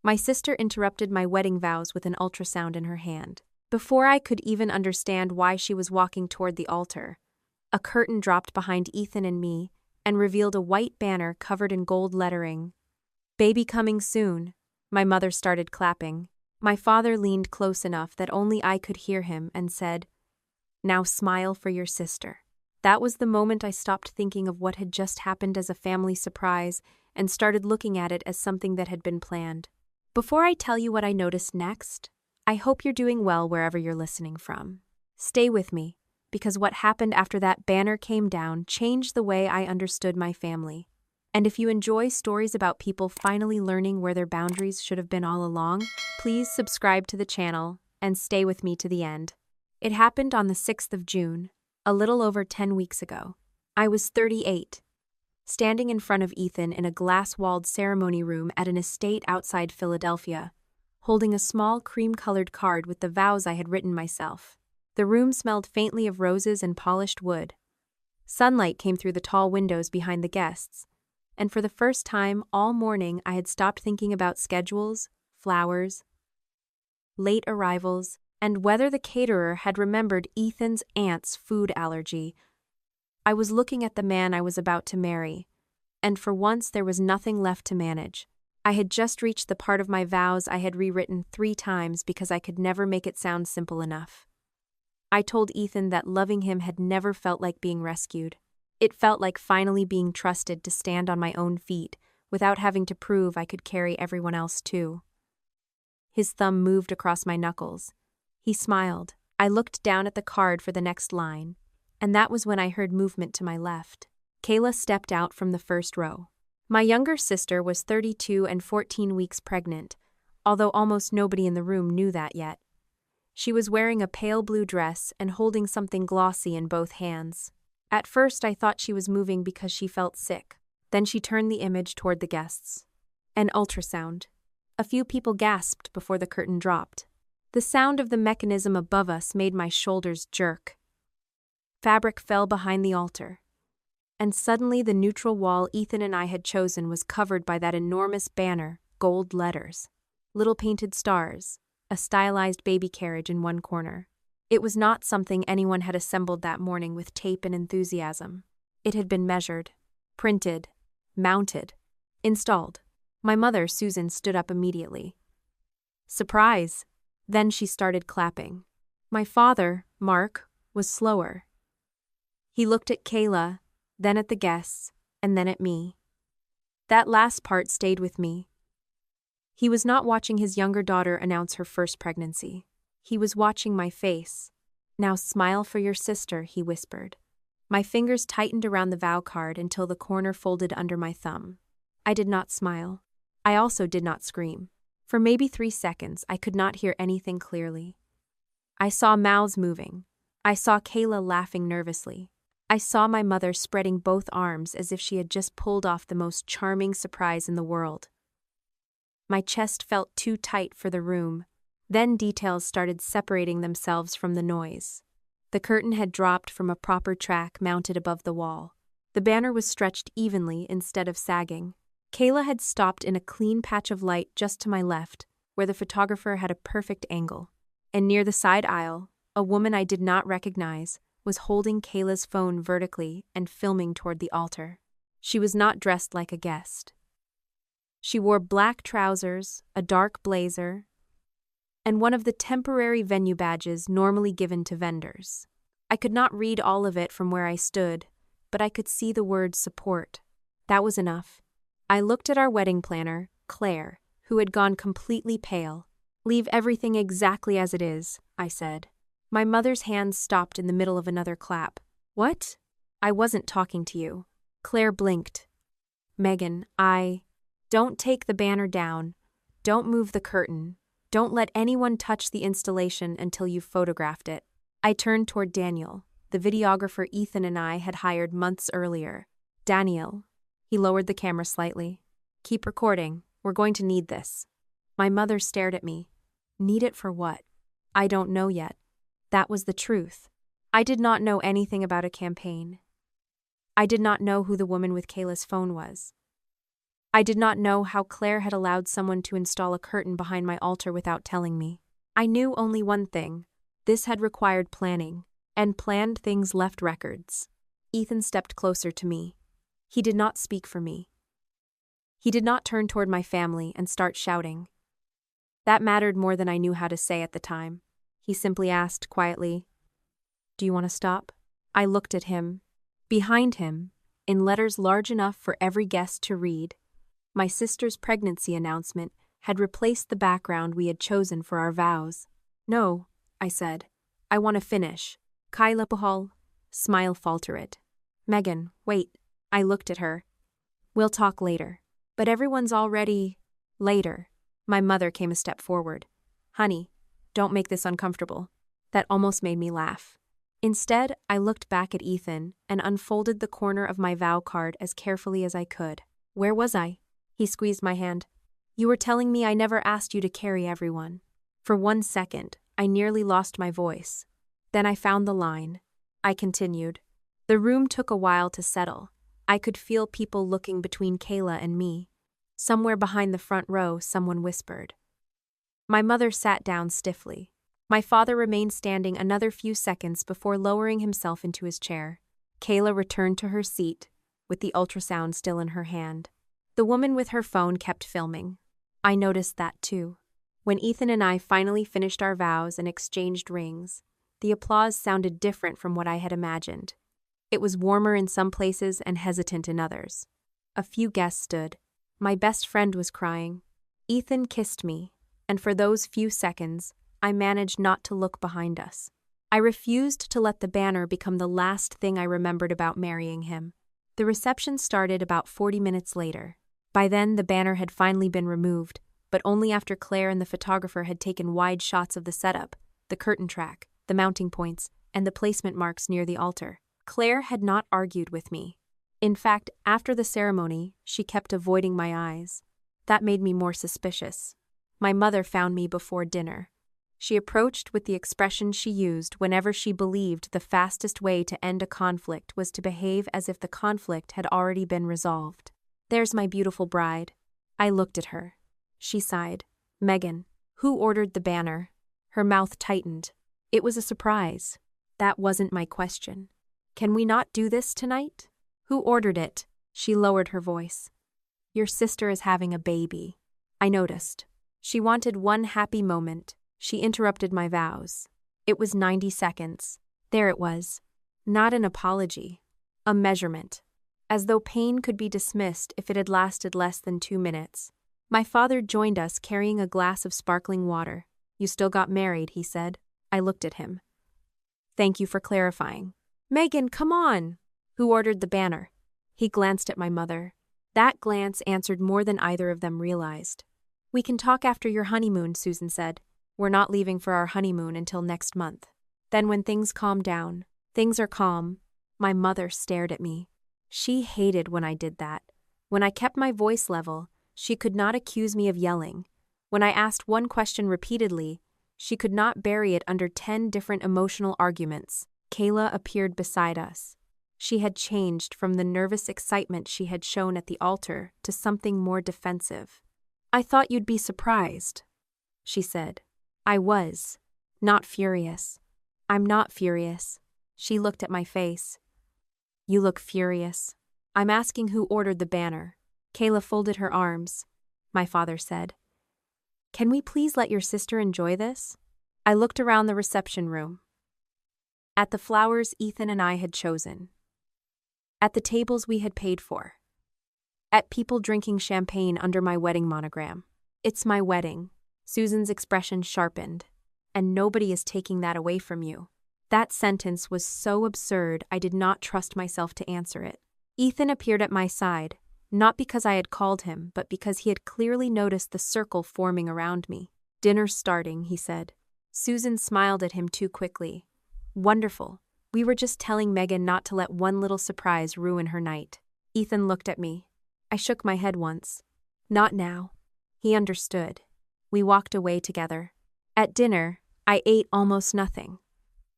My sister interrupted my wedding vows with an ultrasound in her hand. Before I could even understand why she was walking toward the altar, a curtain dropped behind Ethan and me and revealed a white banner covered in gold lettering. "Baby coming soon." My mother started clapping. My father leaned close enough that only I could hear him and said, "Now smile for your sister." That was the moment I stopped thinking of what had just happened as a family surprise and started looking at it as something that had been planned. Before I tell you what I noticed next, I hope you're doing well wherever you're listening from. Stay with me, because what happened after that banner came down changed the way I understood my family. And if you enjoy stories about people finally learning where their boundaries should have been all along, please subscribe to the channel and stay with me to the end. It happened on the 6th of June, a little over 10 weeks ago. I was 38, standing in front of Ethan in a glass-walled ceremony room at an estate outside Philadelphia, holding a small cream-colored card with the vows I had written myself. The room smelled faintly of roses and polished wood. Sunlight came through the tall windows behind the guests, and for the first time all morning I had stopped thinking about schedules, flowers, late arrivals, and whether the caterer had remembered Ethan's aunt's food allergy. I was looking at the man I was about to marry, and for once there was nothing left to manage. I had just reached the part of my vows I had rewritten 3 times because I could never make it sound simple enough. I told Ethan that loving him had never felt like being rescued. It felt like finally being trusted to stand on my own feet without having to prove I could carry everyone else too. His thumb moved across my knuckles. He smiled. I looked down at the card for the next line, and that was when I heard movement to my left. Kayla stepped out from the first row. My younger sister was 32 and 14 weeks pregnant, although almost nobody in the room knew that yet. She was wearing a pale blue dress and holding something glossy in both hands. At first I thought she was moving because she felt sick. Then she turned the image toward the guests. An ultrasound. A few people gasped before the curtain dropped. The sound of the mechanism above us made my shoulders jerk. Fabric fell behind the altar, and suddenly the neutral wall Ethan and I had chosen was covered by that enormous banner, gold letters, little painted stars, a stylized baby carriage in one corner. It was not something anyone had assembled that morning with tape and enthusiasm. It had been measured, printed, mounted, installed. My mother, Susan, stood up immediately. Surprise! Then she started clapping. My father, Mark, was slower. He looked at Kayla, then at the guests, and then at me. That last part stayed with me. He was not watching his younger daughter announce her first pregnancy. He was watching my face. "Now smile for your sister," he whispered. My fingers tightened around the vow card until the corner folded under my thumb. I did not smile. I also did not scream. For maybe 3 seconds, I could not hear anything clearly. I saw mouths moving. I saw Kayla laughing nervously. I saw my mother spreading both arms as if she had just pulled off the most charming surprise in the world. My chest felt too tight for the room. Then details started separating themselves from the noise. The curtain had dropped from a proper track mounted above the wall. The banner was stretched evenly instead of sagging. Kayla had stopped in a clean patch of light just to my left, where the photographer had a perfect angle. And near the side aisle, a woman I did not recognize was holding Kayla's phone vertically and filming toward the altar. She was not dressed like a guest. She wore black trousers, a dark blazer, and one of the temporary venue badges normally given to vendors. I could not read all of it from where I stood, but I could see the word support. That was enough. I looked at our wedding planner, Claire, who had gone completely pale. "Leave everything exactly as it is," I said. My mother's hands stopped in the middle of another clap. "What?" "I wasn't talking to you." Claire blinked. "Megan, don't take the banner down. Don't move the curtain. Don't let anyone touch the installation until you've photographed it." I turned toward Daniel, the videographer Ethan and I had hired months earlier. "Daniel." He lowered the camera slightly. "Keep recording. We're going to need this." My mother stared at me. Need it for what? I don't know yet. That was the truth. I did not know anything about a campaign. I did not know who the woman with Kayla's phone was. I did not know how Claire had allowed someone to install a curtain behind my altar without telling me. I knew only one thing. This had required planning, and planned things left records. Ethan stepped closer to me. He did not speak for me. He did not turn toward my family and start shouting. That mattered more than I knew how to say at the time. He simply asked quietly, "Do you want to stop?" I looked at him. Behind him, in letters large enough for every guest to read, my sister's pregnancy announcement had replaced the background we had chosen for our vows. "No," I said. "I want to finish." Kyla Pahal, smile falter it. "Megan, wait." I looked at her. "We'll talk later." "But everyone's already..." "Later." My mother came a step forward. "Honey, don't make this uncomfortable." That almost made me laugh. Instead, I looked back at Ethan and unfolded the corner of my vow card as carefully as I could. "Where was I?" He squeezed my hand. "You were telling me I never asked you to carry everyone." For 1 second, I nearly lost my voice. Then I found the line. I continued. The room took a while to settle. I could feel people looking between Kayla and me. Somewhere behind the front row, someone whispered. My mother sat down stiffly. My father remained standing another few seconds before lowering himself into his chair. Kayla returned to her seat, with the ultrasound still in her hand. The woman with her phone kept filming. I noticed that too. When Ethan and I finally finished our vows and exchanged rings, the applause sounded different from what I had imagined. It was warmer in some places and hesitant in others. A few guests stood. My best friend was crying. Ethan kissed me, and for those few seconds, I managed not to look behind us. I refused to let the banner become the last thing I remembered about marrying him. The reception started about 40 minutes later. By then, the banner had finally been removed, but only after Claire and the photographer had taken wide shots of the setup, the curtain track, the mounting points, and the placement marks near the altar. Claire had not argued with me. In fact, after the ceremony, she kept avoiding my eyes. That made me more suspicious. My mother found me before dinner. She approached with the expression she used whenever she believed the fastest way to end a conflict was to behave as if the conflict had already been resolved. "There's my beautiful bride." I looked at her. She sighed. "Megan, who ordered the banner?" Her mouth tightened. It was a surprise. That wasn't my question. "Can we not do this tonight?" "Who ordered it?" She lowered her voice. "Your sister is having a baby." I noticed. She wanted one happy moment. She interrupted my vows. It was 90 seconds. There it was. Not an apology. A measurement. As though pain could be dismissed if it had lasted less than 2 minutes. My father joined us carrying a glass of sparkling water. "You still got married," he said. I looked at him. "Thank you for clarifying." "Megan, come on!" "Who ordered the banner?" He glanced at my mother. That glance answered more than either of them realized. "We can talk after your honeymoon," Susan said. "We're not leaving for our honeymoon until next month." Then when things calm down, things are calm. My mother stared at me. She hated when I did that. When I kept my voice level, she could not accuse me of yelling. When I asked one question repeatedly, she could not bury it under 10 different emotional arguments. Kayla appeared beside us. She had changed from the nervous excitement she had shown at the altar to something more defensive. "I thought you'd be surprised," she said. I was. Not furious. "I'm not furious." She looked at my face. "You look furious." "I'm asking who ordered the banner." Kayla folded her arms. My father said, "Can we please let your sister enjoy this?" I looked around the reception room. At the flowers Ethan and I had chosen. At the tables we had paid for. At people drinking champagne under my wedding monogram. "It's my wedding." Susan's expression sharpened. "And nobody is taking that away from you." That sentence was so absurd I did not trust myself to answer it. Ethan appeared at my side, not because I had called him, but because he had clearly noticed the circle forming around me. "Dinner's starting," he said. Susan smiled at him too quickly. "Wonderful. We were just telling Megan not to let one little surprise ruin her night." Ethan looked at me. I shook my head once. "Not now." He understood. We walked away together. At dinner, I ate almost nothing.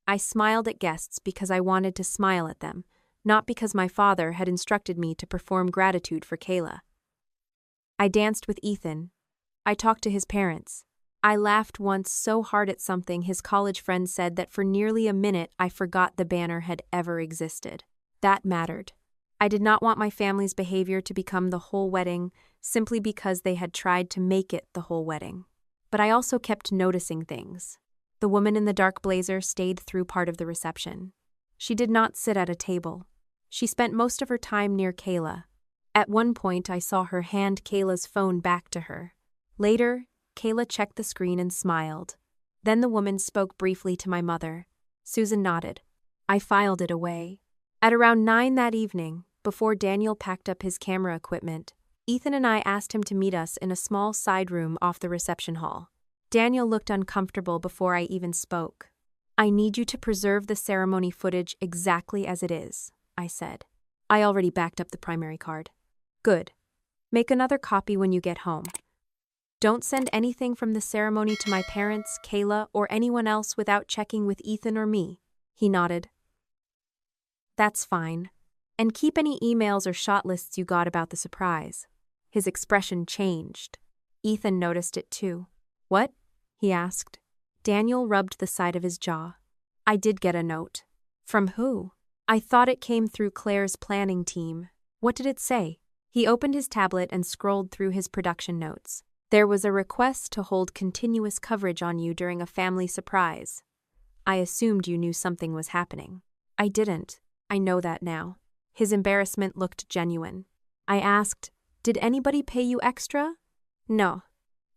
I smiled at guests because I wanted to smile at them, not because my father had instructed me to perform gratitude for Kayla. I danced with Ethan. I talked to his parents. I laughed once so hard at something his college friend said that for nearly a minute I forgot the banner had ever existed. That mattered. I did not want my family's behavior to become the whole wedding simply because they had tried to make it the whole wedding. But I also kept noticing things. The woman in the dark blazer stayed through part of the reception. She did not sit at a table. She spent most of her time near Kayla. At one point, I saw her hand Kayla's phone back to her. Later, Kayla checked the screen and smiled. Then the woman spoke briefly to my mother. Susan nodded. I filed it away. At around 9 that evening, before Daniel packed up his camera equipment, Ethan and I asked him to meet us in a small side room off the reception hall. Daniel looked uncomfortable before I even spoke. I need you to preserve the ceremony footage exactly as it is, I said. I already backed up the primary card. Good. Make another copy when you get home. Don't send anything from the ceremony to my parents, Kayla, or anyone else without checking with Ethan or me. He nodded. That's fine. And keep any emails or shot lists you got about the surprise. His expression changed. Ethan noticed it too. What? He asked. Daniel rubbed the side of his jaw. I did get a note. From who? I thought it came through Claire's planning team. What did it say? He opened his tablet and scrolled through his production notes. There was a request to hold continuous coverage on you during a family surprise. I assumed you knew something was happening. I didn't. I know that now. His embarrassment looked genuine. I asked, did anybody pay you extra? No.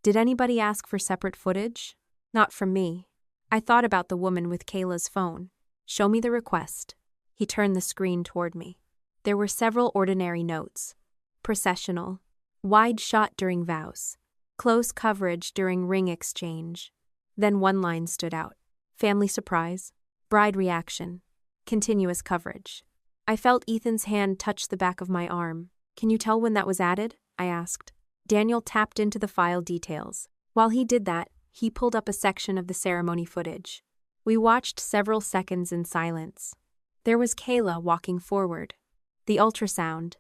Did anybody ask for separate footage? Not from me. I thought about the woman with Kayla's phone. Show me the request. He turned the screen toward me. There were several ordinary notes. Processional. Wide shot during vows. Close coverage during ring exchange. Then one line stood out. Family surprise. Bride reaction. Continuous coverage. I felt Ethan's hand touch the back of my arm. Can you tell when that was added? I asked. Daniel tapped into the file details. While he did that, he pulled up a section of the ceremony footage. We watched several seconds in silence. There was Kayla walking forward. The ultrasound.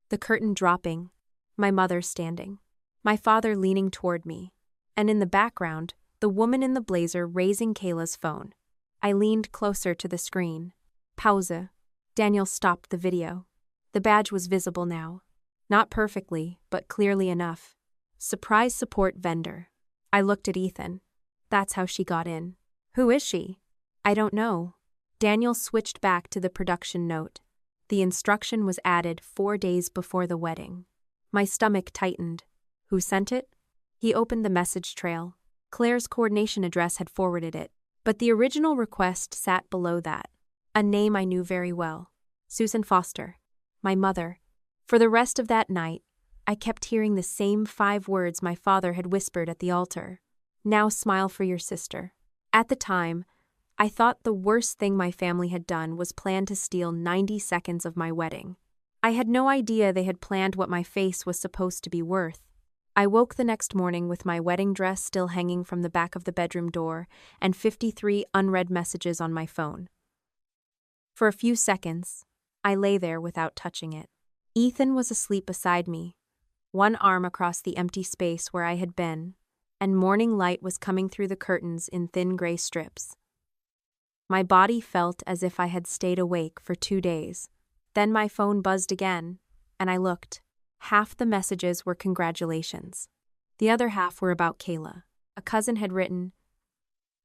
The curtain dropping. My mother standing. My father leaning toward me. And in the background, the woman in the blazer raising Kayla's phone. I leaned closer to the screen. Pause. Daniel stopped the video. The badge was visible now. Not perfectly, but clearly enough. Surprise support vendor. I looked at Ethan. That's how she got in. Who is she? I don't know. Daniel switched back to the production note. The instruction was added 4 days before the wedding. My stomach tightened. Who sent it? He opened the message trail. Claire's coordination address had forwarded it, but the original request sat below that. A name I knew very well. Susan Foster. My mother. For the rest of that night, I kept hearing the same 5 words my father had whispered at the altar. Now smile for your sister. At the time, I thought the worst thing my family had done was plan to steal 90 seconds of my wedding. I had no idea they had planned what my face was supposed to be worth. I woke the next morning with my wedding dress still hanging from the back of the bedroom door and 53 unread messages on my phone. For a few seconds, I lay there without touching it. Ethan was asleep beside me, one arm across the empty space where I had been, and morning light was coming through the curtains in thin gray strips. My body felt as if I had stayed awake for 2 days. Then my phone buzzed again, and I looked. Half the messages were congratulations. The other half were about Kayla. A cousin had written,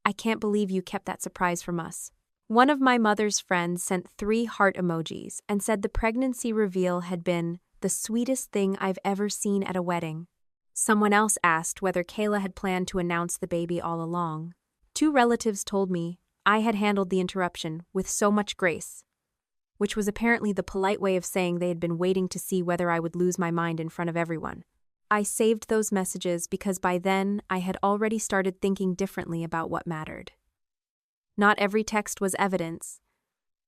I can't believe you kept that surprise from us. One of my mother's friends sent 3 heart emojis and said the pregnancy reveal had been the sweetest thing I've ever seen at a wedding. Someone else asked whether Kayla had planned to announce the baby all along. 2 relatives told me I had handled the interruption with so much grace, which was apparently the polite way of saying they had been waiting to see whether I would lose my mind in front of everyone. I saved those messages because by then I had already started thinking differently about what mattered. Not every text was evidence,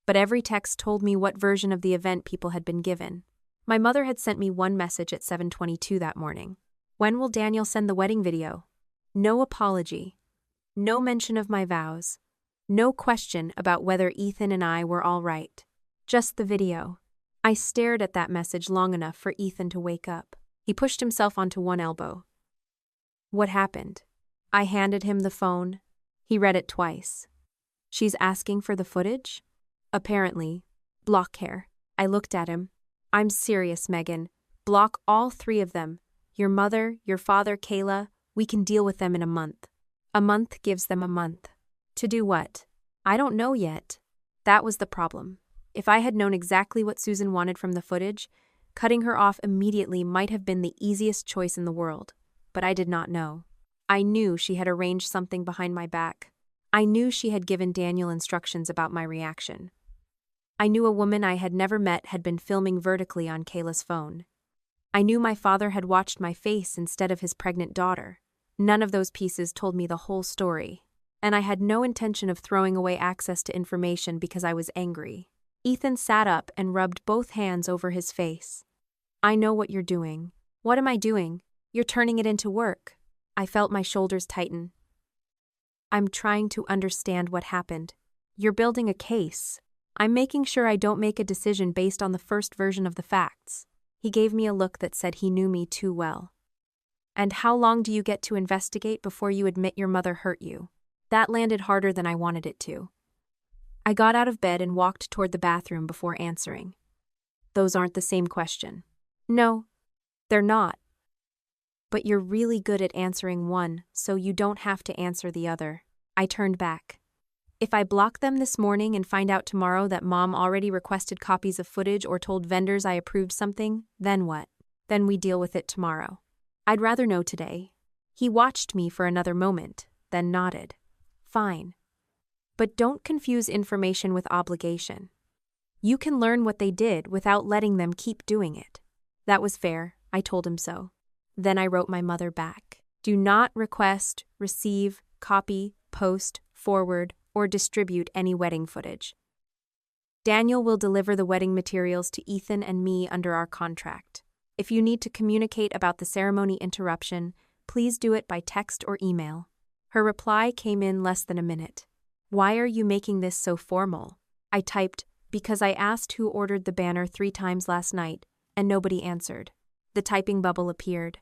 but every text told me what version of the event people had been given. My mother had sent me one message at 7:22 that morning. When will Daniel send the wedding video? No apology. No mention of my vows. No question about whether Ethan and I were all right. Just the video. I stared at that message long enough for Ethan to wake up. He pushed himself onto one elbow. What happened? I handed him the phone. He read it twice. She's asking for the footage? Apparently. Block hair. I looked at him. I'm serious, Megan. Block all 3 of them. Your mother, your father, Kayla. We can deal with them in a month. A month gives them a month. To do what? I don't know yet. That was the problem. If I had known exactly what Susan wanted from the footage, cutting her off immediately might have been the easiest choice in the world. But I did not know. I knew she had arranged something behind my back. I knew she had given Daniel instructions about my reaction. I knew a woman I had never met had been filming vertically on Kayla's phone. I knew my father had watched my face instead of his pregnant daughter. None of those pieces told me the whole story. And I had no intention of throwing away access to information because I was angry. Ethan sat up and rubbed both hands over his face. I know what you're doing. What am I doing? You're turning it into work. I felt my shoulders tighten. I'm trying to understand what happened. You're building a case. I'm making sure I don't make a decision based on the first version of the facts. He gave me a look that said he knew me too well. And how long do you get to investigate before you admit your mother hurt you? That landed harder than I wanted it to. I got out of bed and walked toward the bathroom before answering. Those aren't the same question. No, they're not. But you're really good at answering one, so you don't have to answer the other. I turned back. If I block them this morning and find out tomorrow that Mom already requested copies of footage or told vendors I approved something, then what? Then we deal with it tomorrow. I'd rather know today. He watched me for another moment, then nodded. Fine. But don't confuse information with obligation. You can learn what they did without letting them keep doing it. That was fair, I told him so. Then I wrote my mother back. Do not request, receive, copy, post, forward, or distribute any wedding footage. Daniel will deliver the wedding materials to Ethan and me under our contract. If you need to communicate about the ceremony interruption, please do it by text or email. Her reply came in less than a minute. Why are you making this so formal? I typed, because I asked who ordered the banner 3 times last night, and nobody answered. The typing bubble appeared,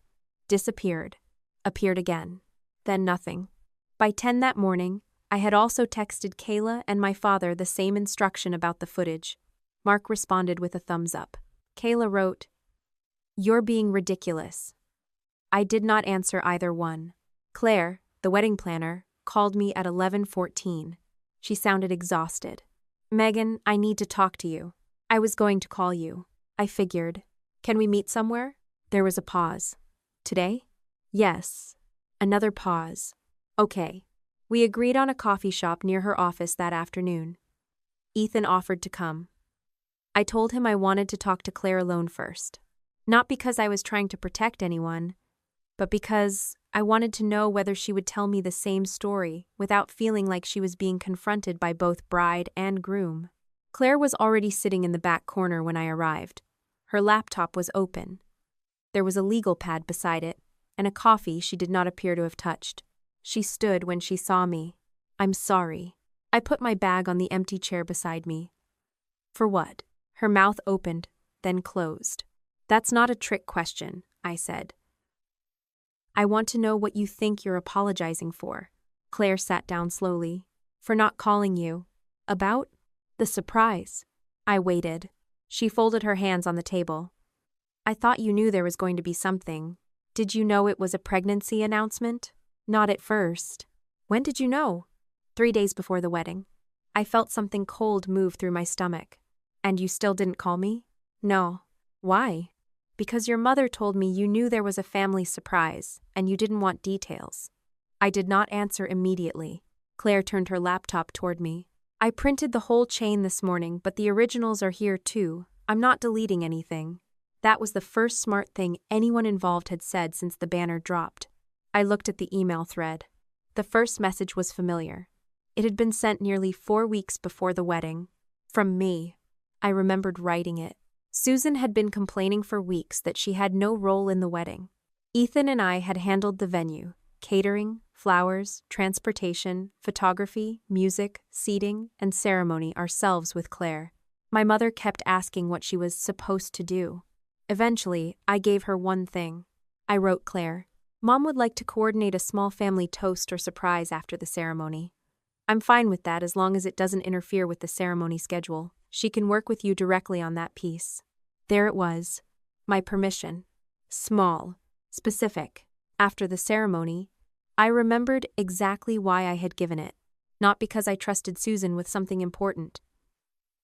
disappeared, appeared again, then nothing. By 10 that morning, I had also texted Kayla and my father the same instruction about the footage. Mark responded with a thumbs up. Kayla wrote, "You're being ridiculous." I did not answer either one. Claire, the wedding planner, called me at 11:14. She sounded exhausted. Megan, I need to talk to you. I was going to call you. I figured. Can we meet somewhere? There was a pause. Today? Yes. Another pause. Okay. We agreed on a coffee shop near her office that afternoon. Ethan offered to come. I told him I wanted to talk to Claire alone first. Not because I was trying to protect anyone, but because I wanted to know whether she would tell me the same story without feeling like she was being confronted by both bride and groom. Claire was already sitting in the back corner when I arrived. Her laptop was open. There was a legal pad beside it, and a coffee she did not appear to have touched. She stood when she saw me. I'm sorry. I put my bag on the empty chair beside me. For what? Her mouth opened, then closed. That's not a trick question, I said. I want to know what you think you're apologizing for. Claire sat down slowly. For not calling you. About? The surprise. I waited. She folded her hands on the table. I thought you knew there was going to be something. Did you know it was a pregnancy announcement? Not at first. When did you know? 3 days before the wedding. I felt something cold move through my stomach. And you still didn't call me? No. Why? Because your mother told me you knew there was a family surprise, and you didn't want details. I did not answer immediately. Claire turned her laptop toward me. I printed the whole chain this morning, but the originals are here too. I'm not deleting anything. That was the first smart thing anyone involved had said since the banner dropped. I looked at the email thread. The first message was familiar. It had been sent nearly 4 weeks before the wedding. From me. I remembered writing it. Susan had been complaining for weeks that she had no role in the wedding. Ethan and I had handled the venue, catering, flowers, transportation, photography, music, seating, and ceremony ourselves with Claire. My mother kept asking what she was supposed to do. Eventually, I gave her one thing. I wrote Claire. Mom would like to coordinate a small family toast or surprise after the ceremony. I'm fine with that as long as it doesn't interfere with the ceremony schedule. She can work with you directly on that piece. There it was. My permission. Small. Specific. After the ceremony, I remembered exactly why I had given it. Not because I trusted Susan with something important.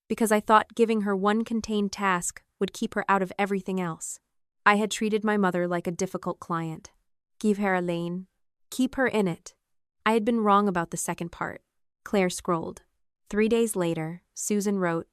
Because I thought giving her one contained task would keep her out of everything else. I had treated my mother like a difficult client. Give her a lane. Keep her in it. I had been wrong about the second part. Claire scrolled. 3 days later, Susan wrote,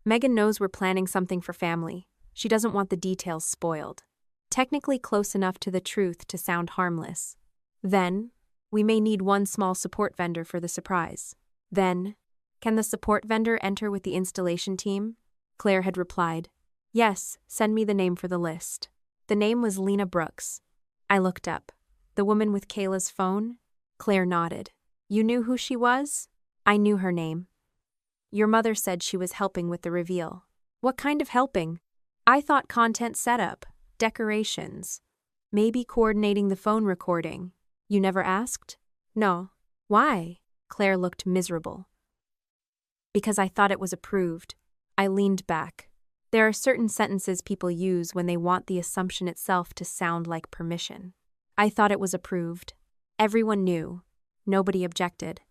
Megan knows we're planning something for family. She doesn't want the details spoiled. Technically close enough to the truth to sound harmless. Then, we may need one small support vendor for the surprise. Then, can the support vendor enter with the installation team? Claire had replied, Yes, send me the name for the list. The name was Lena Brooks. I looked up. The woman with Kayla's phone? Claire nodded. You knew who she was? I knew her name. Your mother said she was helping with the reveal. What kind of helping? I thought content setup, decorations, maybe coordinating the phone recording. You never asked? No. Why? Claire looked miserable. Because I thought it was approved. I leaned back. There are certain sentences people use when they want the assumption itself to sound like permission. I thought it was approved. Everyone knew. Nobody objected.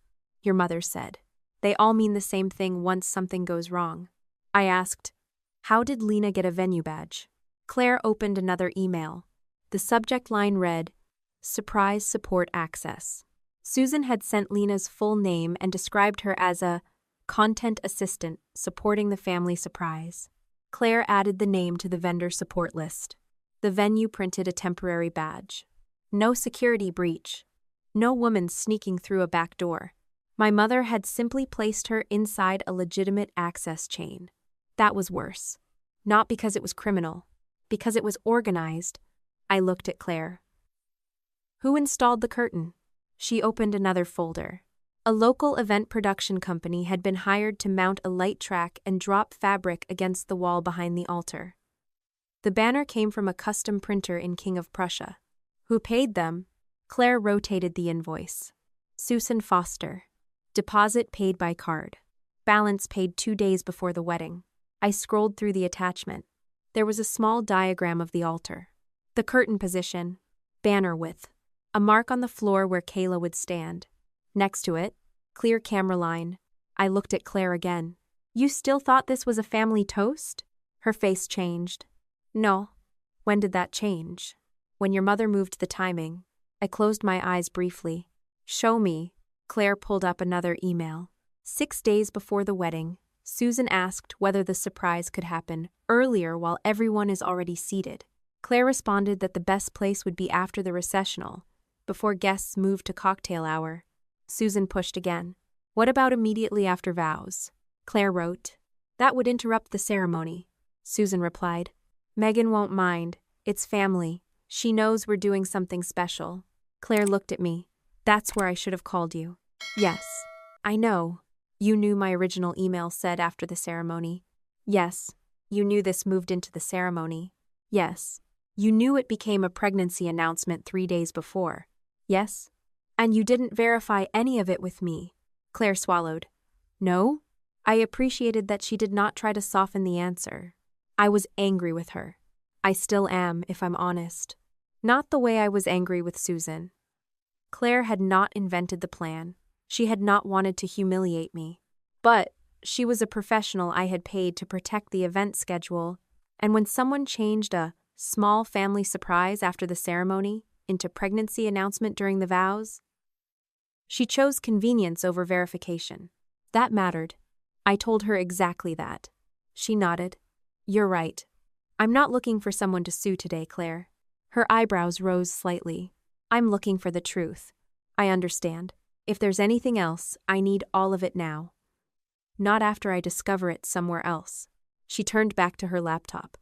Your mother said. They all mean the same thing once something goes wrong. I asked, How did Lena get a venue badge? Claire opened another email. The subject line read, Surprise Support Access. Susan had sent Lena's full name and described her as a content assistant supporting the family surprise. Claire added the name to the vendor support list. The venue printed a temporary badge. No security breach. No woman sneaking through a back door. My mother had simply placed her inside a legitimate access chain. That was worse. Not because it was criminal. Because it was organized. I looked at Claire. Who installed the curtain? She opened another folder. A local event production company had been hired to mount a light track and drop fabric against the wall behind the altar. The banner came from a custom printer in King of Prussia. Who paid them? Claire rotated the invoice. Susan Foster. Deposit paid by card. Balance paid 2 days before the wedding. I scrolled through the attachment. There was a small diagram of the altar. The curtain position. Banner width. A mark on the floor where Kayla would stand. Next to it, clear camera line. I looked at Claire again. You still thought this was a family toast? Her face changed. No. When did that change? When your mother moved the timing. I closed my eyes briefly. Show me. Claire pulled up another email. 6 days before the wedding, Susan asked whether the surprise could happen earlier while everyone is already seated. Claire responded that the best place would be after the recessional, before guests moved to cocktail hour. Susan pushed again. What about immediately after vows? Claire wrote. That would interrupt the ceremony. Susan replied. Megan won't mind. It's family. She knows we're doing something special. Claire looked at me. That's where I should have called you. Yes. I know. You knew my original email said after the ceremony. Yes. You knew this moved into the ceremony. Yes. You knew it became a pregnancy announcement 3 days before. Yes. And you didn't verify any of it with me. Claire swallowed. No? I appreciated that she did not try to soften the answer. I was angry with her. I still am, if I'm honest. Not the way I was angry with Susan. Claire had not invented the plan. She had not wanted to humiliate me. But she was a professional I had paid to protect the event schedule, and when someone changed a small family surprise after the ceremony into pregnancy announcement during the vows, she chose convenience over verification. That mattered. I told her exactly that. She nodded. You're right. I'm not looking for someone to sue today, Claire. Her eyebrows rose slightly. I'm looking for the truth. I understand. If there's anything else, I need all of it now. Not after I discover it somewhere else. She turned back to her laptop.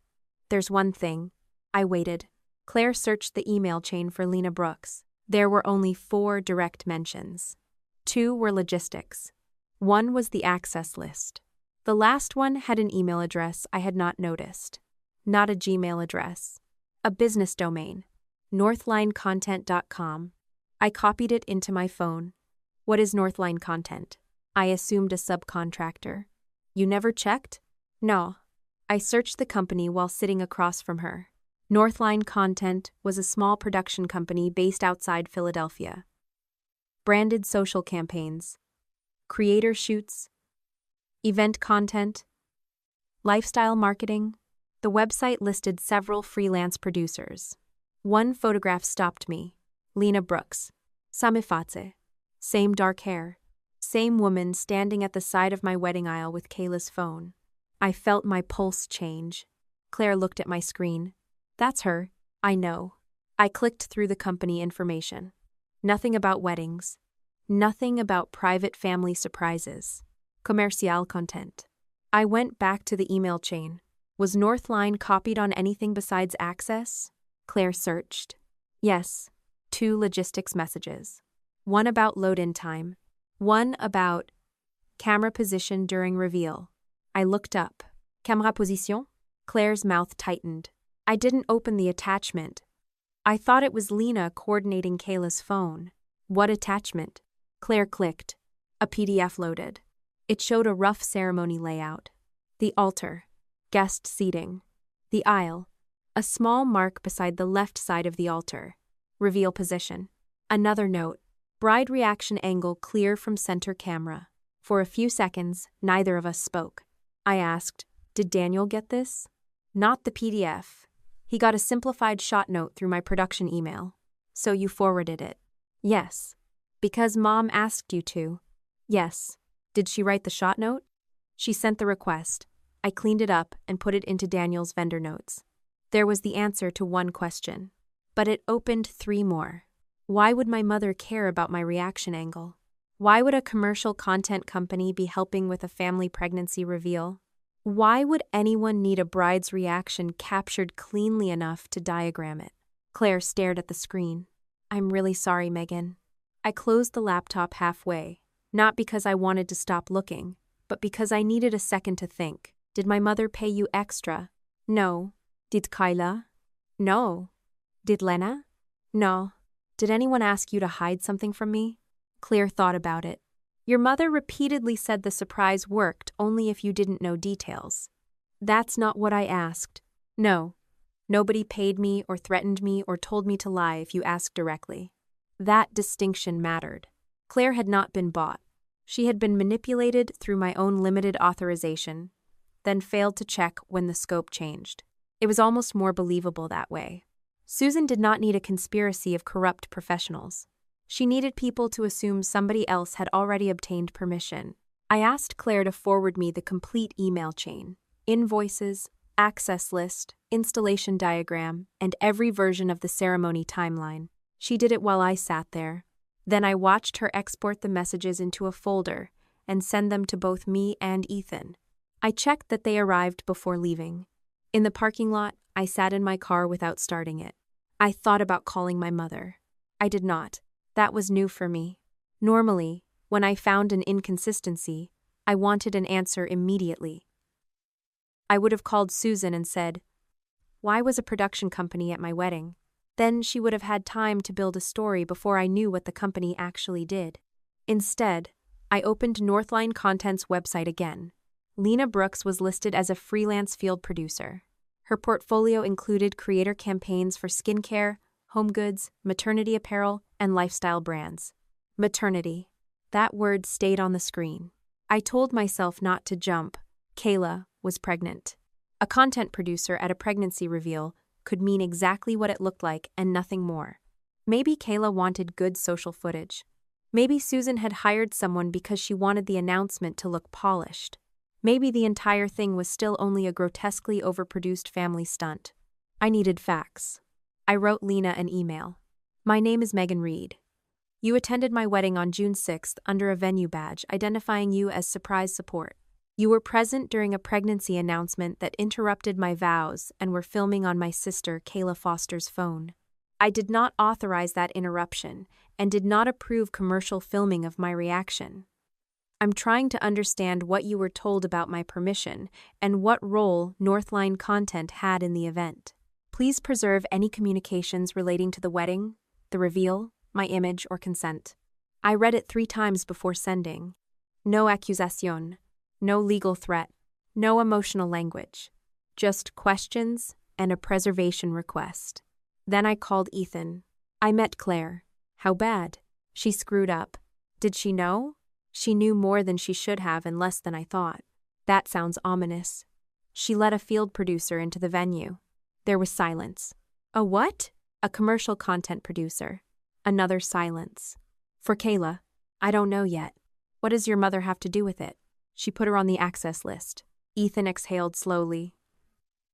There's one thing. I waited. Claire searched the email chain for Lena Brooks. There were only 4 direct mentions. 2 were logistics. 1 was the access list. The last one had an email address I had not noticed. not a Gmail address. A business domain. northlinecontent.com. I copied it into my phone. What is Northline Content? I assumed a subcontractor. You never checked? No. I searched the company while sitting across from her. Northline Content was a small production company based outside Philadelphia. Branded social campaigns, creator shoots, event content, lifestyle marketing. The website listed several freelance producers. One photograph stopped me. Lena Brooks. Samifatse. Same dark hair. Same woman standing at the side of my wedding aisle with Kayla's phone. I felt my pulse change. Claire looked at my screen. That's her. I know. I clicked through the company information. Nothing about weddings. Nothing about private family surprises. Commercial content. I went back to the email chain. Was Northline copied on anything besides access? Claire searched. Yes. 2 logistics messages. One about load-in time. One about camera position during reveal. I looked up. Camera position? Claire's mouth tightened. I didn't open the attachment. I thought it was Lena coordinating Kayla's phone. What attachment? Claire clicked. A PDF loaded. It showed a rough ceremony layout. The altar. Guest seating. The aisle. A small mark beside the left side of the altar. Reveal position. Another note. Bride reaction angle clear from center camera. For a few seconds, neither of us spoke. I asked, did Daniel get this? Not the PDF. He got a simplified shot note through my production email. So you forwarded it? Yes. Because Mom asked you to. Yes. Did she write the shot note? She sent the request. I cleaned it up and put it into Daniel's vendor notes. There was the answer to one question. But it opened 3 more. Why would my mother care about my reaction angle? Why would a commercial content company be helping with a family pregnancy reveal? Why would anyone need a bride's reaction captured cleanly enough to diagram it? Claire stared at the screen. I'm really sorry, Megan. I closed the laptop halfway, not because I wanted to stop looking, but because I needed a second to think. Did my mother pay you extra? No. Did Kyla? No. Did Lena? No. Did anyone ask you to hide something from me? Claire thought about it. Your mother repeatedly said the surprise worked only if you didn't know details. That's not what I asked. No. Nobody paid me or threatened me or told me to lie if you asked directly. That distinction mattered. Claire had not been bought. She had been manipulated through my own limited authorization, then failed to check when the scope changed. It was almost more believable that way. Susan did not need a conspiracy of corrupt professionals. She needed people to assume somebody else had already obtained permission. I asked Claire to forward me the complete email chain, invoices, access list, installation diagram, and every version of the ceremony timeline. She did it while I sat there. Then I watched her export the messages into a folder and send them to both me and Ethan. I checked that they arrived before leaving. In the parking lot, I sat in my car without starting it. I thought about calling my mother. I did not. That was new for me. Normally, when I found an inconsistency, I wanted an answer immediately. I would have called Susan and said, "Why was a production company at my wedding?" Then she would have had time to build a story before I knew what the company actually did. Instead, I opened Northline Content's website again. Lena Brooks was listed as a freelance field producer. Her portfolio included creator campaigns for skincare, home goods, maternity apparel, and lifestyle brands. Maternity. That word stayed on the screen. I told myself not to jump. Kayla was pregnant. A content producer at a pregnancy reveal could mean exactly what it looked like and nothing more. Maybe Kayla wanted good social footage. Maybe Susan had hired someone because she wanted the announcement to look polished. Maybe the entire thing was still only a grotesquely overproduced family stunt. I needed facts. I wrote Lena an email. My name is Megan Reed. You attended my wedding on June 6th under a venue badge identifying you as surprise support. You were present during a pregnancy announcement that interrupted my vows and were filming on my sister Kayla Foster's phone. I did not authorize that interruption and did not approve commercial filming of my reaction. I'm trying to understand what you were told about my permission and what role Northline content had in the event. Please preserve any communications relating to the wedding, the reveal, my image, or consent. I read it 3 times before sending. No accusation, no legal threat, no emotional language. Just questions and a preservation request. Then I called Ethan. I met Claire. How bad? She screwed up. Did she know? She knew more than she should have and less than I thought. That sounds ominous. She let a field producer into the venue. There was silence. A what? A commercial content producer. Another silence. For Kayla, I don't know yet. What does your mother have to do with it? She put her on the access list. Ethan exhaled slowly.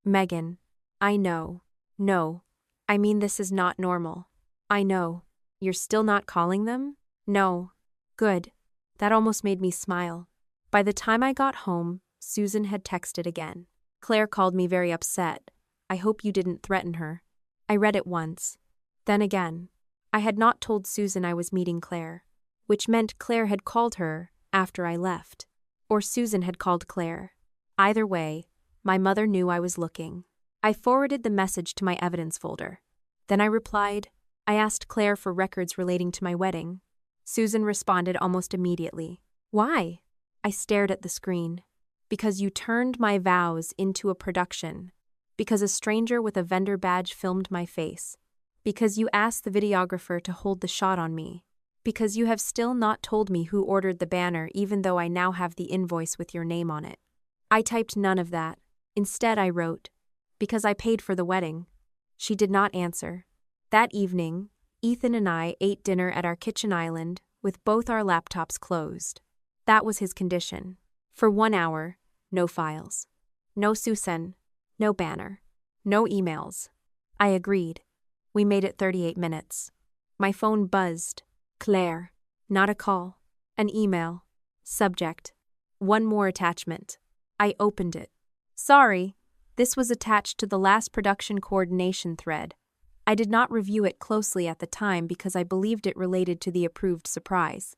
Megan, I know. No. I mean, this is not normal. I know. You're still not calling them? No. Good. That almost made me smile. By the time I got home, Susan had texted again. Claire called me very upset. I hope you didn't threaten her. I read it once. Then again. I had not told Susan I was meeting Claire, which meant Claire had called her after I left. Or Susan had called Claire. Either way, my mother knew I was looking. I forwarded the message to my evidence folder. Then I replied, I asked Claire for records relating to my wedding. Susan responded almost immediately. Why? I stared at the screen. Because you turned my vows into a production. Because a stranger with a vendor badge filmed my face. Because you asked the videographer to hold the shot on me. Because you have still not told me who ordered the banner even though I now have the invoice with your name on it. I typed none of that. Instead I wrote, because I paid for the wedding. She did not answer. That evening, Ethan and I ate dinner at our kitchen island with both our laptops closed. That was his condition. For 1 hour, no files. No Susan, no banner, no emails. I agreed. We made it 38 minutes. My phone buzzed. Claire. Not a call. An email. Subject. 1 more attachment. I opened it. Sorry, this was attached to the last production coordination thread. I did not review it closely at the time because I believed it related to the approved surprise.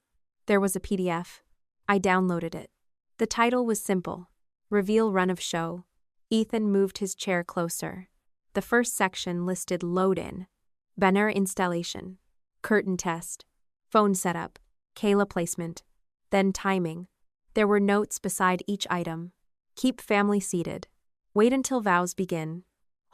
There was a PDF. I downloaded it. The title was simple. Reveal Run of Show. Ethan moved his chair closer. The first section listed load-in, banner installation, curtain test, phone setup, Kayla placement, then timing. There were notes beside each item. Keep family seated. Wait until vows begin.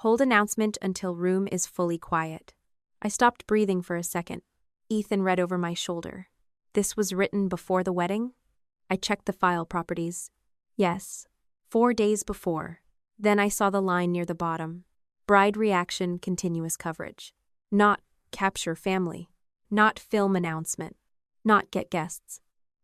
Hold announcement until room is fully quiet. I stopped breathing for a second. Ethan read over my shoulder. This was written before the wedding? I checked the file properties. Yes. 4 days before. Then I saw the line near the bottom. Bride reaction continuous coverage. Not capture family. Not film announcement. Not get guests.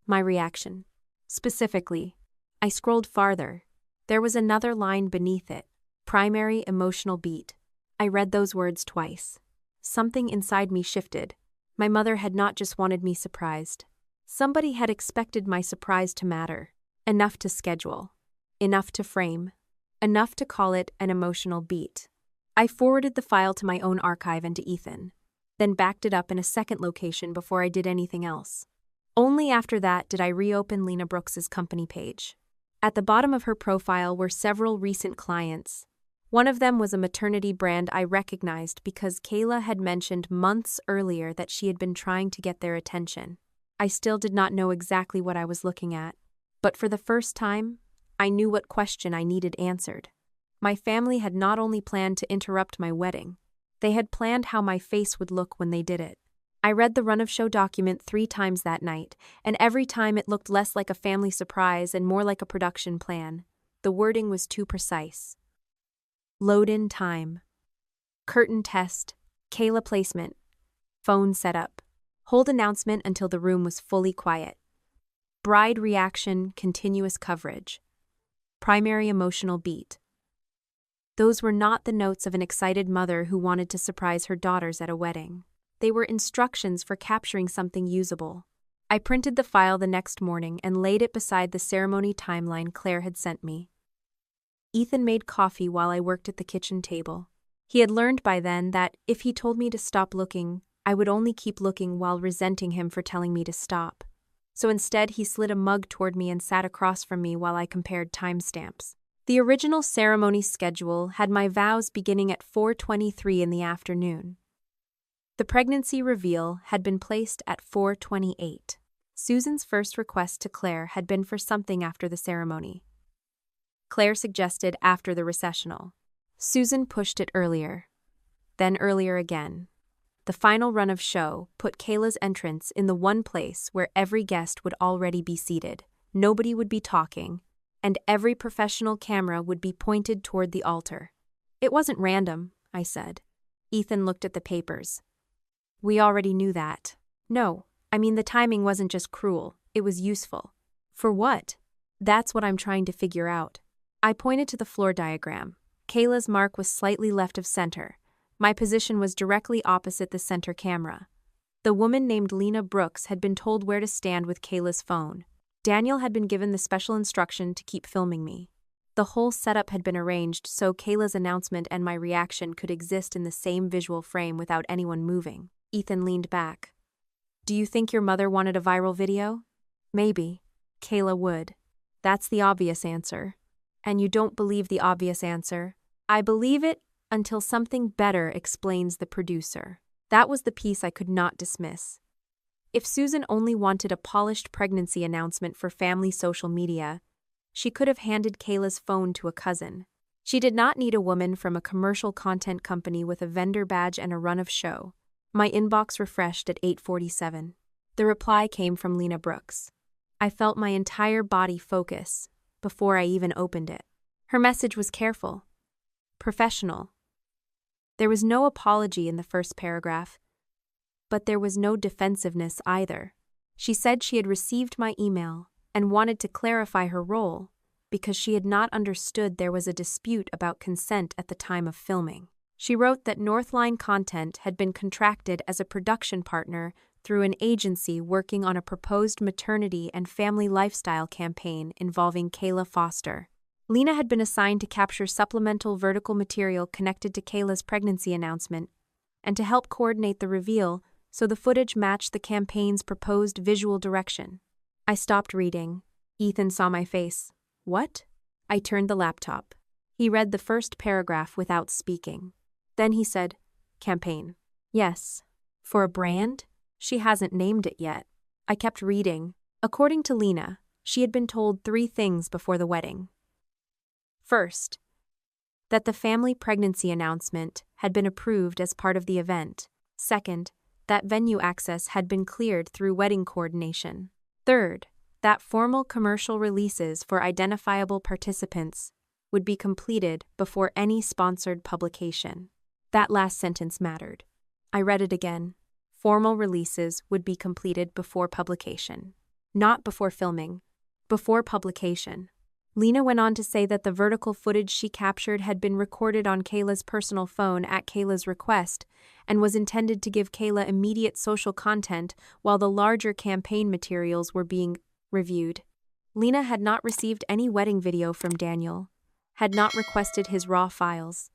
My reaction. Specifically, I scrolled farther. There was another line beneath it. Primary emotional beat. I read those words twice. Something inside me shifted. My mother had not just wanted me surprised. Somebody had expected my surprise to matter. Enough to schedule. Enough to frame. Enough to call it an emotional beat. I forwarded the file to my own archive and to Ethan, then backed it up in a second location before I did anything else. Only after that did I reopen Lena Brooks's company page. At the bottom of her profile were several recent clients. One of them was a maternity brand I recognized because Kayla had mentioned months earlier that she had been trying to get their attention. I still did not know exactly what I was looking at, but for the first time, I knew what question I needed answered. My family had not only planned to interrupt my wedding, they had planned how my face would look when they did it. I read the run-of-show document 3 times that night, and every time it looked less like a family surprise and more like a production plan. The wording was too precise. Load-in time. Curtain test. Kayla placement. Phone setup. Hold announcement until the room was fully quiet. Bride reaction, continuous coverage. Primary emotional beat. Those were not the notes of an excited mother who wanted to surprise her daughters at a wedding. They were instructions for capturing something usable. I printed the file the next morning and laid it beside the ceremony timeline Claire had sent me. Ethan made coffee while I worked at the kitchen table. He had learned by then that if he told me to stop looking, I would only keep looking while resenting him for telling me to stop. So instead, he slid a mug toward me and sat across from me while I compared timestamps. The original ceremony schedule had my vows beginning at 4:23 in the afternoon. The pregnancy reveal had been placed at 4:28. Susan's first request to Claire had been for something after the ceremony. Claire suggested after the recessional. Susan pushed it earlier, then earlier again. The final run of show put Kayla's entrance in the one place where every guest would already be seated, nobody would be talking, and every professional camera would be pointed toward the altar. It wasn't random, I said. Ethan looked at the papers. We already knew that. No, I mean the timing wasn't just cruel, it was useful. For what? That's what I'm trying to figure out. I pointed to the floor diagram. Kayla's mark was slightly left of center. My position was directly opposite the center camera. The woman named Lena Brooks had been told where to stand with Kayla's phone. Daniel had been given the special instruction to keep filming me. The whole setup had been arranged so Kayla's announcement and my reaction could exist in the same visual frame without anyone moving. Ethan leaned back. Do you think your mother wanted a viral video? Maybe. Kayla would. That's the obvious answer. And you don't believe the obvious answer. I believe it until something better explains the producer. That was the piece I could not dismiss. If Susan only wanted a polished pregnancy announcement for family social media, she could have handed Kayla's phone to a cousin. She did not need a woman from a commercial content company with a vendor badge and a run of show. My inbox refreshed at 8:47. The reply came from Lena Brooks. I felt my entire body focus before I even opened it. Her message was careful, professional. There was no apology in the first paragraph, but there was no defensiveness either. She said she had received my email and wanted to clarify her role because she had not understood there was a dispute about consent at the time of filming. She wrote that Northline Content had been contracted as a production partner through an agency working on a proposed maternity and family lifestyle campaign involving Kayla Foster. Lena had been assigned to capture supplemental vertical material connected to Kayla's pregnancy announcement and to help coordinate the reveal so the footage matched the campaign's proposed visual direction. I stopped reading. Ethan saw my face. What? I turned the laptop. He read the first paragraph without speaking. Then he said, campaign. Yes. For a brand? She hasn't named it yet. I kept reading. According to Lena, she had been told 3 things before the wedding. First, that the family pregnancy announcement had been approved as part of the event. Second, that venue access had been cleared through wedding coordination. Third, that formal commercial releases for identifiable participants would be completed before any sponsored publication. That last sentence mattered. I read it again. Formal releases would be completed before publication. Not before filming, before publication. Lena went on to say that the vertical footage she captured had been recorded on Kayla's personal phone at Kayla's request and was intended to give Kayla immediate social content while the larger campaign materials were being reviewed. Lena had not received any wedding video from Daniel, had not requested his raw files,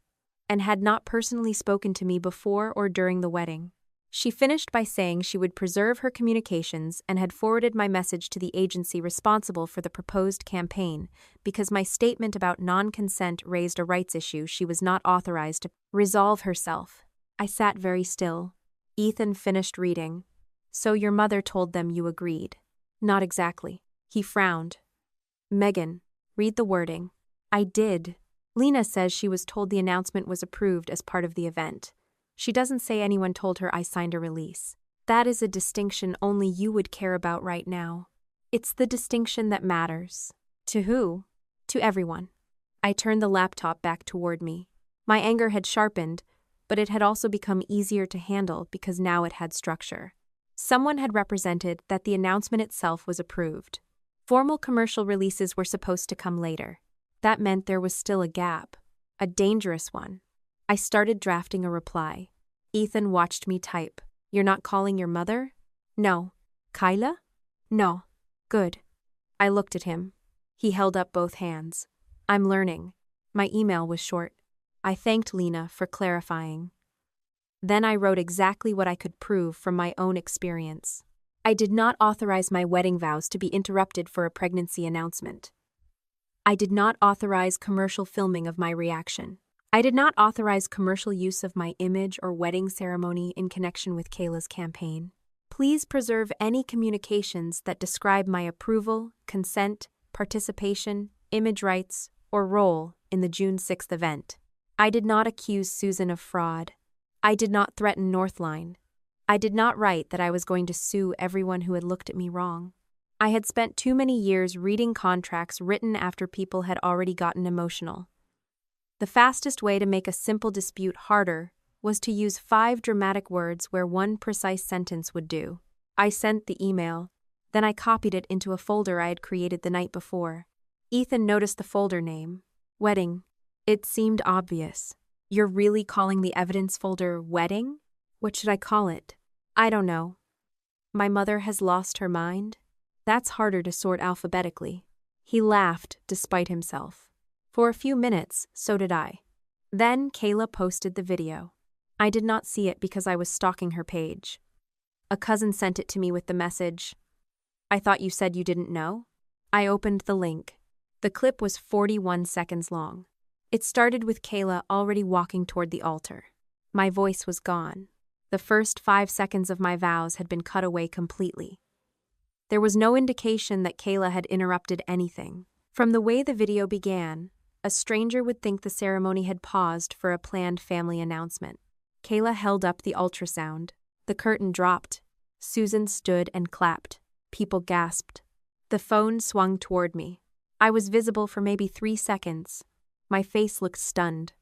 and had not personally spoken to me before or during the wedding. She finished by saying she would preserve her communications and had forwarded my message to the agency responsible for the proposed campaign because my statement about non-consent raised a rights issue she was not authorized to resolve herself. I sat very still. Ethan finished reading. So your mother told them you agreed. Not exactly. He frowned. Megan, read the wording. I did. Lena says she was told the announcement was approved as part of the event. She doesn't say anyone told her I signed a release. That is a distinction only you would care about right now. It's the distinction that matters. To who? To everyone. I turned the laptop back toward me. My anger had sharpened, but it had also become easier to handle because now it had structure. Someone had represented that the announcement itself was approved. Formal commercial releases were supposed to come later. That meant there was still a gap. A dangerous one. I started drafting a reply. Ethan watched me type. You're not calling your mother? No. Kyla? No. Good. I looked at him. He held up both hands. I'm learning. My email was short. I thanked Lena for clarifying. Then I wrote exactly what I could prove from my own experience. I did not authorize my wedding vows to be interrupted for a pregnancy announcement. I did not authorize commercial filming of my reaction. I did not authorize commercial use of my image or wedding ceremony in connection with Kayla's campaign. Please preserve any communications that describe my approval, consent, participation, image rights, or role in the June 6th event. I did not accuse Susan of fraud. I did not threaten Northline. I did not write that I was going to sue everyone who had looked at me wrong. I had spent too many years reading contracts written after people had already gotten emotional. The fastest way to make a simple dispute harder was to use 5 dramatic words where one precise sentence would do. I sent the email, then I copied it into a folder I had created the night before. Ethan noticed the folder name, Wedding. It seemed obvious. You're really calling the evidence folder Wedding? What should I call it? I don't know. My mother has lost her mind? That's harder to sort alphabetically. He laughed despite himself. For a few minutes, so did I. Then Kayla posted the video. I did not see it because I was stalking her page. A cousin sent it to me with the message, "I thought you said you didn't know?" I opened the link. The clip was 41 seconds long. It started with Kayla already walking toward the altar. My voice was gone. The first 5 seconds of my vows had been cut away completely. There was no indication that Kayla had interrupted anything. From the way the video began, a stranger would think the ceremony had paused for a planned family announcement. Kayla held up the ultrasound. The curtain dropped. Susan stood and clapped. People gasped. The phone swung toward me. I was visible for maybe 3 seconds. My face looked stunned.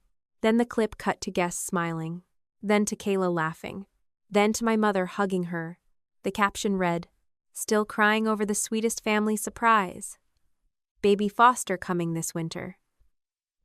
Then the clip cut to guests smiling. Then to Kayla laughing. Then to my mother hugging her. The caption read, "Still crying over the sweetest family surprise. Baby Foster coming this winter.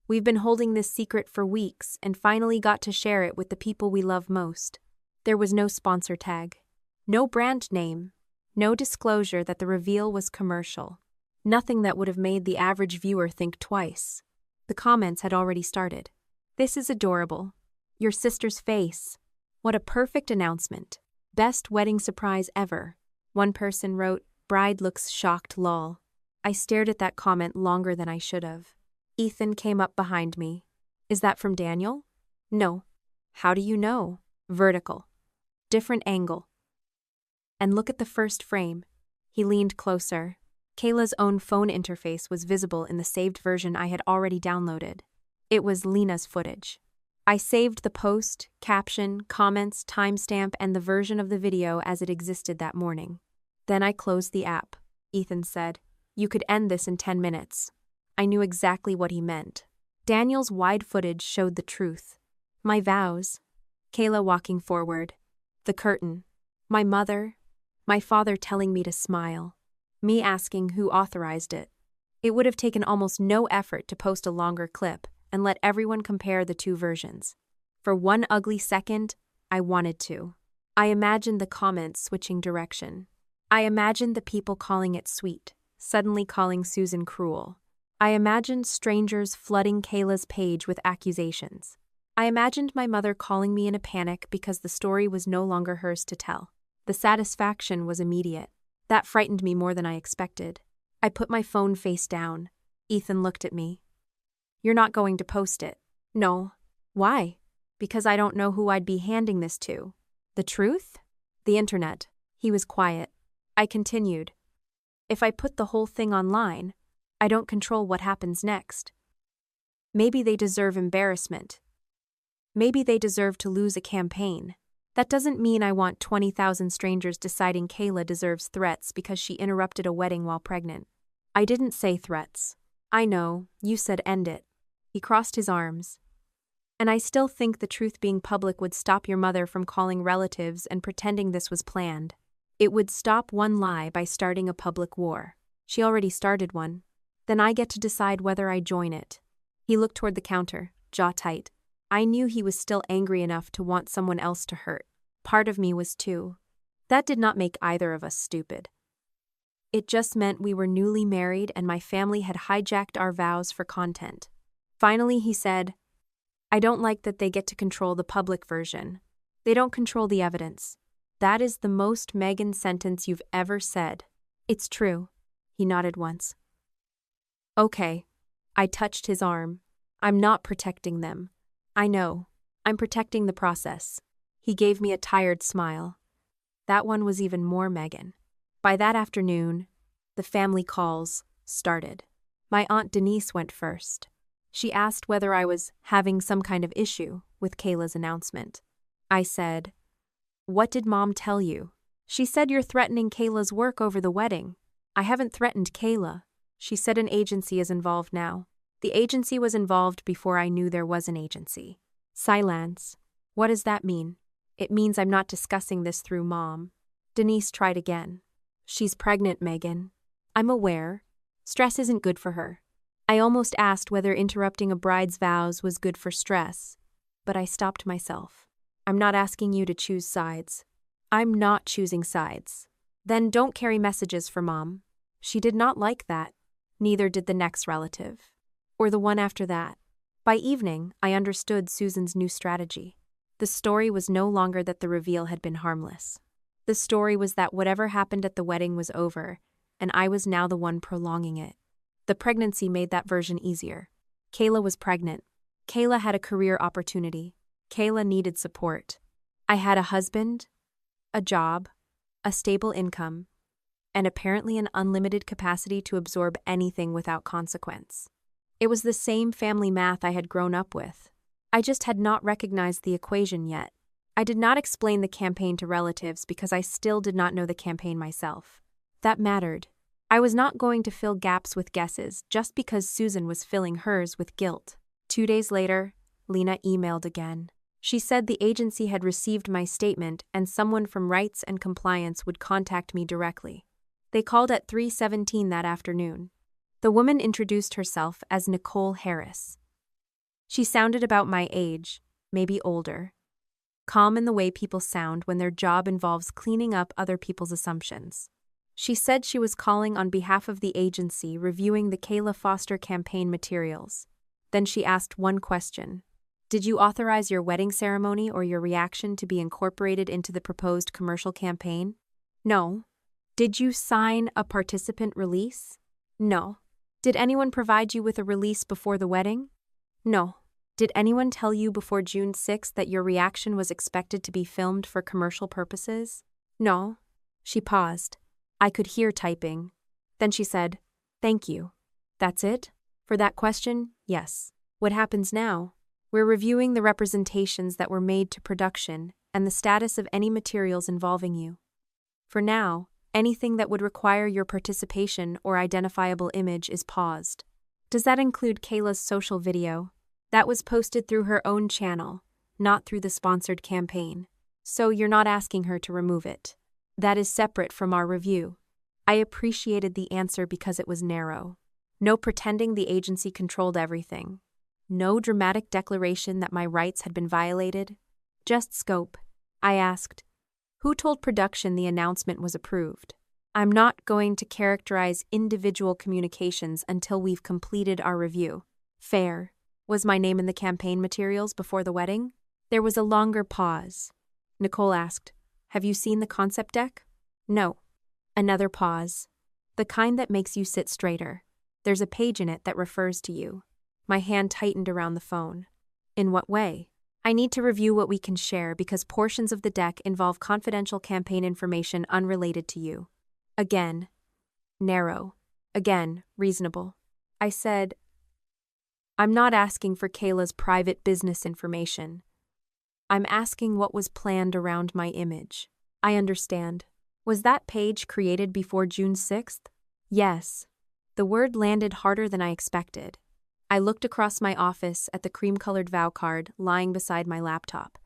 We've been holding this secret for weeks and finally got to share it with the people we love most." There was no sponsor tag. No brand name. No disclosure that the reveal was commercial. Nothing that would have made the average viewer think twice. The comments had already started. "This is adorable. Your sister's face. What a perfect announcement. Best wedding surprise ever." One person wrote, "Bride looks shocked lol." I stared at that comment longer than I should have. Ethan came up behind me. "Is that from Daniel?" "No." "How do you know?" "Vertical. Different angle. And look at the first frame." He leaned closer. Kayla's own phone interface was visible in the saved version I had already downloaded. It was Lena's footage. I saved the post, caption, comments, timestamp, and the version of the video as it existed that morning. Then I closed the app. Ethan said, "You could end this in 10 minutes. I knew exactly what he meant. Daniel's wide footage showed the truth. My vows. Kayla walking forward. The curtain. My mother. My father telling me to smile. Me asking who authorized it. It would have taken almost no effort to post a longer clip and let everyone compare the 2 versions. For 1 ugly second, I wanted to. I imagined the comments switching direction. I imagined the people calling it sweet, suddenly calling Susan cruel. I imagined strangers flooding Kayla's page with accusations. I imagined my mother calling me in a panic because the story was no longer hers to tell. The satisfaction was immediate. That frightened me more than I expected. I put my phone face down. Ethan looked at me. "You're not going to post it." "No." "Why?" "Because I don't know who I'd be handing this to." "The truth?" "The internet." He was quiet. I continued. "If I put the whole thing online, I don't control what happens next. Maybe they deserve embarrassment. Maybe they deserve to lose a campaign. That doesn't mean I want 20,000 strangers deciding Kayla deserves threats because she interrupted a wedding while pregnant. I didn't say threats. I know, you said end it." He crossed his arms. "And I still think the truth being public would stop your mother from calling relatives and pretending this was planned. It would stop one lie by starting a public war. She already started one. Then I get to decide whether I join it." He looked toward the counter, jaw tight. I knew he was still angry enough to want someone else to hurt. Part of me was too. That did not make either of us stupid. It just meant we were newly married and my family had hijacked our vows for content. Finally, he said, "I don't like that they get to control the public version. They don't control the evidence. That is the most Megan sentence you've ever said. It's true. He nodded once. Okay. I touched his arm. I'm not protecting them. I know. I'm protecting the process. He gave me a tired smile. That one was even more Megan. By that afternoon, the family calls started. My Aunt Denise went first. She asked whether I was having some kind of issue with Kayla's announcement. I said, "What did Mom tell you?" She said you're threatening Kayla's work over the wedding. I haven't threatened Kayla. She said an agency is involved now. The agency was involved before I knew there was an agency. Silence. What does that mean? It means I'm not discussing this through Mom. Denise tried again. She's pregnant, Megan. I'm aware. Stress isn't good for her. I almost asked whether interrupting a bride's vows was good for stress, but I stopped myself. I'm not asking you to choose sides. I'm not choosing sides. Then don't carry messages for Mom. She did not like that. Neither did the next relative. Or the one after that. By evening, I understood Susan's new strategy. The story was no longer that the reveal had been harmless. The story was that whatever happened at the wedding was over, and I was now the one prolonging it. The pregnancy made that version easier. Kayla was pregnant. Kayla had a career opportunity. Kayla needed support. I had a husband, a job, a stable income, and apparently an unlimited capacity to absorb anything without consequence. It was the same family math I had grown up with. I just had not recognized the equation yet. I did not explain the campaign to relatives because I still did not know the campaign myself. That mattered. I was not going to fill gaps with guesses just because Susan was filling hers with guilt. 2 days later, Lena emailed again. She said the agency had received my statement and someone from Rights and Compliance would contact me directly. They called at 3:17 that afternoon. The woman introduced herself as Nicole Harris. She sounded about my age, maybe older. Calm in the way people sound when their job involves cleaning up other people's assumptions. She said she was calling on behalf of the agency reviewing the Kayla Foster campaign materials. Then she asked one question. Did you authorize your wedding ceremony or your reaction to be incorporated into the proposed commercial campaign? No. Did you sign a participant release? No. Did anyone provide you with a release before the wedding? No. Did anyone tell you before June 6th that your reaction was expected to be filmed for commercial purposes? No. She paused. I could hear typing. Then she said, "Thank you." That's it? For that question, yes. What happens now? We're reviewing the representations that were made to production and the status of any materials involving you. For now, anything that would require your participation or identifiable image is paused. Does that include Kayla's social video? That was posted through her own channel, not through the sponsored campaign. So you're not asking her to remove it. That is separate from our review. I appreciated the answer because it was narrow. No pretending the agency controlled everything. No dramatic declaration that my rights had been violated. Just scope. I asked, who told production the announcement was approved? I'm not going to characterize individual communications until we've completed our review. Fair. Was my name in the campaign materials before the wedding? There was a longer pause. Nicole asked, have you seen the concept deck? No. Another pause. The kind that makes you sit straighter. There's a page in it that refers to you. My hand tightened around the phone. In what way? I need to review what we can share because portions of the deck involve confidential campaign information unrelated to you. Again, narrow. Again, reasonable. I said, I'm not asking for Kayla's private business information. I'm asking what was planned around my image. I understand. Was that page created before June 6th? Yes. The word landed harder than I expected. I looked across my office at the cream-colored vow card lying beside my laptop.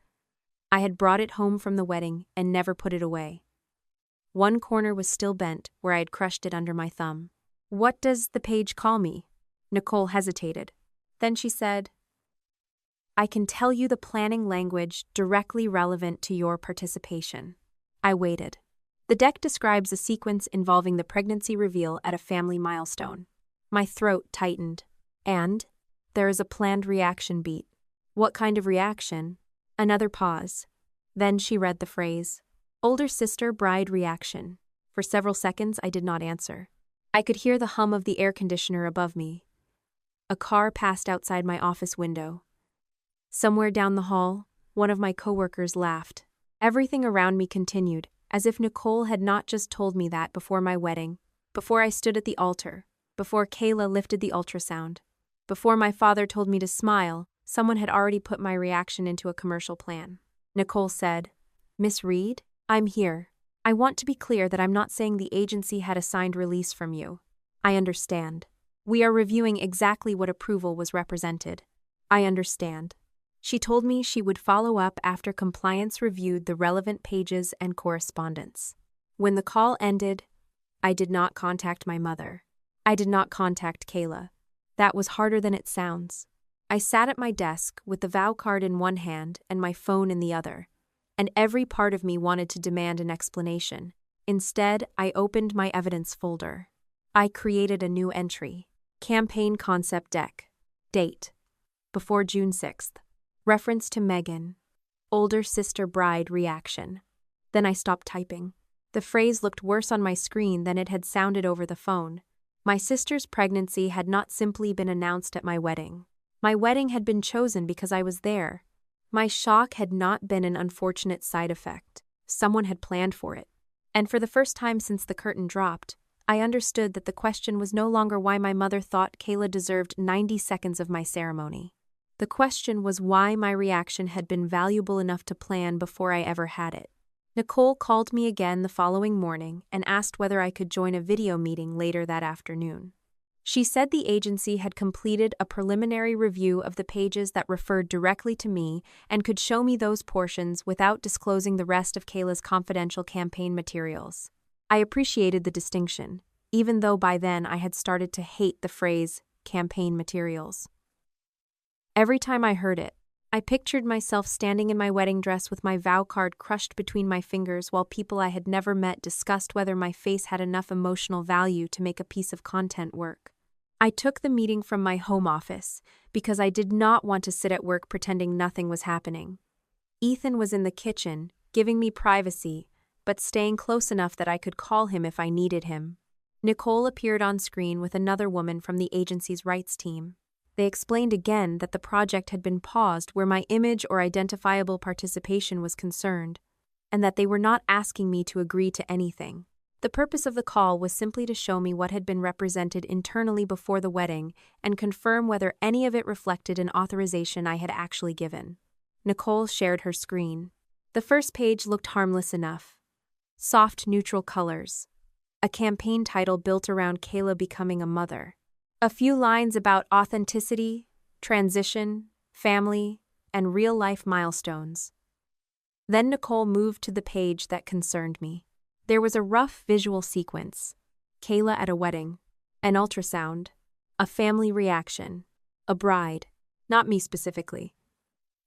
I had brought it home from the wedding and never put it away. One corner was still bent where I had crushed it under my thumb. What does the page call me? Nicole hesitated. Then she said, I can tell you the planning language directly relevant to your participation. I waited. The deck describes a sequence involving the pregnancy reveal at a family milestone. My throat tightened. And there is a planned reaction beat. What kind of reaction? Another pause. Then she read the phrase, Older sister, bride, reaction. For several seconds, I did not answer. I could hear the hum of the air conditioner above me. A car passed outside my office window. Somewhere down the hall, one of my coworkers laughed. Everything around me continued, as if Nicole had not just told me that before my wedding, before I stood at the altar, before Kayla lifted the ultrasound, before my father told me to smile. Someone had already put my reaction into a commercial plan. Nicole said, "Miss Reed, I'm here. I want to be clear that I'm not saying the agency had a signed release from you. I understand. We are reviewing exactly what approval was represented. I understand." She told me she would follow up after compliance reviewed the relevant pages and correspondence. When the call ended, I did not contact my mother. I did not contact Kayla. That was harder than it sounds. I sat at my desk with the vow card in one hand and my phone in the other, and every part of me wanted to demand an explanation. Instead, I opened my evidence folder. I created a new entry. Campaign concept deck. Date. Before June 6th. Reference to Megan. Older sister bride reaction. Then I stopped typing. The phrase looked worse on my screen than it had sounded over the phone. My sister's pregnancy had not simply been announced at my wedding. My wedding had been chosen because I was there. My shock had not been an unfortunate side effect. Someone had planned for it. And for the first time since the curtain dropped, I understood that the question was no longer why my mother thought Kayla deserved 90 seconds of my ceremony. The question was why my reaction had been valuable enough to plan before I ever had it. Nicole called me again the following morning and asked whether I could join a video meeting later that afternoon. She said the agency had completed a preliminary review of the pages that referred directly to me and could show me those portions without disclosing the rest of Kayla's confidential campaign materials. I appreciated the distinction, even though by then I had started to hate the phrase campaign materials. Every time I heard it, I pictured myself standing in my wedding dress with my vow card crushed between my fingers while people I had never met discussed whether my face had enough emotional value to make a piece of content work. I took the meeting from my home office because I did not want to sit at work pretending nothing was happening. Ethan was in the kitchen, giving me privacy, but staying close enough that I could call him if I needed him. Nicole appeared on screen with another woman from the agency's rights team. They explained again that the project had been paused where my image or identifiable participation was concerned, and that they were not asking me to agree to anything. The purpose of the call was simply to show me what had been represented internally before the wedding and confirm whether any of it reflected an authorization I had actually given. Nicole shared her screen. The first page looked harmless enough. Soft, neutral colors. A campaign title built around Kayla becoming a mother. A few lines about authenticity, transition, family, and real-life milestones. Then Nicole moved to the page that concerned me. There was a rough visual sequence. Kayla at a wedding, an ultrasound, a family reaction, a bride, not me specifically.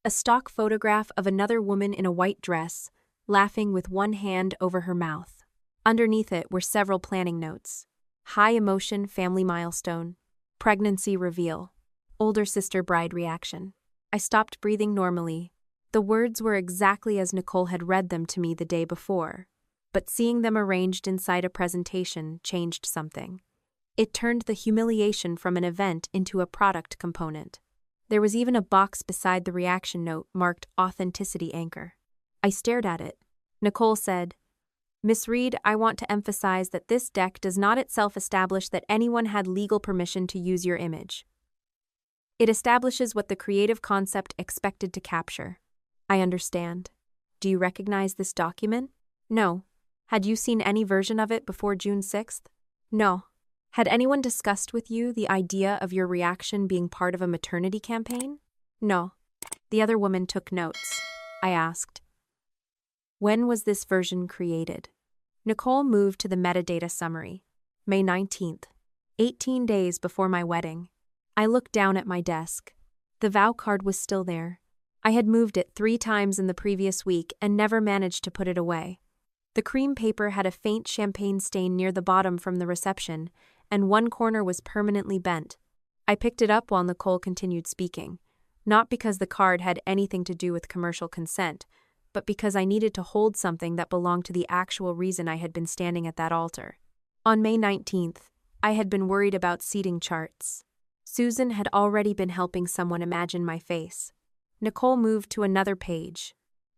A stock photograph of another woman in a white dress, laughing with one hand over her mouth. Underneath it were several planning notes. High emotion family milestone. Pregnancy reveal. Older sister bride reaction. I stopped breathing normally. The words were exactly as Nicole had read them to me the day before, but seeing them arranged inside a presentation changed something. It turned the humiliation from an event into a product component. There was even a box beside the reaction note marked Authenticity Anchor. I stared at it. Nicole said, "Miss Reed, I want to emphasize that this deck does not itself establish that anyone had legal permission to use your image. It establishes what the creative concept expected to capture. I understand. Do you recognize this document? No. Had you seen any version of it before June 6th? No. Had anyone discussed with you the idea of your reaction being part of a maternity campaign? No." The other woman took notes. I asked, "When was this version created?" Nicole moved to the metadata summary. May 19th, 18 days before my wedding. I looked down at my desk. The vow card was still there. I had moved it 3 times in the previous week and never managed to put it away. The cream paper had a faint champagne stain near the bottom from the reception, and one corner was permanently bent. I picked it up while Nicole continued speaking, not because the card had anything to do with commercial consent, but because I needed to hold something that belonged to the actual reason I had been standing at that altar. On May 19th, I had been worried about seating charts. Susan had already been helping someone imagine my face. Nicole moved to another page.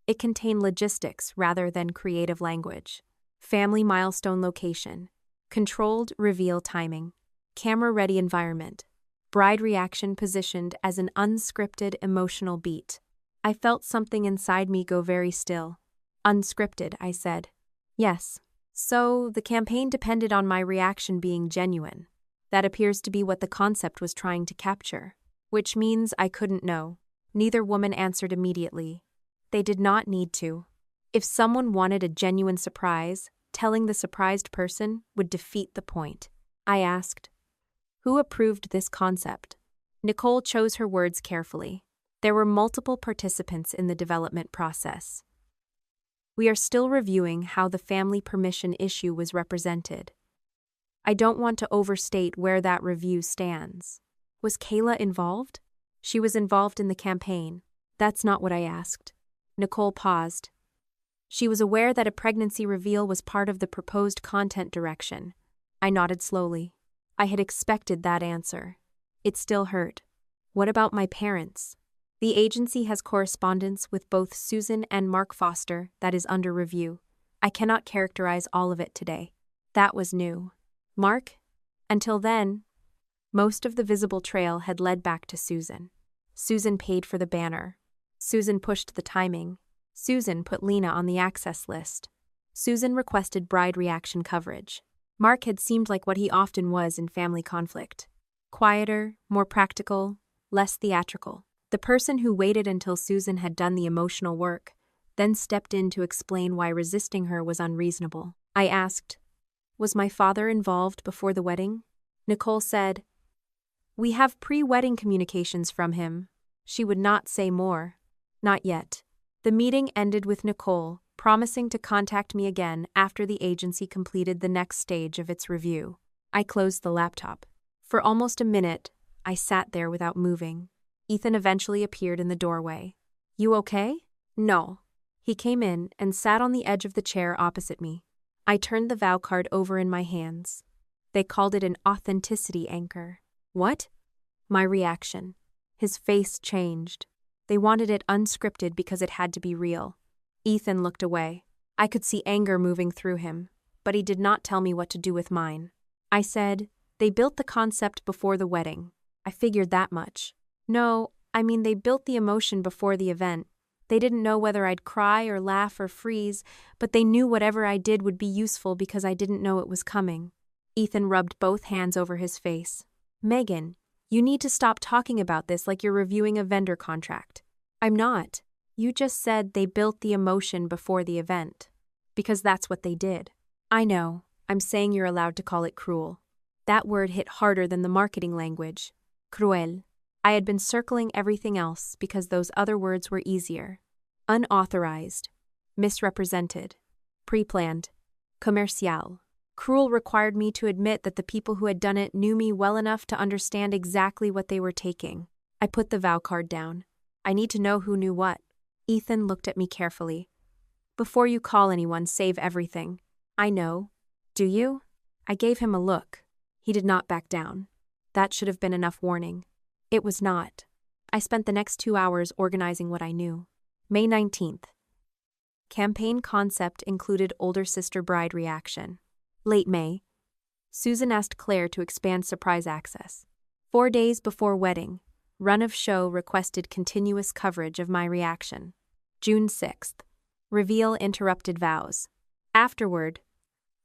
It contained logistics rather than creative language. Family milestone location. Controlled reveal timing. Camera-ready environment. Bride reaction positioned as an unscripted emotional beat. I felt something inside me go very still. Unscripted, I said. Yes. So, the campaign depended on my reaction being genuine. That appears to be what the concept was trying to capture. Which means I couldn't know. Neither woman answered immediately. They did not need to. If someone wanted a genuine surprise, telling the surprised person would defeat the point. I asked, who approved this concept? Nicole chose her words carefully. There were multiple participants in the development process. We are still reviewing how the family permission issue was represented. I don't want to overstate where that review stands. Was Kayla involved? She was involved in the campaign. That's not what I asked. Nicole paused. She was aware that a pregnancy reveal was part of the proposed content direction. I nodded slowly. I had expected that answer. It still hurt. What about my parents? The agency has correspondence with both Susan and Mark Foster that is under review. I cannot characterize all of it today. That was new. Mark? Until then, most of the visible trail had led back to Susan. Susan paid for the banner. Susan pushed the timing. Susan put Lena on the access list. Susan requested bride reaction coverage. Mark had seemed like what he often was in family conflict. Quieter, more practical, less theatrical. The person who waited until Susan had done the emotional work, then stepped in to explain why resisting her was unreasonable. I asked, was my father involved before the wedding? Nicole said, we have pre-wedding communications from him. She would not say more. Not yet. The meeting ended with Nicole promising to contact me again after the agency completed the next stage of its review. I closed the laptop. For almost a minute, I sat there without moving. Ethan eventually appeared in the doorway. You okay? No. He came in and sat on the edge of the chair opposite me. I turned the vow card over in my hands. They called it an authenticity anchor. What? My reaction. His face changed. They wanted it unscripted because it had to be real. Ethan looked away. I could see anger moving through him, but he did not tell me what to do with mine. I said, they built the concept before the wedding. I figured that much. No, I mean they built the emotion before the event. They didn't know whether I'd cry or laugh or freeze, but they knew whatever I did would be useful because I didn't know it was coming. Ethan rubbed both hands over his face. Megan, you need to stop talking about this like you're reviewing a vendor contract. I'm not. You just said they built the emotion before the event. Because that's what they did. I know. I'm saying you're allowed to call it cruel. That word hit harder than the marketing language. Cruel. I had been circling everything else because those other words were easier. Unauthorized. Misrepresented. Pre-planned. Comercial. Cruel required me to admit that the people who had done it knew me well enough to understand exactly what they were taking. I put the vow card down. I need to know who knew what. Ethan looked at me carefully. Before you call anyone, save everything. I know. Do you? I gave him a look. He did not back down. That should have been enough warning. It was not. I spent the next 2 hours organizing what I knew. May 19th. Campaign concept included older sister bride reaction. Late May. Susan asked Claire to expand surprise access. 4 days before wedding, run of show requested continuous coverage of my reaction. June 6th. Reveal interrupted vows. Afterward,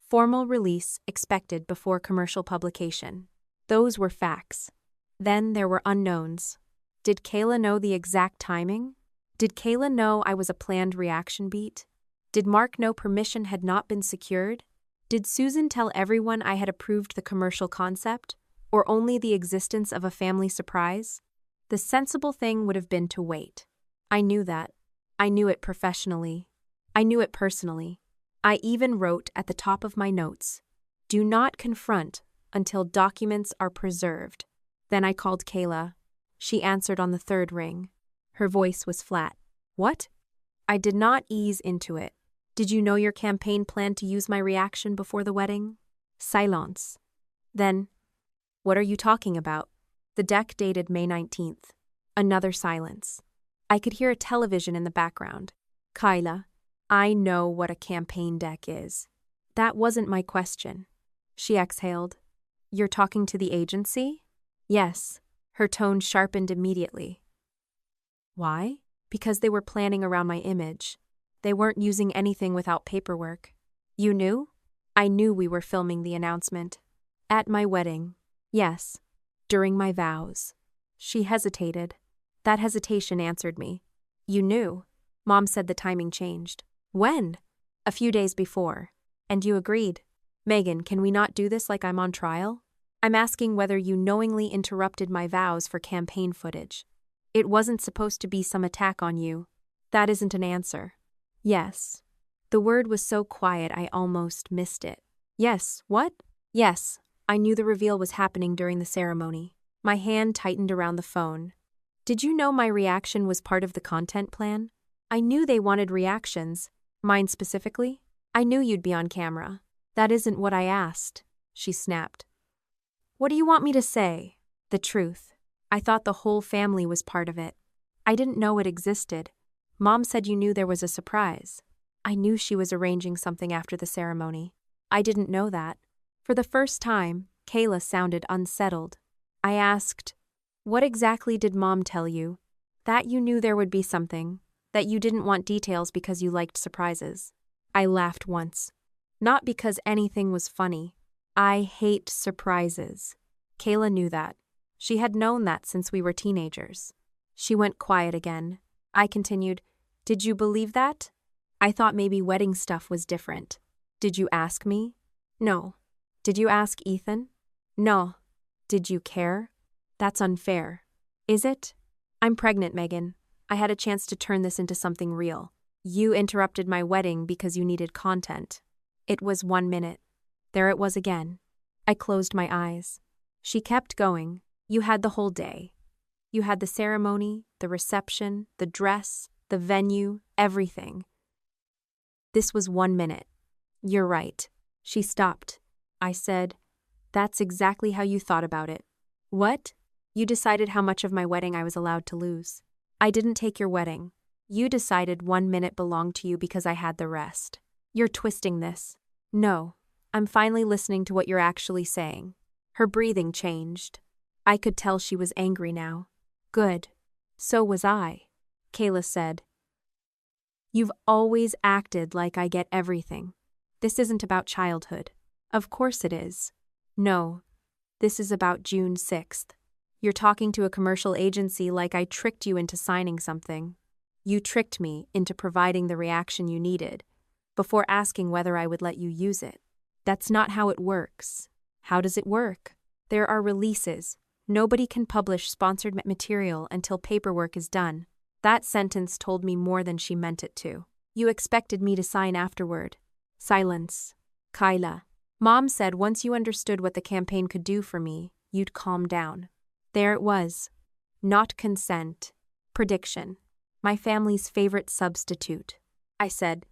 formal release expected before commercial publication. Those were facts. Then there were unknowns. Did Kayla know the exact timing? Did Kayla know I was a planned reaction beat? Did Mark know permission had not been secured? Did Susan tell everyone I had approved the commercial concept, or only the existence of a family surprise? The sensible thing would have been to wait. I knew that. I knew it professionally. I knew it personally. I even wrote at the top of my notes, "Do not confront until documents are preserved." Then I called Kayla. She answered on the third ring. Her voice was flat. What? I did not ease into it. Did you know your campaign planned to use my reaction before the wedding? Silence. Then, what are you talking about? The deck dated May 19th. Another silence. I could hear a television in the background. Kyla, I know what a campaign deck is. That wasn't my question. She exhaled. You're talking to the agency? Yes. Her tone sharpened immediately. Why? Because they were planning around my image. They weren't using anything without paperwork. You knew? I knew we were filming the announcement. At my wedding. Yes. During my vows. She hesitated. That hesitation answered me. You knew. Mom said the timing changed. When? A few days before. And you agreed. Megan, can we not do this like I'm on trial? I'm asking whether you knowingly interrupted my vows for campaign footage. It wasn't supposed to be some attack on you. That isn't an answer. Yes. The word was so quiet I almost missed it. Yes, what? Yes, I knew the reveal was happening during the ceremony. My hand tightened around the phone. Did you know my reaction was part of the content plan? I knew they wanted reactions. Mine specifically? I knew you'd be on camera. That isn't what I asked, she snapped. What do you want me to say? The truth. I thought the whole family was part of it. I didn't know it existed. Mom said you knew there was a surprise. I knew she was arranging something after the ceremony. I didn't know that. For the first time, Kayla sounded unsettled. I asked, what exactly did Mom tell you? That you knew there would be something, that you didn't want details because you liked surprises. I laughed once. Not because anything was funny. I hate surprises. Kayla knew that. She had known that since we were teenagers. She went quiet again. I continued, did you believe that? I thought maybe wedding stuff was different. Did you ask me? No. Did you ask Ethan? No. Did you care? That's unfair. Is it? I'm pregnant, Megan. I had a chance to turn this into something real. You interrupted my wedding because you needed content. It was 1 minute. There it was again. I closed my eyes. She kept going. You had the whole day. You had the ceremony, the reception, the dress, the venue, everything. This was 1 minute. You're right. She stopped. I said, that's exactly how you thought about it. What? You decided how much of my wedding I was allowed to lose. I didn't take your wedding. You decided 1 minute belonged to you because I had the rest. You're twisting this. No, I'm finally listening to what you're actually saying. Her breathing changed. I could tell she was angry now. Good. So was I. Kayla said. You've always acted like I get everything. This isn't about childhood. Of course it is. No. This is about June 6th. You're talking to a commercial agency like I tricked you into signing something. You tricked me into providing the reaction you needed, before asking whether I would let you use it. That's not how it works. How does it work? There are releases. Nobody can publish sponsored material until paperwork is done. That sentence told me more than she meant it to. You expected me to sign afterward. Silence. Kyla. Mom said once you understood what the campaign could do for me, you'd calm down. There it was. Not consent. Prediction. My family's favorite substitute. I said,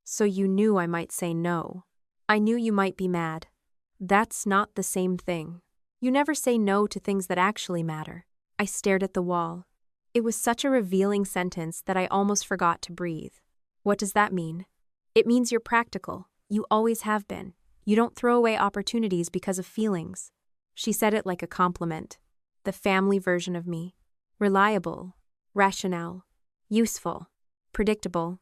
so you knew I might say no. I knew you might be mad. That's not the same thing. You never say no to things that actually matter. I stared at the wall. It was such a revealing sentence that I almost forgot to breathe. What does that mean? It means you're practical. You always have been. You don't throw away opportunities because of feelings. She said it like a compliment. The family version of me. Reliable. Rationale. Useful. Predictable.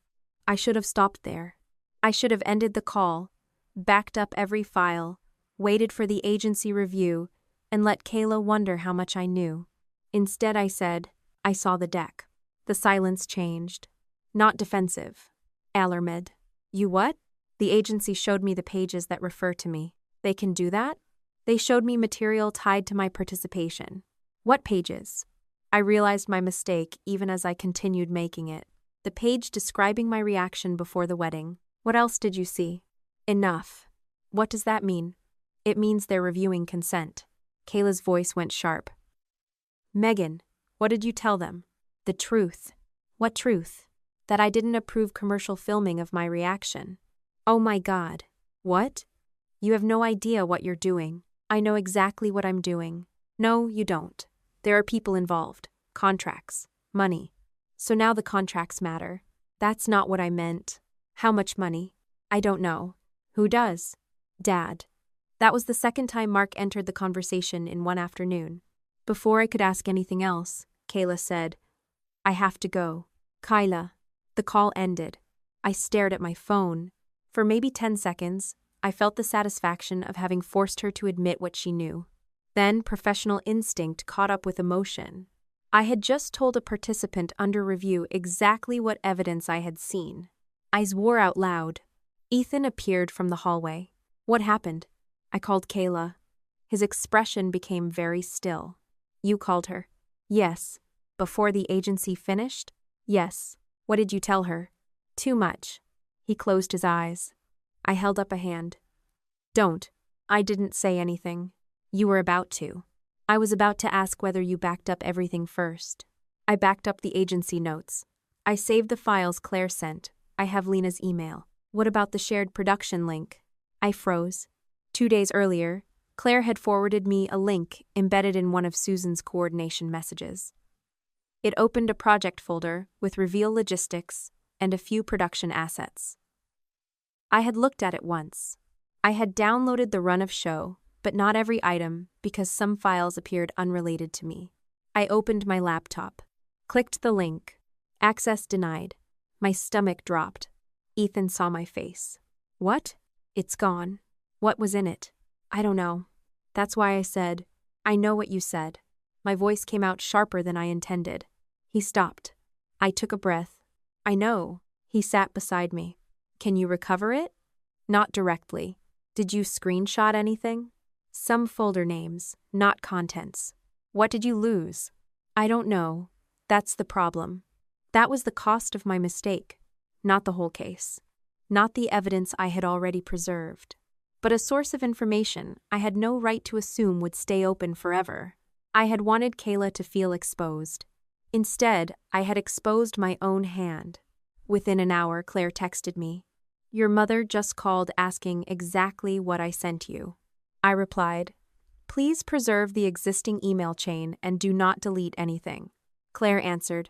I should have stopped there. I should have ended the call, backed up every file, waited for the agency review, and let Kayla wonder how much I knew. Instead, I said, I saw the deck. The silence changed. Not defensive. Alarmed. You what? The agency showed me the pages that refer to me. They can do that? They showed me material tied to my participation. What pages? I realized my mistake even as I continued making it. The page describing my reaction before the wedding. What else did you see? Enough. What does that mean? It means they're reviewing consent. Kayla's voice went sharp. Megan, what did you tell them? The truth. What truth? that I didn't approve commercial filming of my reaction. Oh my God. What? You have no idea what you're doing. I know exactly what I'm doing. No, you don't. There are people involved, contracts, money. So now the contracts matter. That's not what I meant. How much money? I don't know. Who does? Dad. That was the second time Mark entered the conversation in one afternoon. Before I could ask anything else, Kayla said, I have to go. Kyla. The call ended. I stared at my phone. For maybe 10 seconds, I felt the satisfaction of having forced her to admit what she knew. Then professional instinct caught up with emotion. I had just told a participant under review exactly what evidence I had seen. I swore out loud. Ethan appeared from the hallway. What happened? I called Kayla. His expression became very still. You called her? Yes. Before the agency finished? Yes. What did you tell her? Too much. He closed his eyes. I held up a hand. Don't. I didn't say anything. You were about to. I was about to ask whether you backed up everything first. I backed up the agency notes. I saved the files Claire sent. I have Lena's email. What about the shared production link? I froze. 2 days earlier, Claire had forwarded me a link embedded in one of Susan's coordination messages. It opened a project folder with reveal logistics and a few production assets. I had looked at it once. I had downloaded the run of show, but not every item because some files appeared unrelated to me. I opened my laptop, clicked the link. Access denied. My stomach dropped. Ethan saw my face. What? It's gone. What was in it? I don't know. That's why I said, I know what you said. My voice came out sharper than I intended. He stopped. I took a breath. I know. He sat beside me. Can you recover it? Not directly. Did you screenshot anything? Some folder names, not contents. What did you lose? I don't know. That's the problem. That was the cost of my mistake. Not the whole case. Not the evidence I had already preserved. But a source of information I had no right to assume would stay open forever. I had wanted Kayla to feel exposed. Instead, I had exposed my own hand. Within an hour, Claire texted me. Your mother just called asking exactly what I sent you. I replied, please preserve the existing email chain and do not delete anything. Claire answered,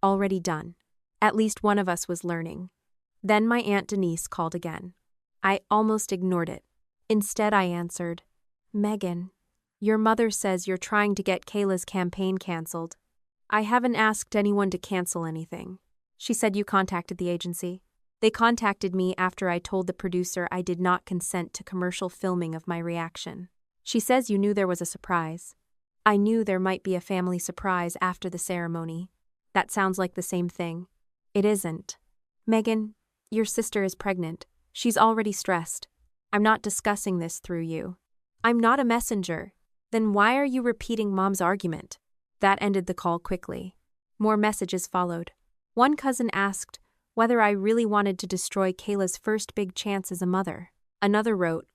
already done. At least one of us was learning. Then my Aunt Denise called again. I almost ignored it. Instead, I answered, Megan, your mother says you're trying to get Kayla's campaign canceled. I haven't asked anyone to cancel anything. She said you contacted the agency. They contacted me after I told the producer I did not consent to commercial filming of my reaction. She says you knew there was a surprise. I knew there might be a family surprise after the ceremony. That sounds like the same thing. It isn't. Megan, your sister is pregnant. She's already stressed. I'm not discussing this through you. I'm not a messenger. Then why are you repeating Mom's argument? That ended the call quickly. More messages followed. One cousin asked whether I really wanted to destroy Kayla's first big chance as a mother. Another wrote,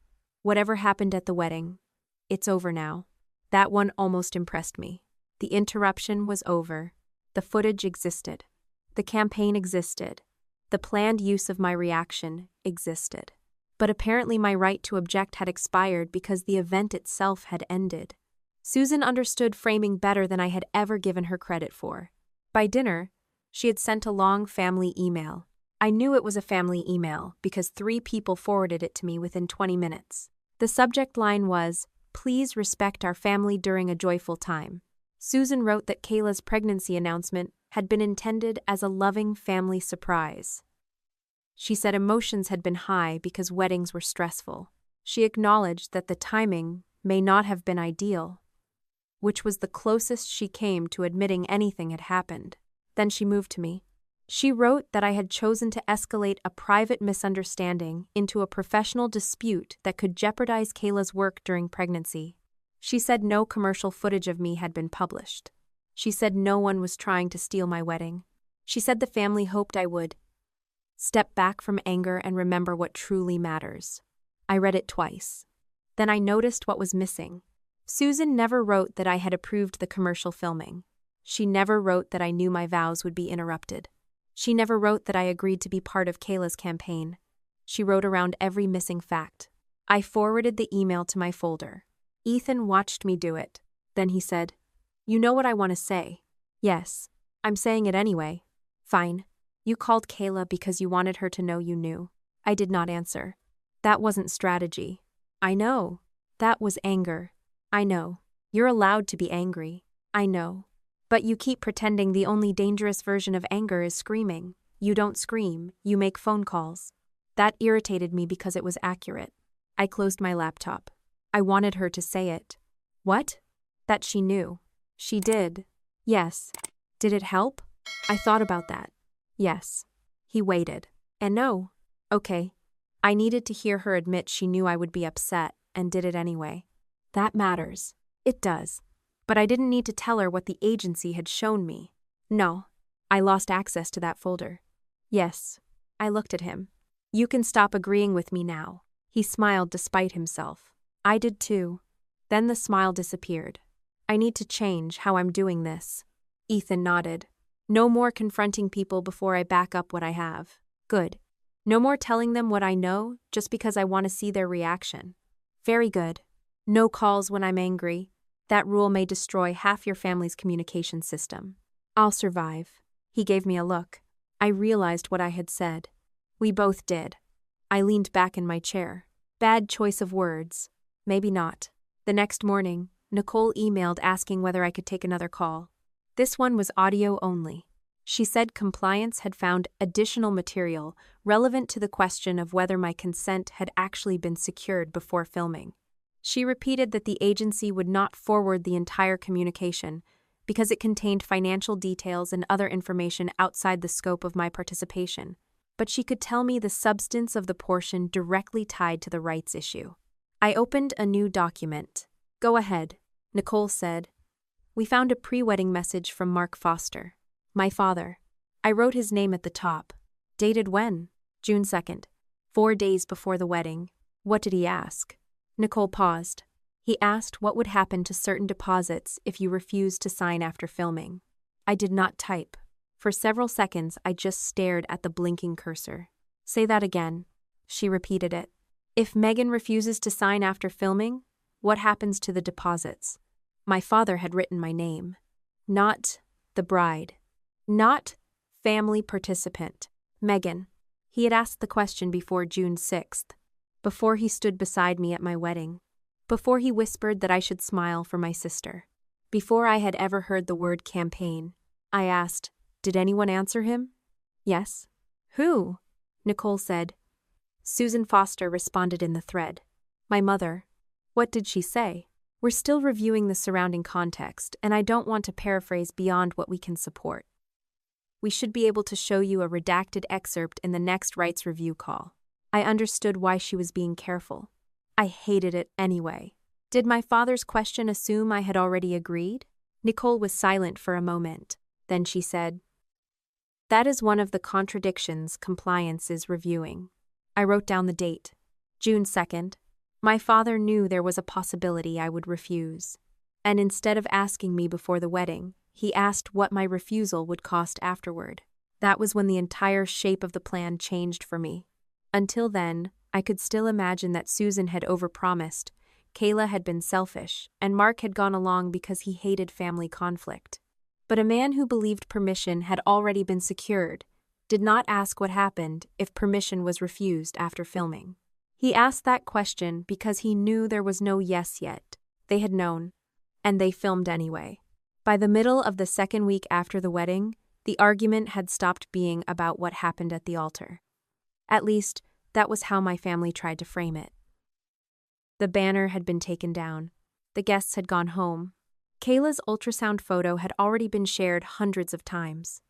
whatever happened at the wedding, it's over now. That one almost impressed me. The interruption was over. The footage existed. The campaign existed. The planned use of my reaction existed. But apparently my right to object had expired because the event itself had ended. Susan understood framing better than I had ever given her credit for. By dinner, she had sent a long family email. I knew it was a family email because 3 people forwarded it to me within 20 minutes. The subject line was, please respect our family during a joyful time. Susan wrote that Kayla's pregnancy announcement had been intended as a loving family surprise. She said emotions had been high because weddings were stressful. She acknowledged that the timing may not have been ideal, which was the closest she came to admitting anything had happened. Then she moved to me. She wrote that I had chosen to escalate a private misunderstanding into a professional dispute that could jeopardize Kayla's work during pregnancy. She said no commercial footage of me had been published. She said no one was trying to steal my wedding. She said the family hoped I would step back from anger and remember what truly matters. I read it twice. Then I noticed what was missing. Susan never wrote that I had approved the commercial filming. She never wrote that I knew my vows would be interrupted. She never wrote that I agreed to be part of Kayla's campaign. She wrote around every missing fact. I forwarded the email to my folder. Ethan watched me do it. Then he said, "You know what I want to say." "Yes. I'm saying it anyway." "Fine. You called Kayla because you wanted her to know you knew." I did not answer. That wasn't strategy. I know. That was anger. I know. You're allowed to be angry. I know. But you keep pretending the only dangerous version of anger is screaming. You don't scream, you make phone calls. That irritated me because it was accurate. I closed my laptop. I wanted her to say it. What? That she knew. She did. Yes. Did it help? I thought about that. Yes. He waited. And no. Okay. I needed to hear her admit she knew I would be upset, and did it anyway. That matters. It does. But I didn't need to tell her what the agency had shown me. No. I lost access to that folder. Yes. I looked at him. You can stop agreeing with me now. He smiled despite himself. I did too. Then the smile disappeared. I need to change how I'm doing this. Ethan nodded. No more confronting people before I back up what I have. Good. No more telling them what I know just because I want to see their reaction. Very good. No calls when I'm angry. That rule may destroy half your family's communication system. I'll survive. He gave me a look. I realized what I had said. We both did. I leaned back in my chair. Bad choice of words. Maybe not. The next morning, Nicole emailed asking whether I could take another call. This one was audio only. She said compliance had found additional material relevant to the question of whether my consent had actually been secured before filming. She repeated that the agency would not forward the entire communication because it contained financial details and other information outside the scope of my participation, but she could tell me the substance of the portion directly tied to the rights issue. I opened a new document. Go ahead, Nicole said. We found a pre-wedding message from Mark Foster. My father. I wrote his name at the top. Dated when? June 2nd. 4 days before the wedding. What did he ask? Nicole paused. He asked what would happen to certain deposits if you refused to sign after filming. I did not type. For several seconds, I just stared at the blinking cursor. Say that again. She repeated it. If Megan refuses to sign after filming, what happens to the deposits? My father had written my name. Not the bride. Not family participant. Megan. He had asked the question before June 6th. Before he stood beside me at my wedding. Before he whispered that I should smile for my sister. Before I had ever heard the word campaign. I asked, did anyone answer him? Yes. Who? Nicole said. Susan Foster responded in the thread. My mother. What did she say? We're still reviewing the surrounding context, and I don't want to paraphrase beyond what we can support. We should be able to show you a redacted excerpt in the next rights review call. I understood why she was being careful. I hated it anyway. Did my father's question assume I had already agreed? Nicole was silent for a moment. Then she said, that is one of the contradictions compliance is reviewing. I wrote down the date. June 2nd. My father knew there was a possibility I would refuse. And instead of asking me before the wedding, he asked what my refusal would cost afterward. That was when the entire shape of the plan changed for me. Until then, I could still imagine that Susan had overpromised, Kayla had been selfish, and Mark had gone along because he hated family conflict. But a man who believed permission had already been secured did not ask what happened if permission was refused after filming. He asked that question because he knew there was no yes yet. They had known, and they filmed anyway. By the middle of the second week after the wedding, the argument had stopped being about what happened at the altar. At least, that was how my family tried to frame it. The banner had been taken down. The guests had gone home. Kayla's ultrasound photo had already been shared hundreds of times.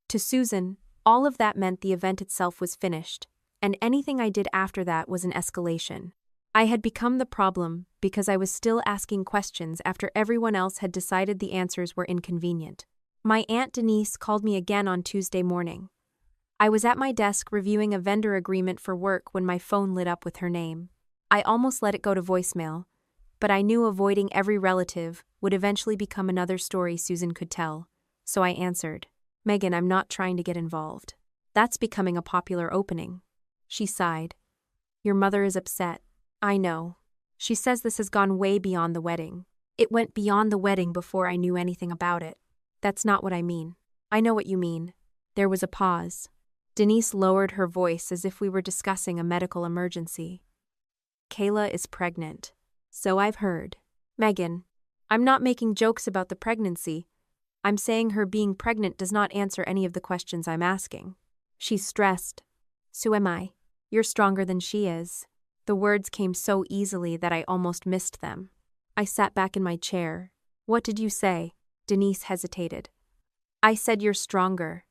To Susan, all of that meant the event itself was finished, and anything I did after that was an escalation. I had become the problem because I was still asking questions after everyone else had decided the answers were inconvenient. My Aunt Denise called me again on Tuesday morning. I was at my desk reviewing a vendor agreement for work when my phone lit up with her name. I almost let it go to voicemail, but I knew avoiding every relative would eventually become another story Susan could tell, so I answered. Megan, I'm not trying to get involved. That's becoming a popular opening. She sighed. Your mother is upset. I know. She says this has gone way beyond the wedding. It went beyond the wedding before I knew anything about it. That's not what I mean. I know what you mean. There was a pause. Denise lowered her voice as if we were discussing a medical emergency. Kayla is pregnant. So I've heard. Megan, I'm not making jokes about the pregnancy. I'm saying her being pregnant does not answer any of the questions I'm asking. She's stressed. So am I. You're stronger than she is. The words came so easily that I almost missed them. I sat back in my chair. What did you say? Denise hesitated. I said you're stronger.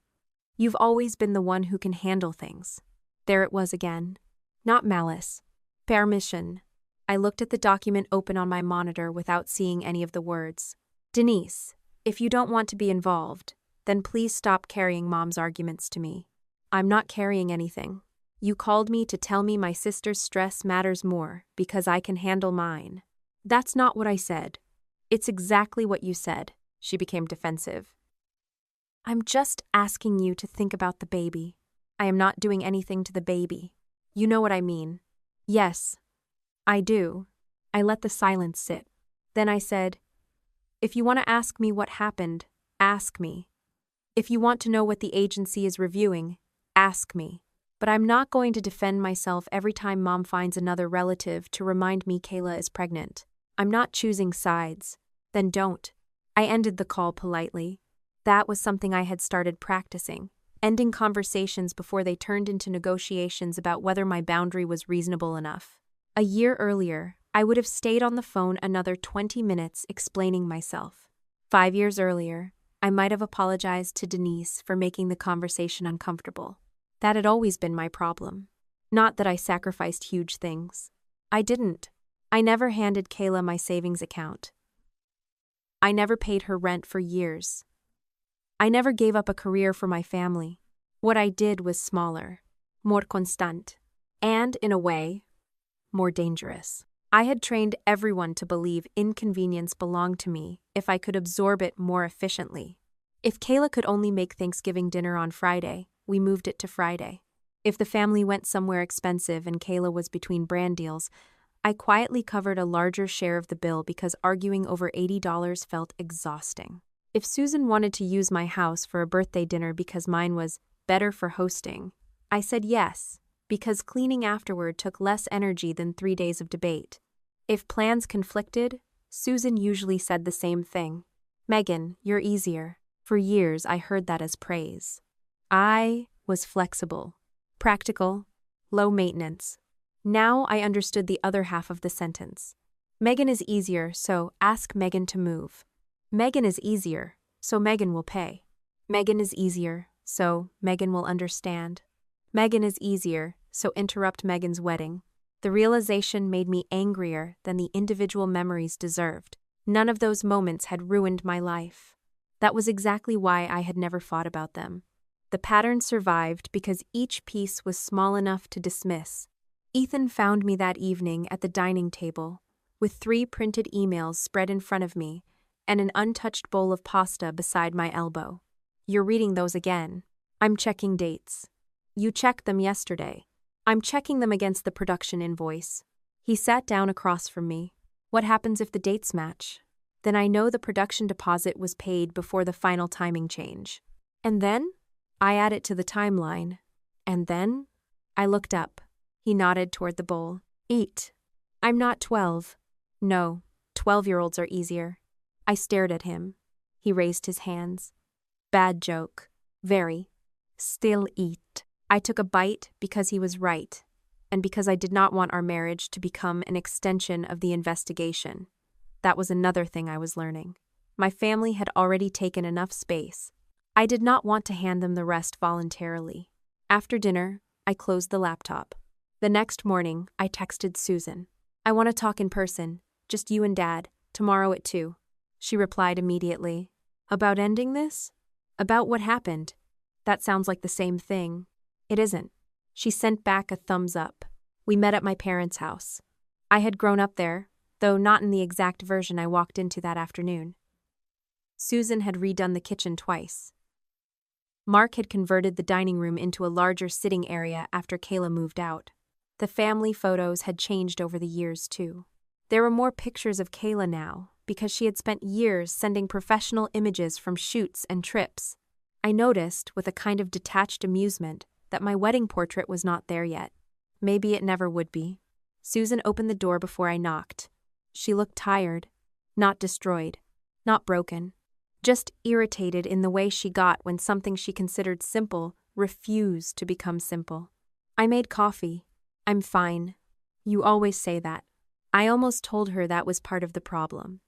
You've always been the one who can handle things. There it was again. Not malice. Permission. I looked at the document open on my monitor without seeing any of the words. Denise, if you don't want to be involved, then please stop carrying Mom's arguments to me. I'm not carrying anything. You called me to tell me my sister's stress matters more because I can handle mine. That's not what I said. It's exactly what you said. She became defensive. I'm just asking you to think about the baby. I am not doing anything to the baby. You know what I mean. Yes, I do. I let the silence sit. Then I said, if you want to ask me what happened, ask me. If you want to know what the agency is reviewing, ask me. But I'm not going to defend myself every time Mom finds another relative to remind me Kayla is pregnant. I'm not choosing sides. Then don't. I ended the call politely. That was something I had started practicing, ending conversations before they turned into negotiations about whether my boundary was reasonable enough. A year earlier, I would have stayed on the phone another 20 minutes explaining myself. 5 years earlier, I might have apologized to Denise for making the conversation uncomfortable. That had always been my problem. Not that I sacrificed huge things. I didn't. I never handed Kayla my savings account. I never paid her rent for years. I never gave up a career for my family. What I did was smaller, more constant, and, in a way, more dangerous. I had trained everyone to believe inconvenience belonged to me if I could absorb it more efficiently. If Kayla could only make Thanksgiving dinner on Friday, we moved it to Friday. If the family went somewhere expensive and Kayla was between brand deals, I quietly covered a larger share of the bill because arguing over $80 felt exhausting. If Susan wanted to use my house for a birthday dinner because mine was better for hosting, I said yes, because cleaning afterward took less energy than 3 days of debate. If plans conflicted, Susan usually said the same thing. Megan, you're easier. For years, I heard that as praise. I was flexible, practical, low maintenance. Now I understood the other half of the sentence. Megan is easier, so ask Megan to move. Megan is easier, so Megan will pay. Megan is easier, so Megan will understand. Megan is easier, so interrupt Megan's wedding. The realization made me angrier than the individual memories deserved. None of those moments had ruined my life. That was exactly why I had never fought about them. The pattern survived because each piece was small enough to dismiss. Ethan found me that evening at the dining table, with 3 printed emails spread in front of me and an untouched bowl of pasta beside my elbow. You're reading those again. I'm checking dates. You checked them yesterday. I'm checking them against the production invoice. He sat down across from me. What happens if the dates match? Then I know the production deposit was paid before the final timing change. And then? I add it to the timeline. And then? I looked up. He nodded toward the bowl. Eat. I'm not 12. No, 12-year-olds are easier. I stared at him. He raised his hands. Bad joke. Very. Still eat. I took a bite because he was right, and because I did not want our marriage to become an extension of the investigation. That was another thing I was learning. My family had already taken enough space. I did not want to hand them the rest voluntarily. After dinner, I closed the laptop. The next morning, I texted Susan. I want to talk in person, just you and Dad, tomorrow at 2. She replied immediately. About ending this? About what happened? That sounds like the same thing. It isn't. She sent back a thumbs up. We met at my parents' house. I had grown up there, though not in the exact version I walked into that afternoon. Susan had redone the kitchen twice. Mark had converted the dining room into a larger sitting area after Kayla moved out. The family photos had changed over the years, too. There were more pictures of Kayla now, because she had spent years sending professional images from shoots and trips. I noticed, with a kind of detached amusement, that my wedding portrait was not there yet. Maybe it never would be. Susan opened the door before I knocked. She looked tired, not destroyed, not broken, just irritated in the way she got when something she considered simple refused to become simple. I made coffee. I'm fine. You always say that. I almost told her that was part of the problem.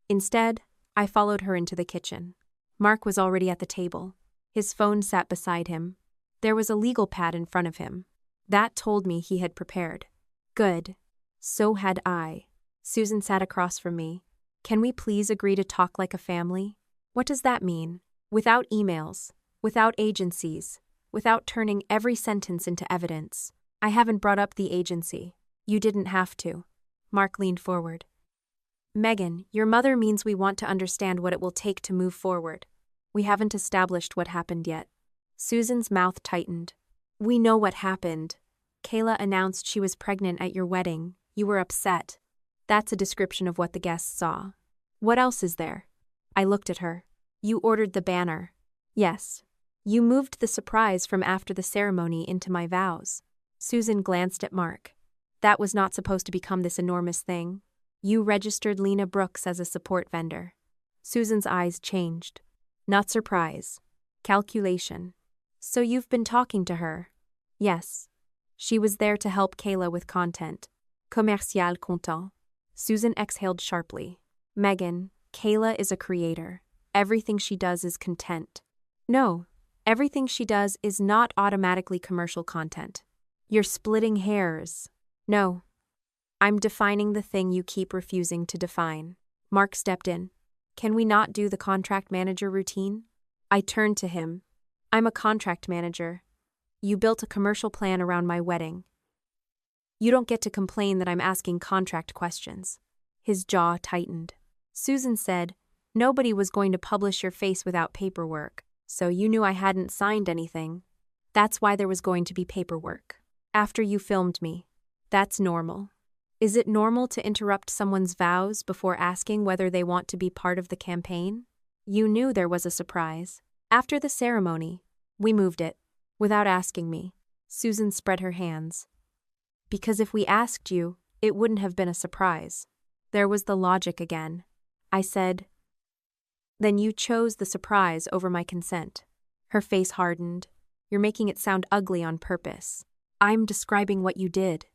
Instead, I followed her into the kitchen. Mark was already at the table. His phone sat beside him. There was a legal pad in front of him. That told me he had prepared. Good. So had I. Susan sat across from me. Can we please agree to talk like a family? What does that mean? Without emails, without agencies, without turning every sentence into evidence. I haven't brought up the agency. You didn't have to. Mark leaned forward. Megan, your mother means we want to understand what it will take to move forward. We haven't established what happened yet. Susan's mouth tightened. We know what happened. Kayla announced she was pregnant at your wedding. You were upset. That's a description of what the guests saw. What else is there? I looked at her. You ordered the banner. Yes. You moved the surprise from after the ceremony into my vows. Susan glanced at Mark. That was not supposed to become this enormous thing. You registered Lena Brooks as a support vendor. Susan's eyes changed. Not surprise. Calculation. So you've been talking to her? Yes. She was there to help Kayla with content. Commercial content. Susan exhaled sharply. Megan, Kayla is a creator. Everything she does is content. No, everything she does is not automatically commercial content. You're splitting hairs. No. I'm defining the thing you keep refusing to define. Mark stepped in. Can we not do the contract manager routine? I turned to him. I'm a contract manager. You built a commercial plan around my wedding. You don't get to complain that I'm asking contract questions. His jaw tightened. Susan said, nobody was going to publish your face without paperwork, so you knew I hadn't signed anything. That's why there was going to be paperwork. After you filmed me. That's normal. Is it normal to interrupt someone's vows before asking whether they want to be part of the campaign? You knew there was a surprise. After the ceremony, we moved it, without asking me. Susan spread her hands. Because if we asked you, it wouldn't have been a surprise. There was the logic again. I said, then you chose the surprise over my consent. Her face hardened. You're making it sound ugly on purpose. I'm describing what you did.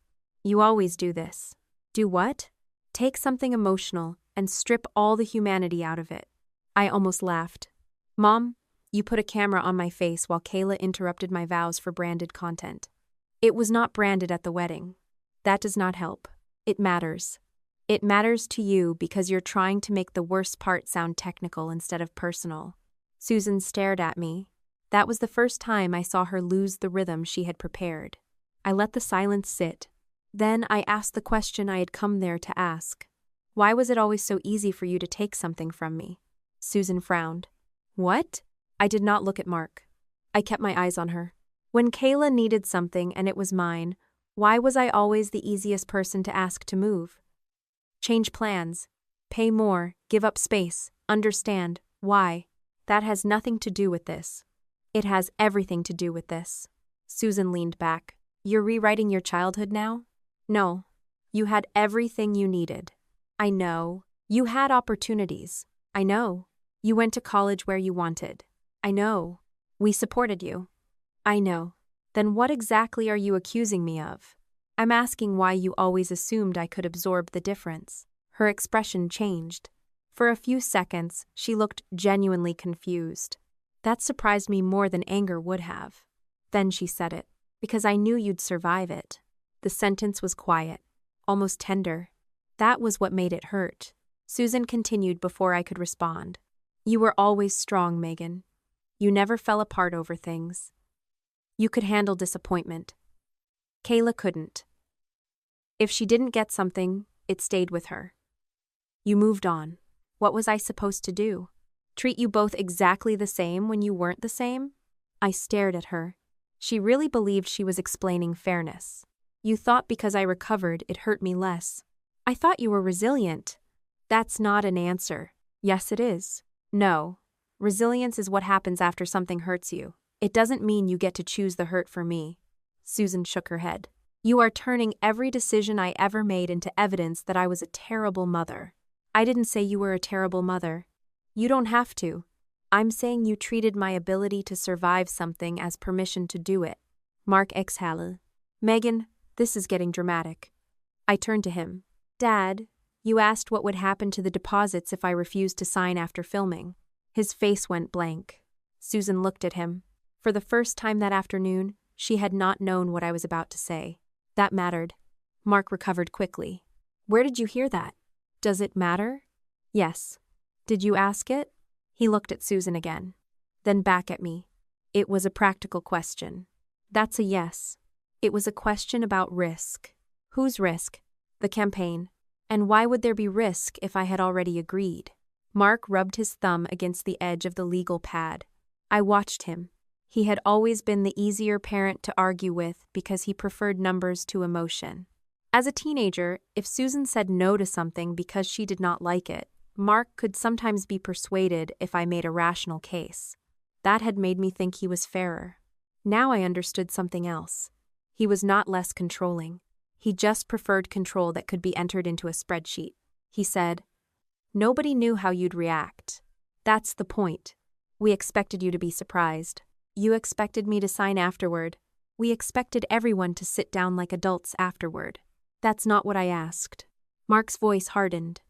You always do this. Do what? Take something emotional and strip all the humanity out of it. I almost laughed. Mom, you put a camera on my face while Kayla interrupted my vows for branded content. It was not branded at the wedding. That does not help. It matters. It matters to you because you're trying to make the worst part sound technical instead of personal. Susan stared at me. That was the first time I saw her lose the rhythm she had prepared. I let the silence sit. Then I asked the question I had come there to ask. Why was it always so easy for you to take something from me? Susan frowned. What? I did not look at Mark. I kept my eyes on her. When Kayla needed something and it was mine, why was I always the easiest person to ask to move? Change plans. Pay more, give up space, understand. Why? That has nothing to do with this. It has everything to do with this. Susan leaned back. You're rewriting your childhood now? No. You had everything you needed. I know. You had opportunities. I know. You went to college where you wanted. I know. We supported you. I know. Then what exactly are you accusing me of? I'm asking why you always assumed I could absorb the difference. Her expression changed. For a few seconds, she looked genuinely confused. That surprised me more than anger would have. Then she said it. Because I knew you'd survive it. The sentence was quiet, almost tender. That was what made it hurt. Susan continued before I could respond. You were always strong, Megan. You never fell apart over things. You could handle disappointment. Kayla couldn't. If she didn't get something, it stayed with her. You moved on. What was I supposed to do? Treat you both exactly the same when you weren't the same? I stared at her. She really believed she was explaining fairness. You thought because I recovered it hurt me less. I thought you were resilient. That's not an answer. Yes, it is. No. Resilience is what happens after something hurts you. It doesn't mean you get to choose the hurt for me. Susan shook her head. You are turning every decision I ever made into evidence that I was a terrible mother. I didn't say you were a terrible mother. You don't have to. I'm saying you treated my ability to survive something as permission to do it. Mark exhaled. Megan, this is getting dramatic. I turned to him. Dad, you asked what would happen to the deposits if I refused to sign after filming. His face went blank. Susan looked at him. For the first time that afternoon, she had not known what I was about to say. That mattered. Mark recovered quickly. Where did you hear that? Does it matter? Yes. Did you ask it? He looked at Susan again. Then back at me. It was a practical question. That's a yes. It was a question about risk. Whose risk? The campaign. And why would there be risk if I had already agreed? Mark rubbed his thumb against the edge of the legal pad. I watched him. He had always been the easier parent to argue with because he preferred numbers to emotion. As a teenager, if Susan said no to something because she did not like it, Mark could sometimes be persuaded if I made a rational case. That had made me think he was fairer. Now I understood something else. He was not less controlling. He just preferred control that could be entered into a spreadsheet. He said, "Nobody knew how you'd react. That's the point. We expected you to be surprised. You expected me to sign afterward. We expected everyone to sit down like adults afterward. That's not what I asked." Mark's voice hardened.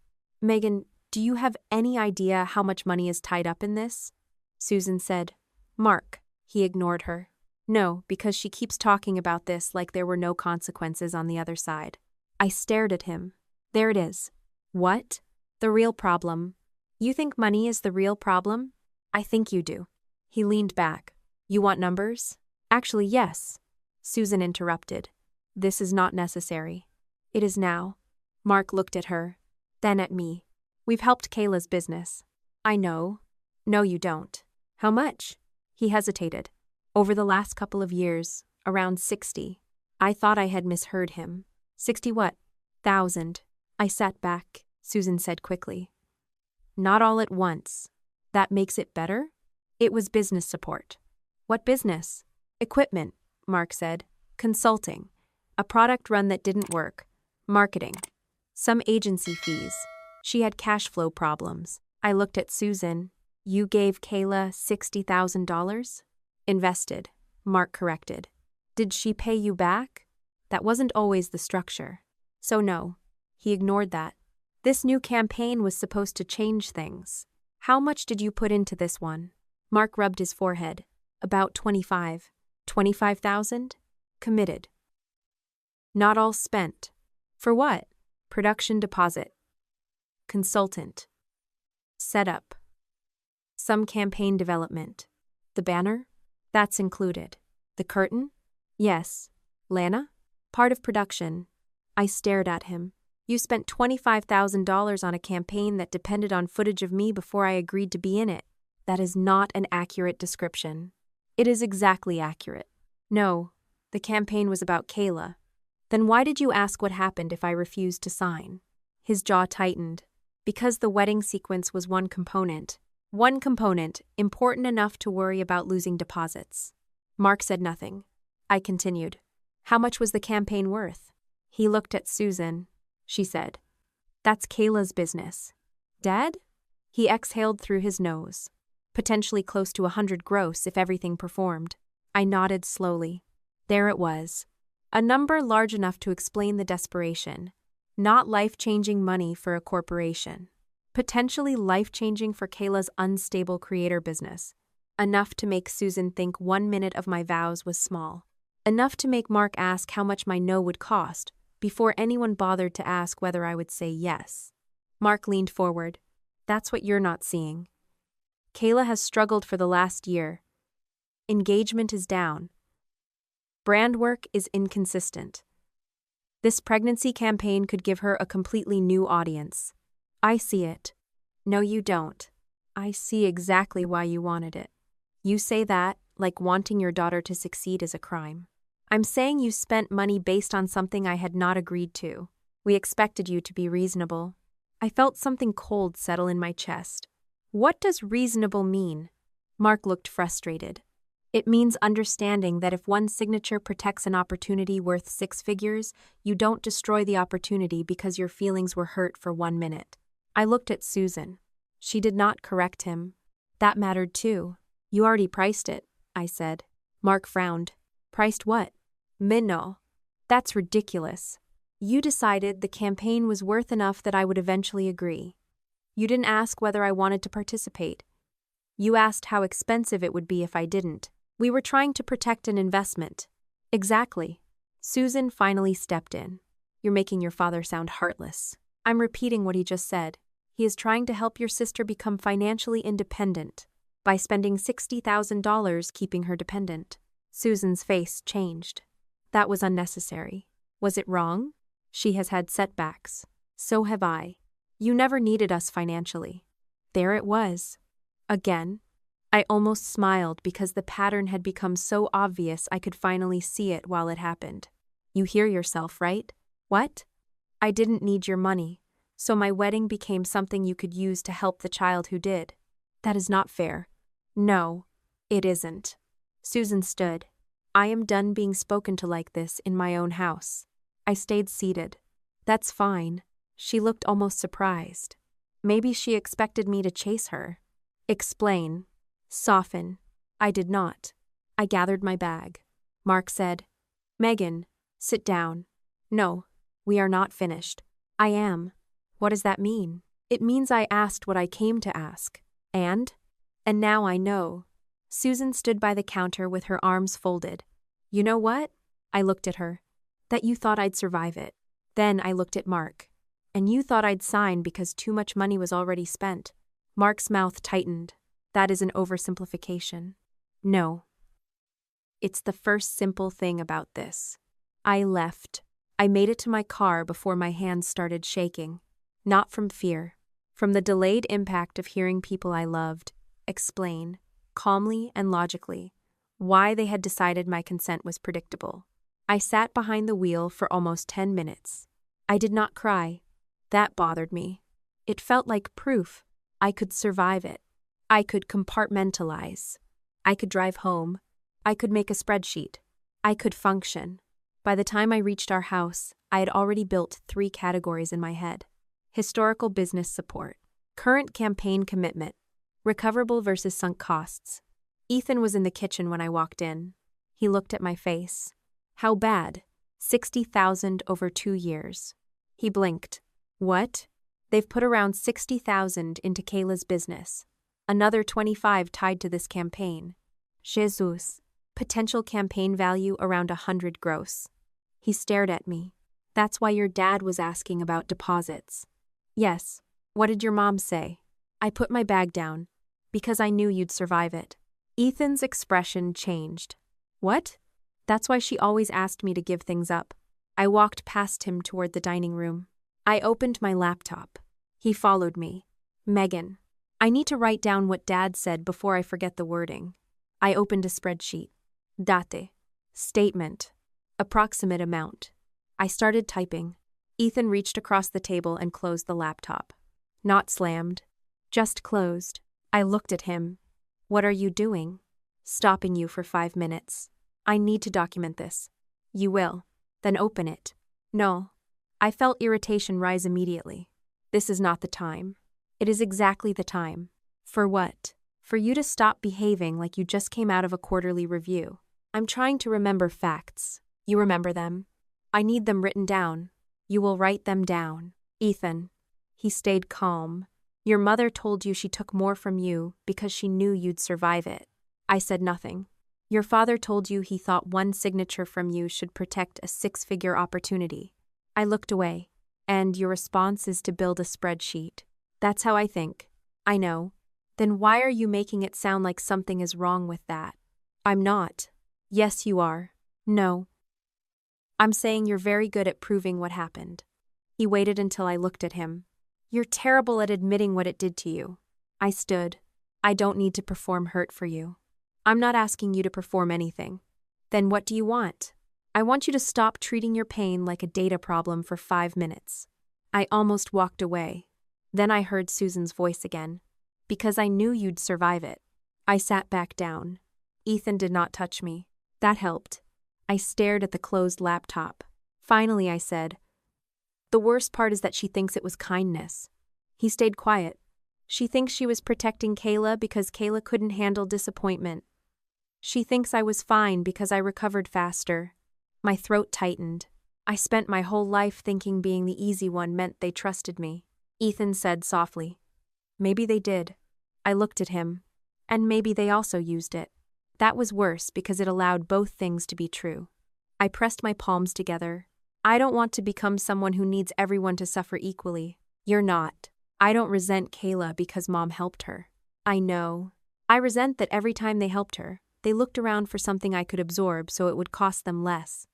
Megan, do you have any idea how much money is tied up in this? Susan said. Mark. He ignored her. No, because she keeps talking about this like there were no consequences on the other side. I stared at him. There it is. What? The real problem. You think money is the real problem? I think you do. He leaned back. You want numbers? Actually, yes. Susan interrupted. This is not necessary. It is now. Mark looked at her, then at me. We've helped Kayla's business. I know. No, you don't. How much? He hesitated. Over the last couple of years, around 60. I thought I had misheard him. 60 what? 1,000. I sat back, Susan said quickly. Not all at once. That makes it better? It was business support. What business? Equipment, Mark said. Consulting. A product run that didn't work. Marketing. Some agency fees. She had cash flow problems. I looked at Susan. You gave Kayla $60,000? Invested, Mark corrected. Did she pay you back? That wasn't always the structure. So no, he ignored that. This new campaign was supposed to change things. How much did you put into this one? Mark rubbed his forehead. About 25. 25,000? Committed. Not all spent. For what? Production deposit. Consultant. Setup. Some campaign development. The banner? That's included. The curtain? Yes. Lana? Part of production. I stared at him. You spent $25,000 on a campaign that depended on footage of me before I agreed to be in it. That is not an accurate description. It is exactly accurate. No, the campaign was about Kayla. Then why did you ask what happened if I refused to sign? His jaw tightened. Because the wedding sequence was one component. One component, important enough to worry about losing deposits. Mark said nothing. I continued. How much was the campaign worth? He looked at Susan. She said, That's Kayla's business. Dad? He exhaled through his nose. Potentially close to 100 gross if everything performed. I nodded slowly. There it was. A number large enough to explain the desperation. Not life-changing money for a corporation. Potentially life-changing for Kayla's unstable creator business. Enough to make Susan think 1 minute of my vows was small. Enough to make Mark ask how much my no would cost, before anyone bothered to ask whether I would say yes. Mark leaned forward. That's what you're not seeing. Kayla has struggled for the last year. Engagement is down. Brand work is inconsistent. This pregnancy campaign could give her a completely new audience. I see it. No, you don't. I see exactly why you wanted it. You say that, like wanting your daughter to succeed is a crime. I'm saying you spent money based on something I had not agreed to. We expected you to be reasonable. I felt something cold settle in my chest. What does reasonable mean? Mark looked frustrated. It means understanding that if one signature protects an opportunity worth 6 figures, you don't destroy the opportunity because your feelings were hurt for 1 minute. I looked at Susan. She did not correct him. That mattered too. You already priced it, I said. Mark frowned. Priced what? Minno. That's ridiculous. You decided the campaign was worth enough that I would eventually agree. You didn't ask whether I wanted to participate. You asked how expensive it would be if I didn't. We were trying to protect an investment. Exactly. Susan finally stepped in. You're making your father sound heartless. I'm repeating what he just said. He is trying to help your sister become financially independent by spending $60,000 keeping her dependent. Susan's face changed. That was unnecessary. Was it wrong? She has had setbacks. So have I. You never needed us financially. There it was. Again. I almost smiled because the pattern had become so obvious I could finally see it while it happened. You hear yourself, right? What? I didn't need your money, so my wedding became something you could use to help the child who did. That is not fair. No, it isn't. Susan stood. I am done being spoken to like this in my own house. I stayed seated. That's fine. She looked almost surprised. Maybe she expected me to chase her. Explain. Soften. I did not. I gathered my bag. Mark said, Megan, sit down. No, we are not finished. I am. What does that mean? It means I asked what I came to ask. And now I know. Susan stood by the counter with her arms folded. You know what? I looked at her. That you thought I'd survive it. Then I looked at Mark. And you thought I'd sign because too much money was already spent. Mark's mouth tightened. That is an oversimplification. No. It's the first simple thing about this. I left. I made it to my car before my hands started shaking. Not from fear. From the delayed impact of hearing people I loved explain, calmly and logically, why they had decided my consent was predictable. I sat behind the wheel for almost 10 minutes. I did not cry. That bothered me. It felt like proof. I could survive it. I could compartmentalize. I could drive home. I could make a spreadsheet. I could function. By the time I reached our house, I had already built 3 categories in my head. Historical business support. Current campaign commitment. Recoverable versus sunk costs. Ethan was in the kitchen when I walked in. He looked at my face. How bad? 60,000 over 2 years. He blinked. What? They've put around 60,000 into Kayla's business. Another 25 tied to this campaign. Jesus. Potential campaign value around 100 gross. He stared at me. That's why your dad was asking about deposits. Yes. What did your mom say? I put my bag down. Because I knew you'd survive it. Ethan's expression changed. What? That's why she always asked me to give things up. I walked past him toward the dining room. I opened my laptop. He followed me. Megan. I need to write down what Dad said before I forget the wording. I opened a spreadsheet. Date. Statement. Approximate amount. I started typing. Ethan reached across the table and closed the laptop. Not slammed. Just closed. I looked at him. What are you doing? Stopping you for 5 minutes. I need to document this. You will. Then open it. No. I felt irritation rise immediately. This is not the time. It is exactly the time. For what? For you to stop behaving like you just came out of a quarterly review. I'm trying to remember facts. You remember them? I need them written down. You will write them down. Ethan. He stayed calm. Your mother told you she took more from you because she knew you'd survive it. I said nothing. Your father told you he thought one signature from you should protect a 6-figure opportunity. I looked away. And your response is to build a spreadsheet. That's how I think. I know. Then why are you making it sound like something is wrong with that? I'm not. Yes, you are. No. I'm saying you're very good at proving what happened. He waited until I looked at him. You're terrible at admitting what it did to you. I stood. I don't need to perform hurt for you. I'm not asking you to perform anything. Then what do you want? I want you to stop treating your pain like a data problem for 5 minutes. I almost walked away. Then I heard Susan's voice again. Because I knew you'd survive it. I sat back down. Ethan did not touch me. That helped. I stared at the closed laptop. Finally, I said, "The worst part is that she thinks it was kindness." He stayed quiet. "She thinks she was protecting Kayla because Kayla couldn't handle disappointment. She thinks I was fine because I recovered faster." My throat tightened. I spent my whole life thinking being the easy one meant they trusted me. Ethan said softly, "Maybe they did." I looked at him. And maybe they also used it. That was worse because it allowed both things to be true. I pressed my palms together. I don't want to become someone who needs everyone to suffer equally. You're not. I don't resent Kayla because Mom helped her. I know. I resent that every time they helped her, they looked around for something I could absorb so it would cost them less.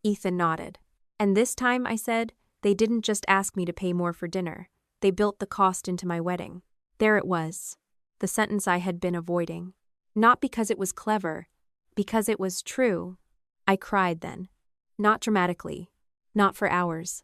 Ethan nodded. And this time, I said, they didn't just ask me to pay more for dinner. They built the cost into my wedding. There it was. The sentence I had been avoiding. Not because it was clever, because it was true. I cried then. Not dramatically. Not for hours.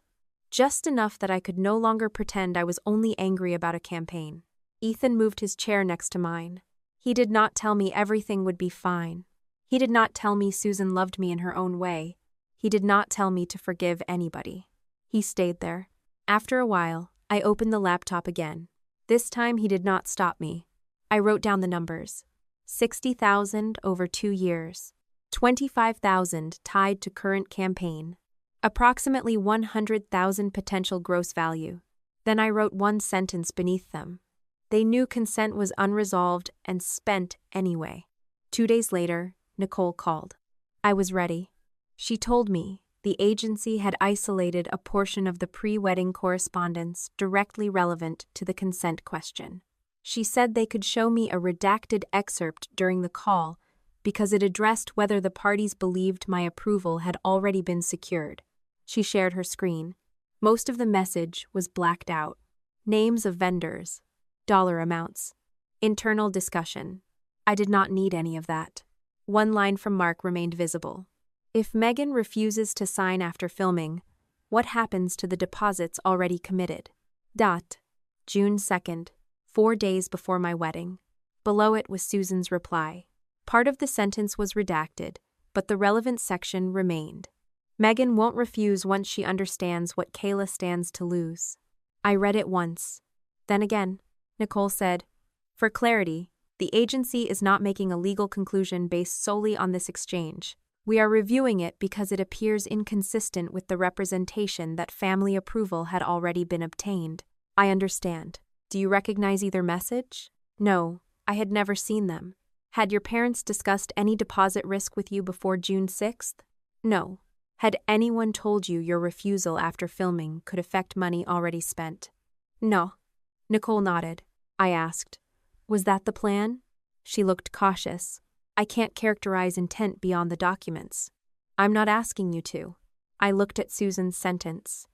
Just enough that I could no longer pretend I was only angry about a campaign. Ethan moved his chair next to mine. He did not tell me everything would be fine. He did not tell me Susan loved me in her own way. He did not tell me to forgive anybody. He stayed there. After a while, I opened the laptop again. This time he did not stop me. I wrote down the numbers. 60,000 over 2 years. 25,000 tied to current campaign. Approximately 100,000 potential gross value. Then I wrote one sentence beneath them. They knew consent was unresolved and spent anyway. 2 days later, Nicole called. I was ready. She told me the agency had isolated a portion of the pre-wedding correspondence directly relevant to the consent question. She said they could show me a redacted excerpt during the call because it addressed whether the parties believed my approval had already been secured. She shared her screen. Most of the message was blacked out. Names of vendors. Dollar amounts. Internal discussion. I did not need any of that. One line from Mark remained visible. If Megan refuses to sign after filming, what happens to the deposits already committed? June 2nd. 4 days before my wedding. Below it was Susan's reply. Part of the sentence was redacted, but the relevant section remained. Megan won't refuse once she understands what Kayla stands to lose. I read it once. Then again, Nicole said, "For clarity, the agency is not making a legal conclusion based solely on this exchange. We are reviewing it because it appears inconsistent with the representation that family approval had already been obtained." I understand. Do you recognize either message? No, I had never seen them. Had your parents discussed any deposit risk with you before June 6th? No. Had anyone told you your refusal after filming could affect money already spent? No. Nicole nodded. I asked, "Was that the plan?" She looked cautious. "I can't characterize intent beyond the documents." "I'm not asking you to." I looked at Susan's sentence.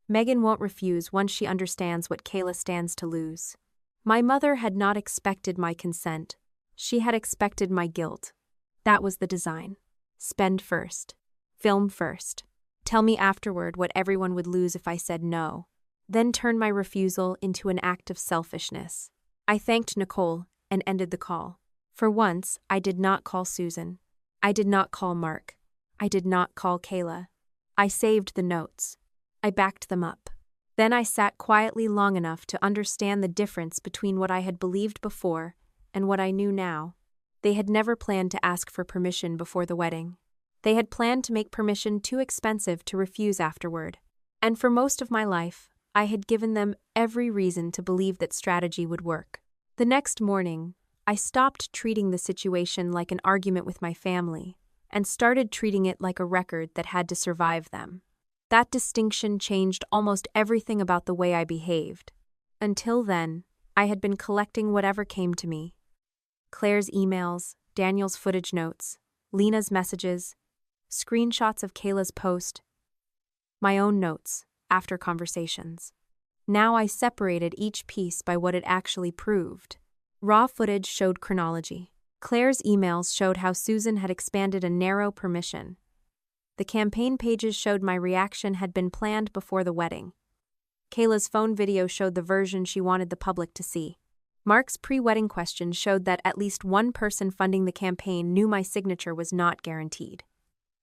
Megan won't refuse once she understands what Kayla stands to lose. My mother had not expected my consent. She had expected my guilt. That was the design. Spend first. Film first. Tell me afterward what everyone would lose if I said no. Then turn my refusal into an act of selfishness. I thanked Nicole and ended the call. For once, I did not call Susan. I did not call Mark. I did not call Kayla. I saved the notes. I backed them up. Then I sat quietly long enough to understand the difference between what I had believed before and what I knew now. They had never planned to ask for permission before the wedding. They had planned to make permission too expensive to refuse afterward. And for most of my life, I had given them every reason to believe that strategy would work. The next morning, I stopped treating the situation like an argument with my family and started treating it like a record that had to survive them. That distinction changed almost everything about the way I behaved. Until then, I had been collecting whatever came to me. Claire's emails, Daniel's footage notes, Lena's messages, screenshots of Kayla's post, my own notes after conversations. Now I separated each piece by what it actually proved. Raw footage showed chronology. Claire's emails showed how Susan had expanded a narrow permission. The campaign pages showed my reaction had been planned before the wedding. Kayla's phone video showed the version she wanted the public to see. Mark's pre-wedding questions showed that at least one person funding the campaign knew my signature was not guaranteed.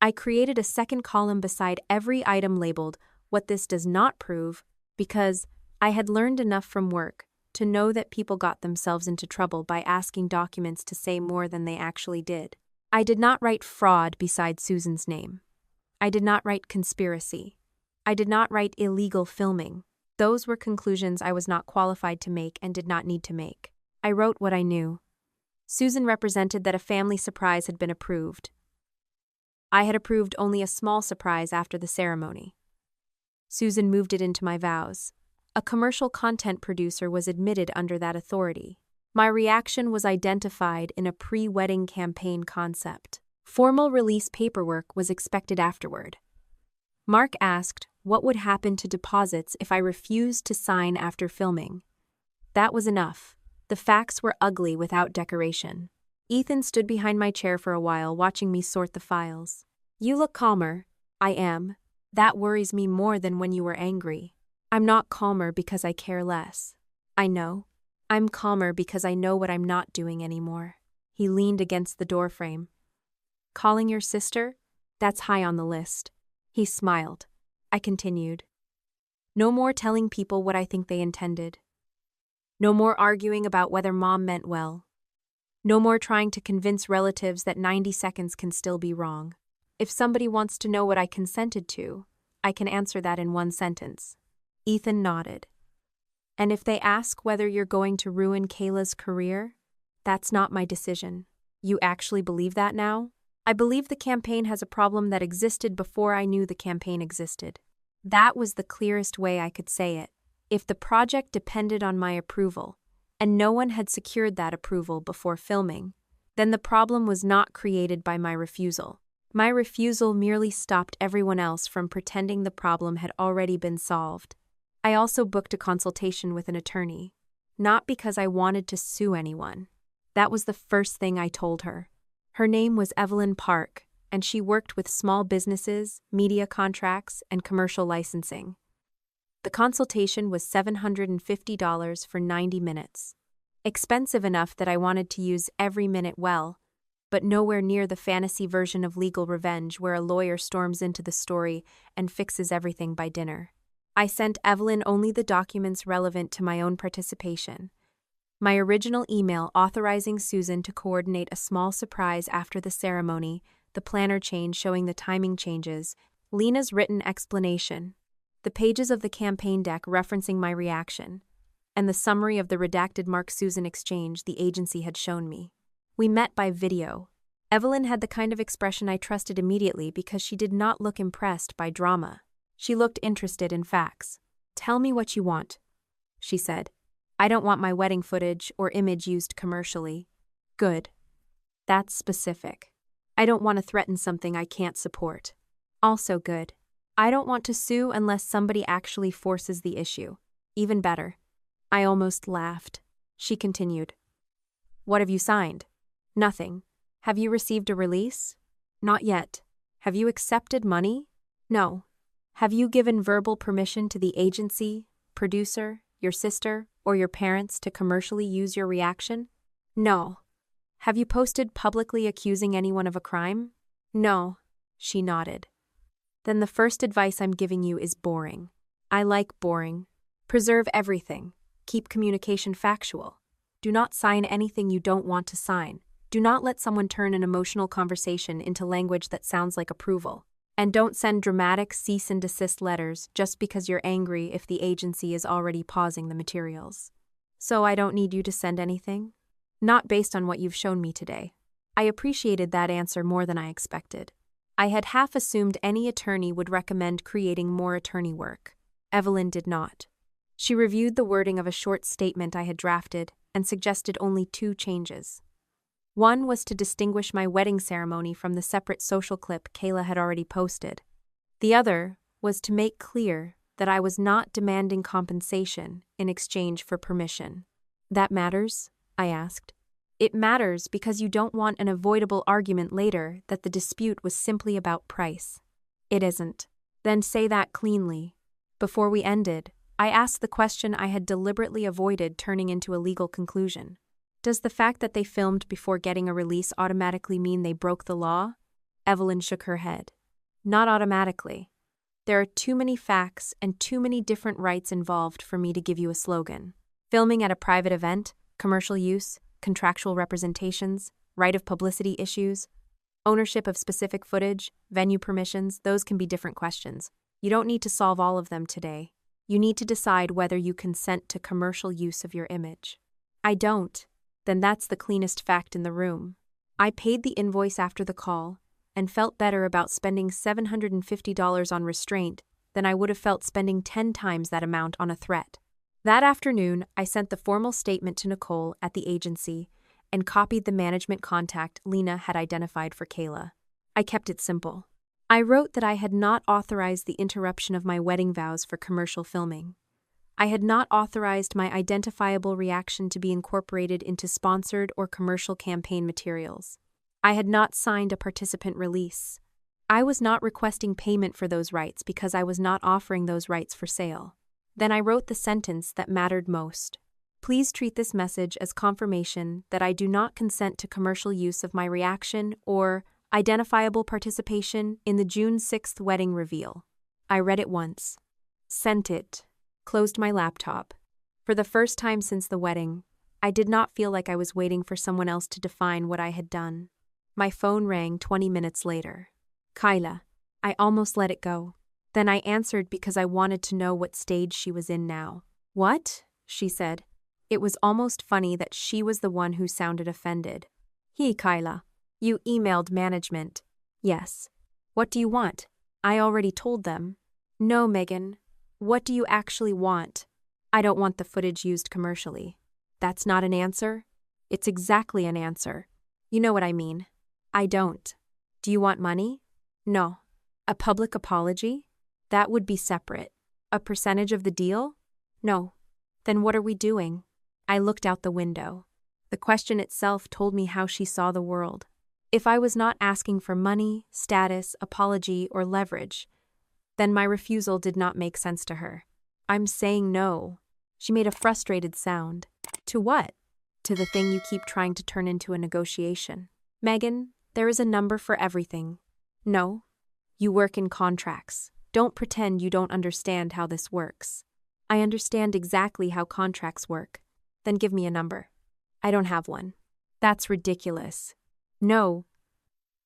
I created a second column beside every item labeled "What this does not prove," because I had learned enough from work to know that people got themselves into trouble by asking documents to say more than they actually did. I did not write fraud beside Susan's name. I did not write conspiracy. I did not write illegal filming. Those were conclusions I was not qualified to make and did not need to make. I wrote what I knew. Susan represented that a family surprise had been approved. I had approved only a small surprise after the ceremony. Susan moved it into my vows. A commercial content producer was admitted under that authority. My reaction was identified in a pre-wedding campaign concept. Formal release paperwork was expected afterward. Mark asked what would happen to deposits if I refused to sign after filming. That was enough. The facts were ugly without decoration. Ethan stood behind my chair for a while, watching me sort the files. "You look calmer." "I am. That worries me more than when you were angry." "I'm not calmer because I care less." "I know. I'm calmer because I know what I'm not doing anymore." He leaned against the doorframe. "Calling your sister? That's high on the list." He smiled. I continued. "No more telling people what I think they intended. No more arguing about whether Mom meant well. No more trying to convince relatives that 90 seconds can still be wrong. If somebody wants to know what I consented to, I can answer that in one sentence." Ethan nodded. "And if they ask whether you're going to ruin Kayla's career, that's not my decision." "You actually believe that now?" "I believe the campaign has a problem that existed before I knew the campaign existed." That was the clearest way I could say it. If the project depended on my approval, and no one had secured that approval before filming, then the problem was not created by my refusal. My refusal merely stopped everyone else from pretending the problem had already been solved. I also booked a consultation with an attorney, not because I wanted to sue anyone. That was the first thing I told her. Her name was Evelyn Park, and she worked with small businesses, media contracts, and commercial licensing. The consultation was $750 for 90 minutes. Expensive enough that I wanted to use every minute well, but nowhere near the fantasy version of legal revenge where a lawyer storms into the story and fixes everything by dinner. I sent Evelyn only the documents relevant to my own participation. My original email authorizing Susan to coordinate a small surprise after the ceremony, the planner change showing the timing changes, Lena's written explanation, the pages of the campaign deck referencing my reaction, and the summary of the redacted Mark-Susan exchange the agency had shown me. We met by video. Evelyn had the kind of expression I trusted immediately because she did not look impressed by drama. She looked interested in facts. "Tell me what you want," she said. "I don't want my wedding footage or image used commercially." "Good. That's specific. I don't want to threaten something I can't support." "Also good. I don't want to sue unless somebody actually forces the issue." "Even better." I almost laughed. She continued. "What have you signed?" "Nothing." "Have you received a release?" "Not yet." "Have you accepted money?" "No." "Have you given verbal permission to the agency, producer, your sister, or your parents to commercially use your reaction?" "No." "Have you posted publicly accusing anyone of a crime?" "No." She nodded. "Then the first advice I'm giving you is boring. I like boring. Preserve everything. Keep communication factual. Do not sign anything you don't want to sign. Do not let someone turn an emotional conversation into language that sounds like approval. And don't send dramatic cease and desist letters just because you're angry if the agency is already pausing the materials." "So I don't need you to send anything?" "Not based on what you've shown me today." I appreciated that answer more than I expected. I had half assumed any attorney would recommend creating more attorney work. Evelyn did not. She reviewed the wording of a short statement I had drafted and suggested only 2 changes. One was to distinguish my wedding ceremony from the separate social clip Kayla had already posted. The other was to make clear that I was not demanding compensation in exchange for permission. "That matters?" I asked. It matters because you don't want an avoidable argument later that the dispute was simply about price. It isn't. Then say that cleanly. Before we ended, I asked the question I had deliberately avoided turning into a legal conclusion. Does the fact that they filmed before getting a release automatically mean they broke the law? Evelyn shook her head. Not automatically. There are too many facts and too many different rights involved for me to give you a slogan. Filming at a private event, commercial use, contractual representations, right of publicity issues, ownership of specific footage, venue permissions, those can be different questions. You don't need to solve all of them today. You need to decide whether you consent to commercial use of your image. I don't. Then that's the cleanest fact in the room. I paid the invoice after the call and felt better about spending $750 on restraint than I would have felt spending 10 times that amount on a threat. That afternoon, I sent the formal statement to Nicole at the agency and copied the management contact Lena had identified for Kayla. I kept it simple. I wrote that I had not authorized the interruption of my wedding vows for commercial filming. I had not authorized my identifiable reaction to be incorporated into sponsored or commercial campaign materials. I had not signed a participant release. I was not requesting payment for those rights because I was not offering those rights for sale. Then I wrote the sentence that mattered most. Please treat this message as confirmation that I do not consent to commercial use of my reaction or identifiable participation in the June 6th wedding reveal. I read it once, sent it, closed my laptop. For the first time since the wedding, I did not feel like I was waiting for someone else to define what I had done. My phone rang 20 minutes later. Kyla. I almost let it go. Then I answered because I wanted to know what stage she was in now. What? She said. It was almost funny that she was the one who sounded offended. Hey, Kyla. You emailed management. Yes. What do you want? I already told them. No, Megan. What do you actually want? I don't want the footage used commercially. That's not an answer? It's exactly an answer. You know what I mean. I don't. Do you want money? No. A public apology? That would be separate. A percentage of the deal? No. Then what are we doing? I looked out the window. The question itself told me how she saw the world. If I was not asking for money, status, apology, or leverage, then my refusal did not make sense to her. I'm saying no. She made a frustrated sound. To what? To the thing you keep trying to turn into a negotiation. Megan, there is a number for everything. No. You work in contracts. Don't pretend you don't understand how this works. I understand exactly how contracts work. Then give me a number. I don't have one. That's ridiculous. No.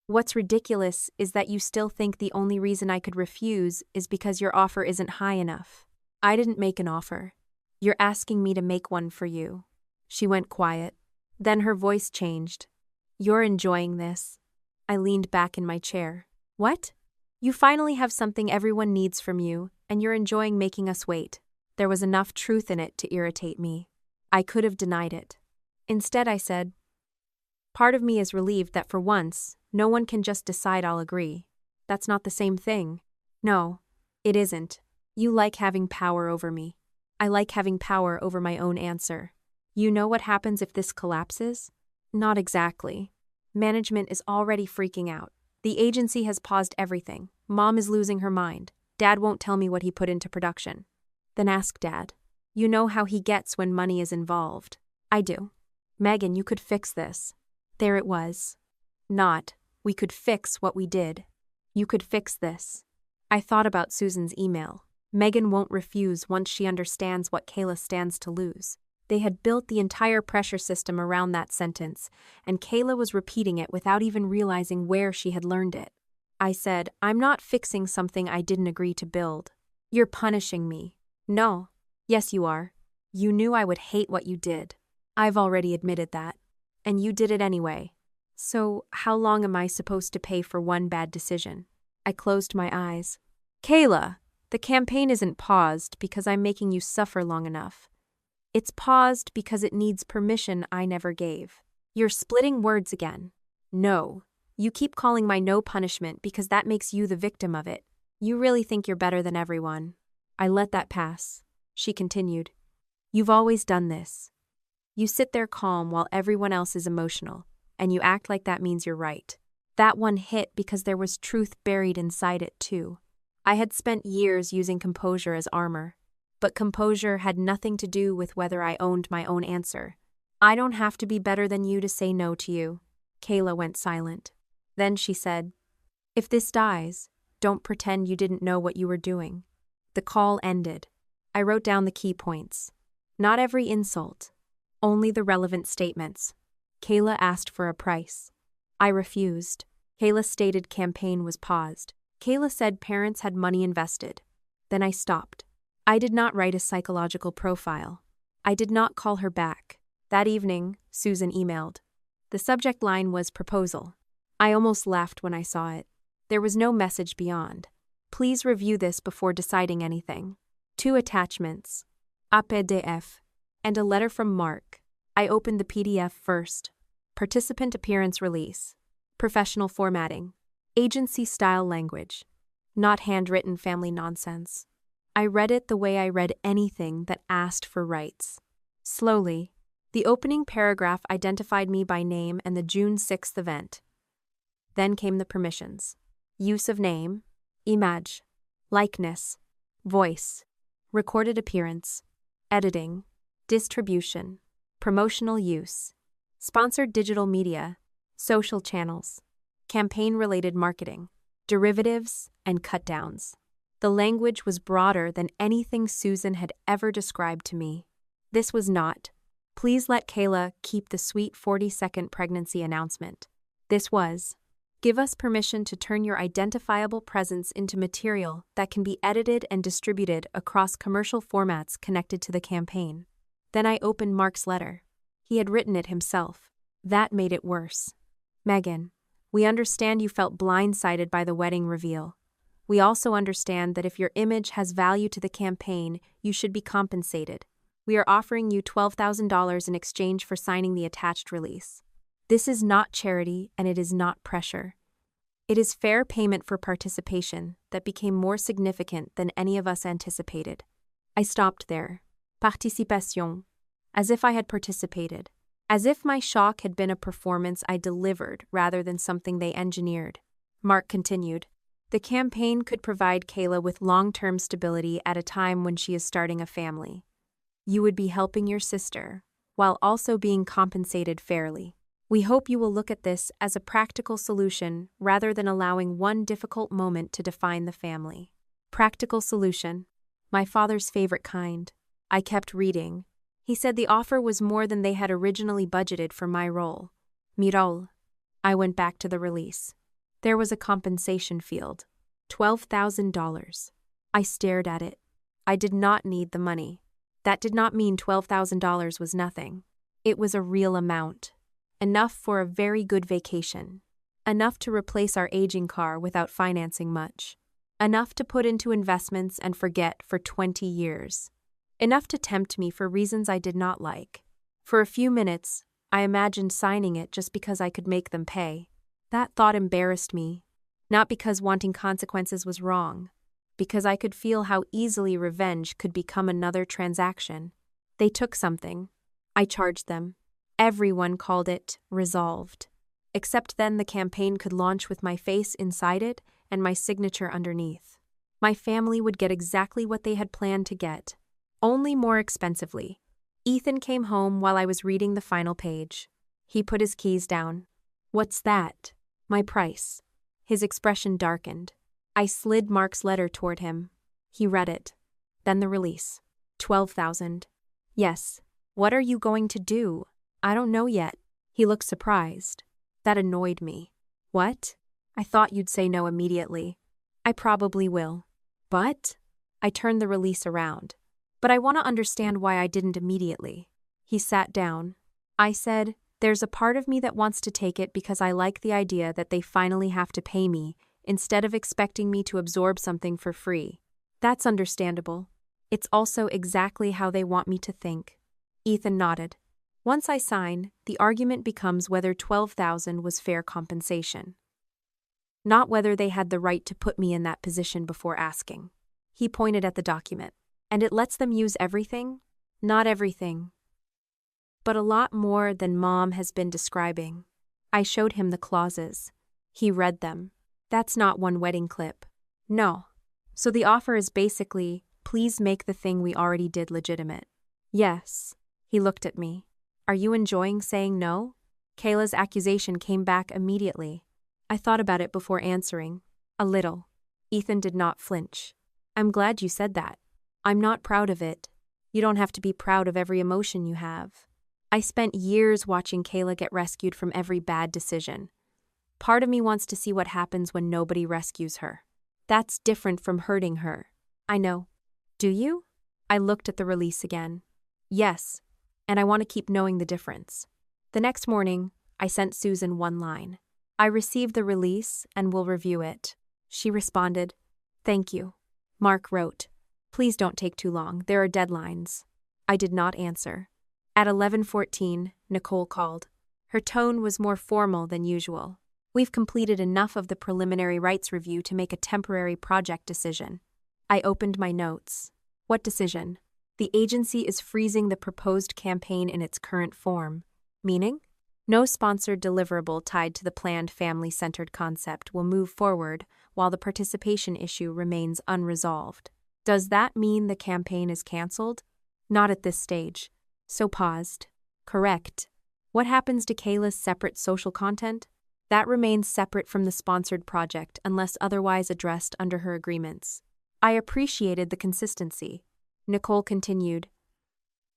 What's ridiculous is that you still think the only reason I could refuse is because your offer isn't high enough. I didn't make an offer. You're asking me to make one for you. She went quiet. Then her voice changed. You're enjoying this. I leaned back in my chair. What? You finally have something everyone needs from you, and you're enjoying making us wait. There was enough truth in it to irritate me. I could have denied it. Instead, I said, part of me is relieved that for once, no one can just decide I'll agree. That's not the same thing. No, it isn't. You like having power over me. I like having power over my own answer. You know what happens if this collapses? Not exactly. Management is already freaking out. The agency has paused everything. Mom is losing her mind. Dad won't tell me what he put into production. Then ask Dad. You know how he gets when money is involved. I do. Megan, you could fix this. There it was. Not, we could fix what we did. You could fix this. I thought about Susan's email. Megan won't refuse once she understands what Kayla stands to lose. They had built the entire pressure system around that sentence, and Kayla was repeating it without even realizing where she had learned it. I said, I'm not fixing something I didn't agree to build. You're punishing me. No. Yes, you are. You knew I would hate what you did. I've already admitted that. And you did it anyway. So, how long am I supposed to pay for one bad decision? I closed my eyes. Kayla, the campaign isn't paused because I'm making you suffer long enough. It's paused because it needs permission I never gave. You're splitting words again. No. You keep calling my no punishment because that makes you the victim of it. You really think you're better than everyone. I let that pass. She continued. You've always done this. You sit there calm while everyone else is emotional, and you act like that means you're right. That one hit because there was truth buried inside it, too. I had spent years using composure as armor, but composure had nothing to do with whether I owned my own answer. I don't have to be better than you to say no to you. Kayla went silent. Then she said, "If this dies, don't pretend you didn't know what you were doing." The call ended. I wrote down the key points. Not every insult, only the relevant statements. Kayla asked for a price. I refused. Kayla stated campaign was paused. Kayla said parents had money invested. Then I stopped. I did not write a psychological profile. I did not call her back. That evening, Susan emailed. The subject line was proposal. I almost laughed when I saw it. There was no message beyond. Please review this before deciding anything. 2 attachments, a PDF, and a letter from Mark. I opened the PDF first. Participant appearance release. Professional formatting. Agency-style language. Not handwritten family nonsense. I read it the way I read anything that asked for rights. Slowly, the opening paragraph identified me by name and the June 6th event. Then came the permissions. Use of name, image, likeness, voice, recorded appearance, editing, distribution, promotional use, sponsored digital media, social channels, campaign-related marketing, derivatives, and cut-downs. The language was broader than anything Susan had ever described to me. This was not, "Please let Kayla keep the sweet 40-second pregnancy announcement." This was, "Give us permission to turn your identifiable presence into material that can be edited and distributed across commercial formats connected to the campaign." Then I opened Mark's letter. He had written it himself. That made it worse. "Megan, we understand you felt blindsided by the wedding reveal. We also understand that if your image has value to the campaign, you should be compensated. We are offering you $12,000 in exchange for signing the attached release. This is not charity and it is not pressure. It is fair payment for participation that became more significant than any of us anticipated." I stopped there. Participation. As if I had participated. As if my shock had been a performance I delivered rather than something they engineered. Mark continued. "The campaign could provide Kayla with long-term stability at a time when she is starting a family. You would be helping your sister, while also being compensated fairly. We hope you will look at this as a practical solution rather than allowing one difficult moment to define the family." Practical solution. My father's favorite kind. I kept reading. He said the offer was more than they had originally budgeted for my role. Mirol. I went back to the release. There was a compensation field. $12,000. I stared at it. I did not need the money. That did not mean $12,000 was nothing. It was a real amount. Enough for a very good vacation. Enough to replace our aging car without financing much. Enough to put into investments and forget for 20 years. Enough to tempt me for reasons I did not like. For a few minutes, I imagined signing it just because I could make them pay. That thought embarrassed me. Not because wanting consequences was wrong. Because I could feel how easily revenge could become another transaction. They took something. I charged them. Everyone called it resolved. Except then the campaign could launch with my face inside it and my signature underneath. My family would get exactly what they had planned to get, only more expensively. Ethan came home while I was reading the final page. He put his keys down. "What's that?" "My price." His expression darkened. I slid Mark's letter toward him. He read it. Then the release. 12,000. "Yes. What are you going to do?" "I don't know yet." He looked surprised. That annoyed me. "What?" "I thought you'd say no immediately." "I probably will." "But?" I turned the release around. "But I want to understand why I didn't immediately." He sat down. I said, "There's a part of me that wants to take it because I like the idea that they finally have to pay me, instead of expecting me to absorb something for free. That's understandable. It's also exactly how they want me to think." Ethan nodded. "Once I sign, the argument becomes whether 12,000 was fair compensation. Not whether they had the right to put me in that position before asking." He pointed at the document. "And it lets them use everything?" "Not everything." but a lot more than Mom has been describing. I showed him the clauses. He read them. That's not one wedding clip. No. So the offer is basically, please make the thing we already did legitimate. Yes. He looked at me. Are you enjoying saying no? Kayla's accusation came back immediately. I thought about it before answering. A little. Ethan did not flinch. I'm glad you said that. I'm not proud of it. You don't have to be proud of every emotion you have. I spent years watching Kayla get rescued from every bad decision. Part of me wants to see what happens when nobody rescues her. That's different from hurting her. I know. Do you? I looked at the release again. Yes, and I want to keep knowing the difference. The next morning, I sent Susan one line. I received the release and will review it. She responded, thank you. Mark wrote, please don't take too long, there are deadlines. I did not answer. At 11:14, Nicole called. Her tone was more formal than usual. We've completed enough of the preliminary rights review to make a temporary project decision. I opened my notes. What decision? The agency is freezing the proposed campaign in its current form. Meaning? No sponsored deliverable tied to the planned family-centered concept will move forward while the participation issue remains unresolved. Does that mean the campaign is canceled? Not at this stage. So paused. Correct. What happens to Kayla's separate social content? That remains separate from the sponsored project unless otherwise addressed under her agreements. I appreciated the consistency. Nicole continued.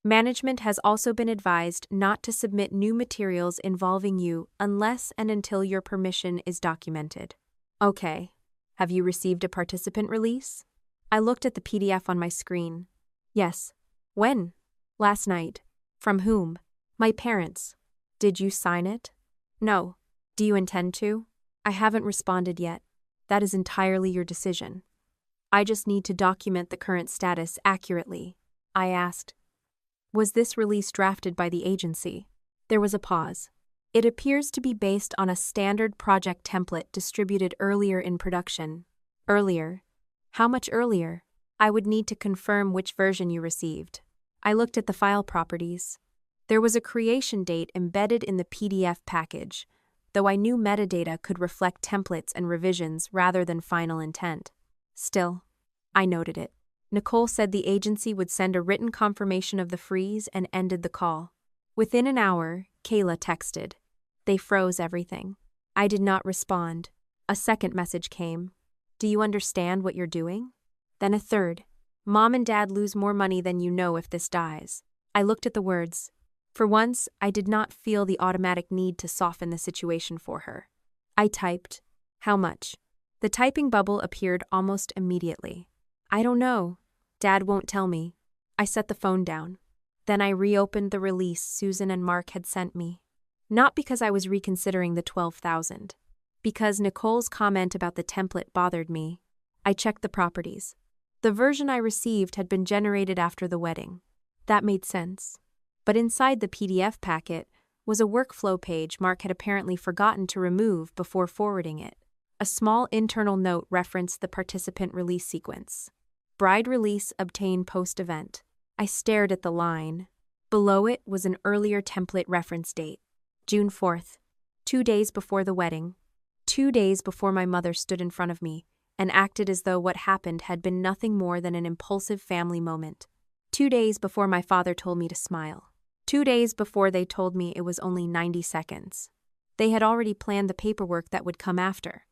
Management has also been advised not to submit new materials involving you unless and until your permission is documented. Okay. Have you received a participant release? I looked at the PDF on my screen. Yes. When? Last night. From whom? My parents. Did you sign it? No. Do you intend to? I haven't responded yet. That is entirely your decision. I just need to document the current status accurately. I asked. Was this release drafted by the agency? There was a pause. It appears to be based on a standard project template distributed earlier in production. Earlier? How much earlier? I would need to confirm which version you received. I looked at the file properties. There was a creation date embedded in the PDF package, though I knew metadata could reflect templates and revisions rather than final intent. Still, I noted it. Nicole said the agency would send a written confirmation of the freeze and ended the call. Within an hour, Kayla texted. They froze everything. I did not respond. A second message came. Do you understand what you're doing? Then a third. Mom and Dad lose more money than you know if this dies. I looked at the words. For once, I did not feel the automatic need to soften the situation for her. I typed, how much? The typing bubble appeared almost immediately. I don't know. Dad won't tell me. I set the phone down. Then I reopened the release Susan and Mark had sent me. Not because I was reconsidering the $12,000. Because Nicole's comment about the template bothered me. I checked the properties. The version I received had been generated after the wedding. That made sense. But inside the PDF packet was a workflow page Mark had apparently forgotten to remove before forwarding it. A small internal note referenced the participant release sequence. Bride release obtained post-event. I stared at the line. Below it was an earlier template reference date. June 4th, 2 days before the wedding. 2 days before my mother stood in front of me and acted as though what happened had been nothing more than an impulsive family moment. 2 days before my father told me to smile. 2 days before they told me it was only 90 seconds. They had already planned the paperwork that would come after.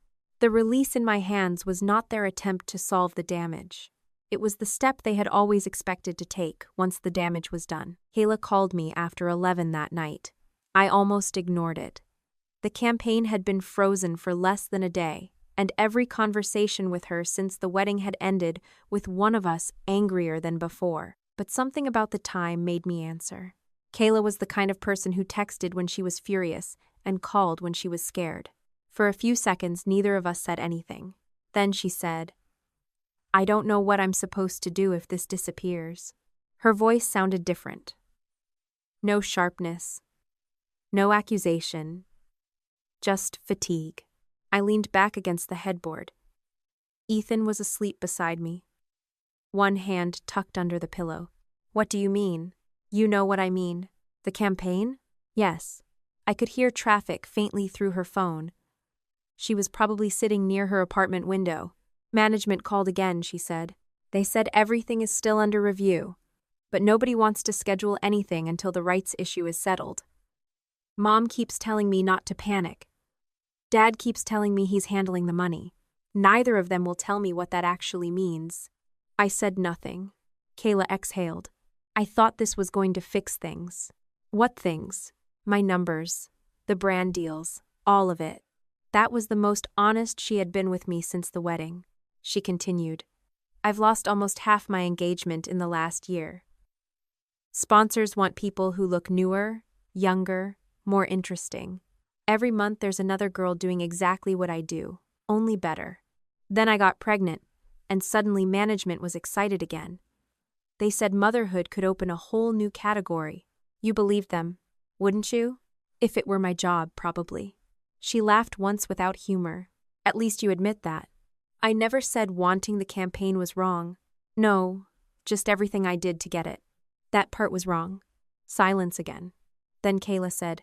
The release in my hands was not their attempt to solve the damage. It was the step they had always expected to take once the damage was done. Kayla called me after 11 that night. I almost ignored it. The campaign had been frozen for less than a day, and every conversation with her since the wedding had ended with one of us angrier than before. But something about the time made me answer. Kayla was the kind of person who texted when she was furious and called when she was scared. For a few seconds, neither of us said anything. Then she said, I don't know what I'm supposed to do if this disappears. Her voice sounded different. No sharpness. No accusation. Just fatigue. I leaned back against the headboard. Ethan was asleep beside me. One hand tucked under the pillow. What do you mean? You know what I mean. The campaign? Yes. I could hear traffic faintly through her phone. She was probably sitting near her apartment window. Management called again, she said. They said everything is still under review, but nobody wants to schedule anything until the rights issue is settled. Mom keeps telling me not to panic. Dad keeps telling me he's handling the money. Neither of them will tell me what that actually means. I said nothing. Kayla exhaled. I thought this was going to fix things. What things? My numbers, the brand deals, all of it. That was the most honest she had been with me since the wedding. She continued. I've lost almost half my engagement in the last year. Sponsors want people who look newer, younger, more interesting. Every month there's another girl doing exactly what I do, only better. Then I got pregnant, and suddenly management was excited again. They said motherhood could open a whole new category. You believed them, wouldn't you? If it were my job, probably. She laughed once without humor. At least you admit that. I never said wanting the campaign was wrong. No, just everything I did to get it. That part was wrong. Silence again. Then Kayla said,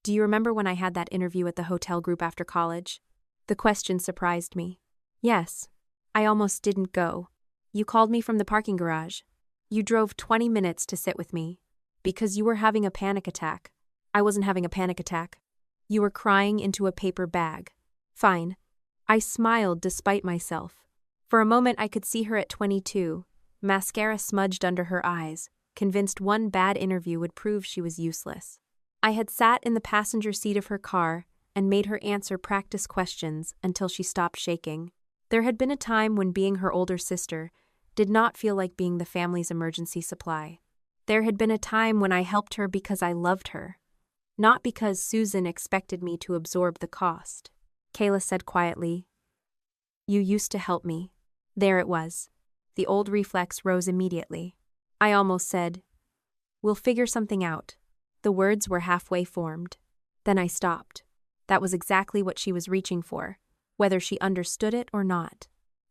Do you remember when I had that interview at the hotel group after college? The question surprised me. Yes. I almost didn't go. You called me from the parking garage. You drove 20 minutes to sit with me. Because you were having a panic attack. I wasn't having a panic attack. You were crying into a paper bag. Fine. I smiled despite myself. For a moment I could see her at 22, mascara smudged under her eyes, convinced one bad interview would prove she was useless. I had sat in the passenger seat of her car and made her answer practice questions until she stopped shaking. There had been a time when being her older sister did not feel like being the family's emergency supply. There had been a time when I helped her because I loved her, not because Susan expected me to absorb the cost. Kayla said quietly, You used to help me. There it was. The old reflex rose immediately. I almost said, We'll figure something out. The words were halfway formed. Then I stopped. That was exactly what she was reaching for, whether she understood it or not.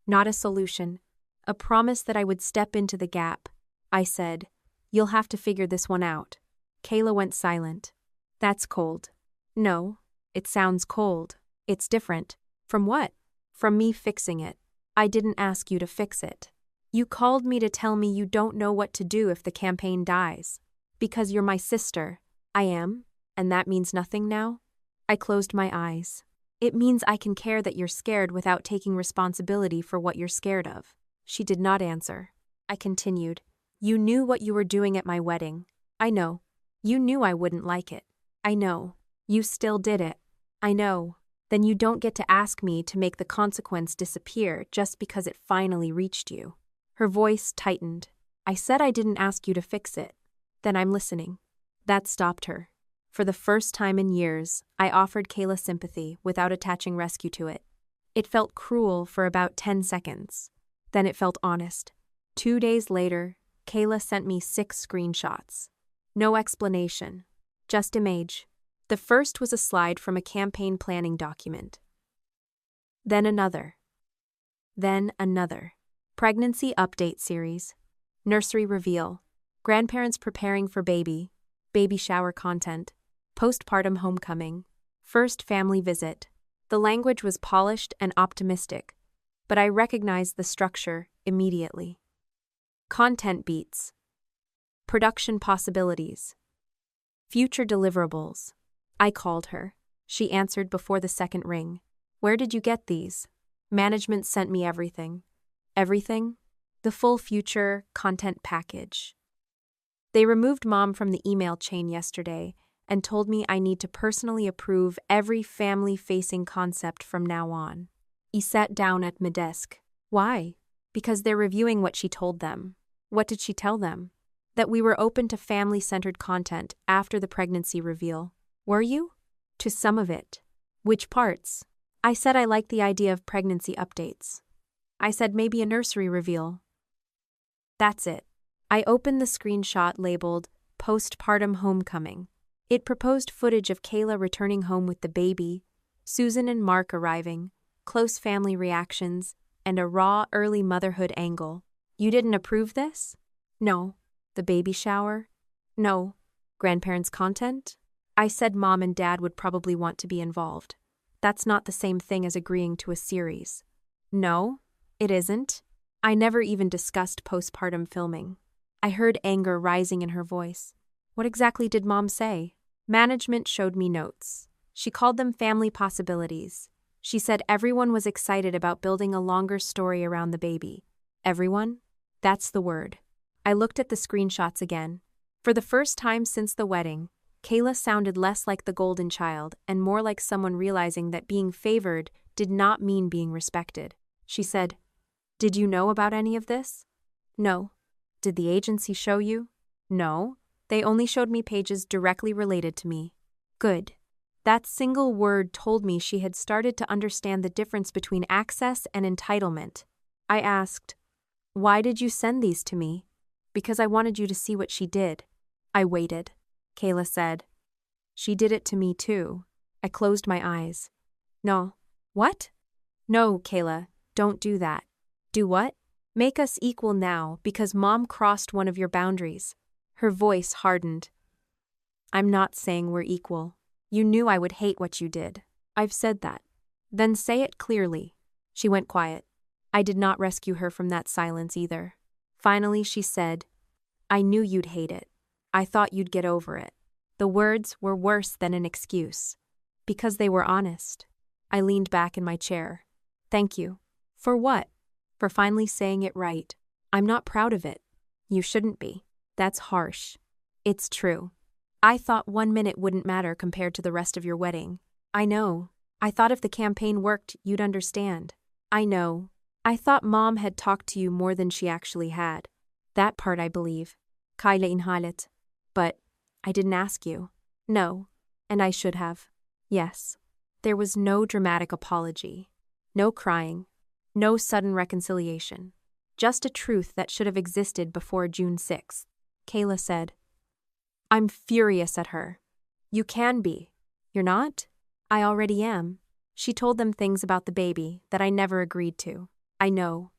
Not a solution. A promise that I would step into the gap. I said, You'll have to figure this one out. Kayla went silent. That's cold. No, it sounds cold. It's different. From what? From me fixing it. I didn't ask you to fix it. You called me to tell me you don't know what to do if the campaign dies. Because you're my sister. I am, and that means nothing now? I closed my eyes. It means I can care that you're scared without taking responsibility for what you're scared of. She did not answer. I continued. You knew what you were doing at my wedding. I know. You knew I wouldn't like it. I know. You still did it. I know. Then you don't get to ask me to make the consequence disappear just because it finally reached you. Her voice tightened. I said I didn't ask you to fix it. Then I'm listening. That stopped her. For the first time in years, I offered Kayla sympathy without attaching rescue to it. It felt cruel for about 10 seconds. Then it felt honest. 2 days later, Kayla sent me 6 screenshots. No explanation. Just image. The first was a slide from a campaign planning document. Then another. Then another. Pregnancy update series. Nursery reveal. Grandparents preparing for baby. Baby shower content. Postpartum homecoming. First family visit. The language was polished and optimistic, but I recognized the structure immediately. Content beats. Production possibilities. Future deliverables. I called her. She answered before the second ring. Where did you get these? Management sent me everything. Everything? The full future content package. They removed Mom from the email chain yesterday and told me I need to personally approve every family-facing concept from now on. He sat down at my desk. Why? Because they're reviewing what she told them. What did she tell them? That we were open to family-centered content after the pregnancy reveal. Were you? To some of it. Which parts? I said I liked the idea of pregnancy updates. I said maybe a nursery reveal. That's it. I opened the screenshot labeled Postpartum Homecoming. It proposed footage of Kayla returning home with the baby, Susan and Mark arriving, close family reactions, and a raw early motherhood angle. You didn't approve this? No. The baby shower? No. Grandparents' content? I said Mom and Dad would probably want to be involved. That's not the same thing as agreeing to a series. No, it isn't. I never even discussed postpartum filming. I heard anger rising in her voice. What exactly did Mom say? Management showed me notes. She called them family possibilities. She said everyone was excited about building a longer story around the baby. Everyone? That's the word. I looked at the screenshots again. For the first time since the wedding, Kayla sounded less like the golden child and more like someone realizing that being favored did not mean being respected. She said, "Did you know about any of this?" "No." "Did the agency show you?" "No. They only showed me pages directly related to me." Good. That single word told me she had started to understand the difference between access and entitlement. I asked, "Why did you send these to me?" "Because I wanted you to see what she did." I waited. Kayla said, "She did it to me too." I closed my eyes. "No." "What?" "No, Kayla, don't do that." "Do what?" "Make us equal now because Mom crossed one of your boundaries." Her voice hardened. "I'm not saying we're equal. You knew I would hate what you did." "I've said that." "Then say it clearly." She went quiet. I did not rescue her from that silence either. Finally, she said, "I knew you'd hate it. I thought you'd get over it." The words were worse than an excuse. Because they were honest. I leaned back in my chair. "Thank you." "For what?" "For finally saying it right." "I'm not proud of it." "You shouldn't be." "That's harsh." "It's true. I thought 1 minute wouldn't matter compared to the rest of your wedding." "I know. I thought if the campaign worked, you'd understand." "I know. I thought Mom had talked to you more than she actually had." "That part I believe." Kayla inhalet. "But I didn't ask you." "No. And I should have." "Yes." There was no dramatic apology. No crying. No sudden reconciliation. Just a truth that should have existed before June 6th. Kayla said, "I'm furious at her." "You can be." "You're not?" "I already am." She told them things about the baby that I never agreed to. "I know."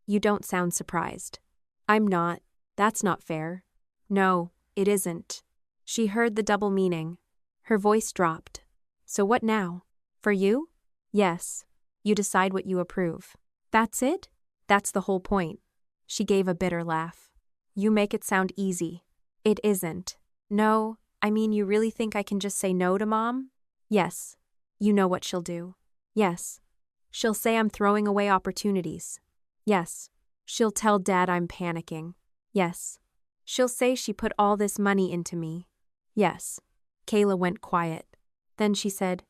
"You don't sound surprised." "I'm not. That's not fair." "No, it isn't." She heard the double meaning. Her voice dropped. "So what now? For you?" "Yes. You decide what you approve." "That's it?" "That's the whole point." She gave a bitter laugh. "You make it sound easy." "It isn't." "No, I mean you really think I can just say no to Mom?" "Yes." "You know what she'll do?" "Yes." "She'll say I'm throwing away opportunities." "Yes." "She'll tell Dad I'm panicking." "Yes." "She'll say she put all this money into me." "Yes." Kayla went quiet. Then she said,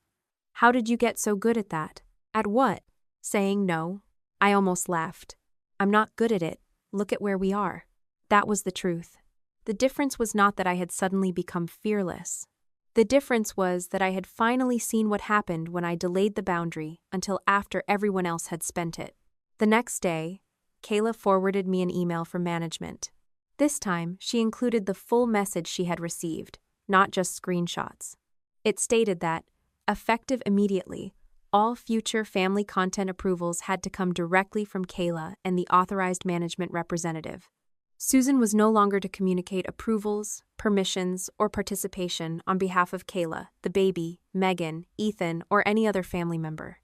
"How did you get so good at that?" "At what?" "Saying no." I almost laughed. "I'm not good at it. Look at where we are." That was the truth. The difference was not that I had suddenly become fearless. The difference was that I had finally seen what happened when I delayed the boundary until after everyone else had spent it. The next day, Kayla forwarded me an email from management. This time, she included the full message she had received, not just screenshots. It stated that, effective immediately, all future family content approvals had to come directly from Kayla and the authorized management representative. Susan was no longer to communicate approvals, permissions, or participation on behalf of Kayla, the baby, Megan, Ethan, or any other family member.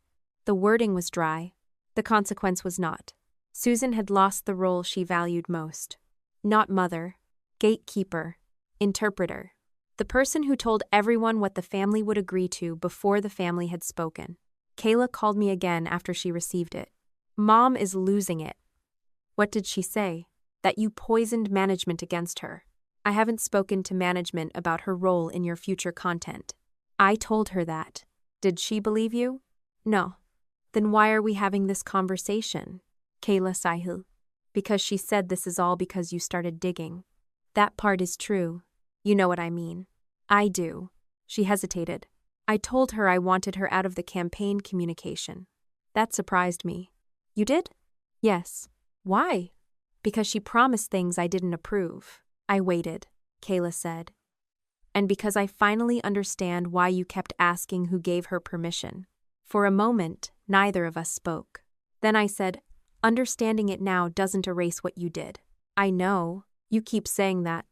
The wording was dry. The consequence was not. Susan had lost the role she valued most. Not mother, gatekeeper, interpreter. The person who told everyone what the family would agree to before the family had spoken. Kayla called me again after she received it. "Mom is losing it." "What did she say?" "That you poisoned management against her." "I haven't spoken to management about her role in your future content." "I told her that." "Did she believe you?" "No." "Then why are we having this conversation?" Kayla Sahil. "Because she said this is all because you started digging." "That part is true. You know what I mean." "I do." She hesitated. "I told her I wanted her out of the campaign communication." That surprised me. "You did?" "Yes." "Why?" "Because she promised things I didn't approve." I waited, Kayla said. "And because I finally understand why you kept asking who gave her permission." For a moment, neither of us spoke. Then I said, "Understanding it now doesn't erase what you did." "I know. You keep saying that."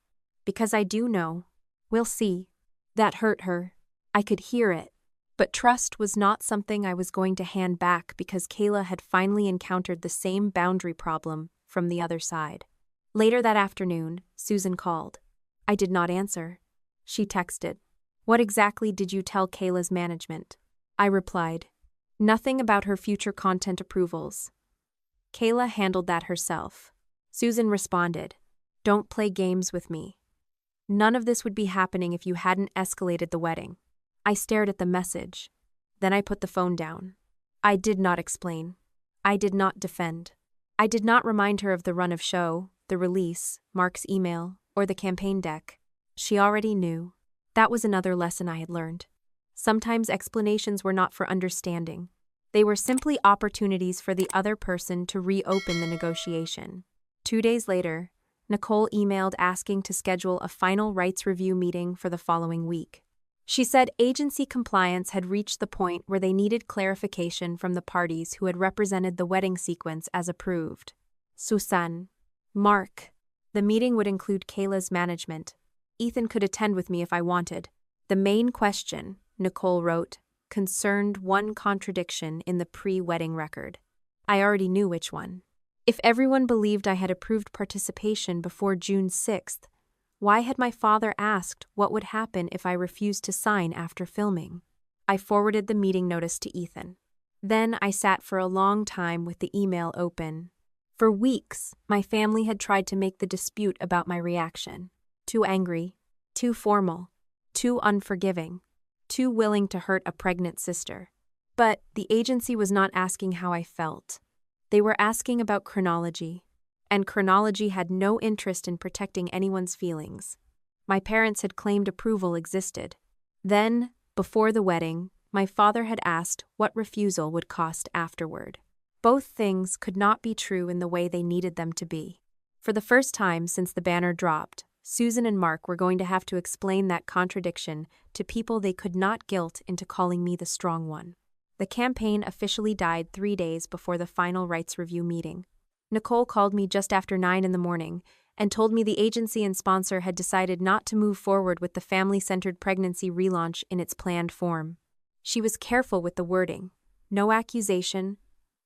"Because I do know." We'll see. That hurt her. I could hear it. But trust was not something I was going to hand back because Kayla had finally encountered the same boundary problem from the other side. Later that afternoon, Susan called. I did not answer. She texted, "What exactly did you tell Kayla's management?" I replied, "Nothing about her future content approvals. Kayla handled that herself." Susan responded, "Don't play games with me. None of this would be happening if you hadn't escalated the wedding." I stared at the message. Then I put the phone down. I did not explain. I did not defend. I did not remind her of the run of show, the release, Mark's email, or the campaign deck. She already knew. That was another lesson I had learned. Sometimes explanations were not for understanding. They were simply opportunities for the other person to reopen the negotiation. 2 days later, Nicole emailed asking to schedule a final rights review meeting for the following week. She said agency compliance had reached the point where they needed clarification from the parties who had represented the wedding sequence as approved. Susan. Mark. The meeting would include Kayla's management. Ethan could attend with me if I wanted. The main question, Nicole wrote, concerned one contradiction in the pre-wedding record. I already knew which one. If everyone believed I had approved participation before June 6th, why had my father asked what would happen if I refused to sign after filming? I forwarded the meeting notice to Ethan. Then I sat for a long time with the email open. For weeks, my family had tried to make the dispute about my reaction. Too angry, too formal, too unforgiving, too willing to hurt a pregnant sister. But the agency was not asking how I felt. They were asking about chronology. And chronology had no interest in protecting anyone's feelings. My parents had claimed approval existed. Then, before the wedding, my father had asked what refusal would cost afterward. Both things could not be true in the way they needed them to be. For the first time since the banner dropped, Susan and Mark were going to have to explain that contradiction to people they could not guilt into calling me the strong one. The campaign officially died 3 days before the final rights review meeting. Nicole called me just after 9 in the morning and told me the agency and sponsor had decided not to move forward with the family-centered pregnancy relaunch in its planned form. She was careful with the wording. No accusation,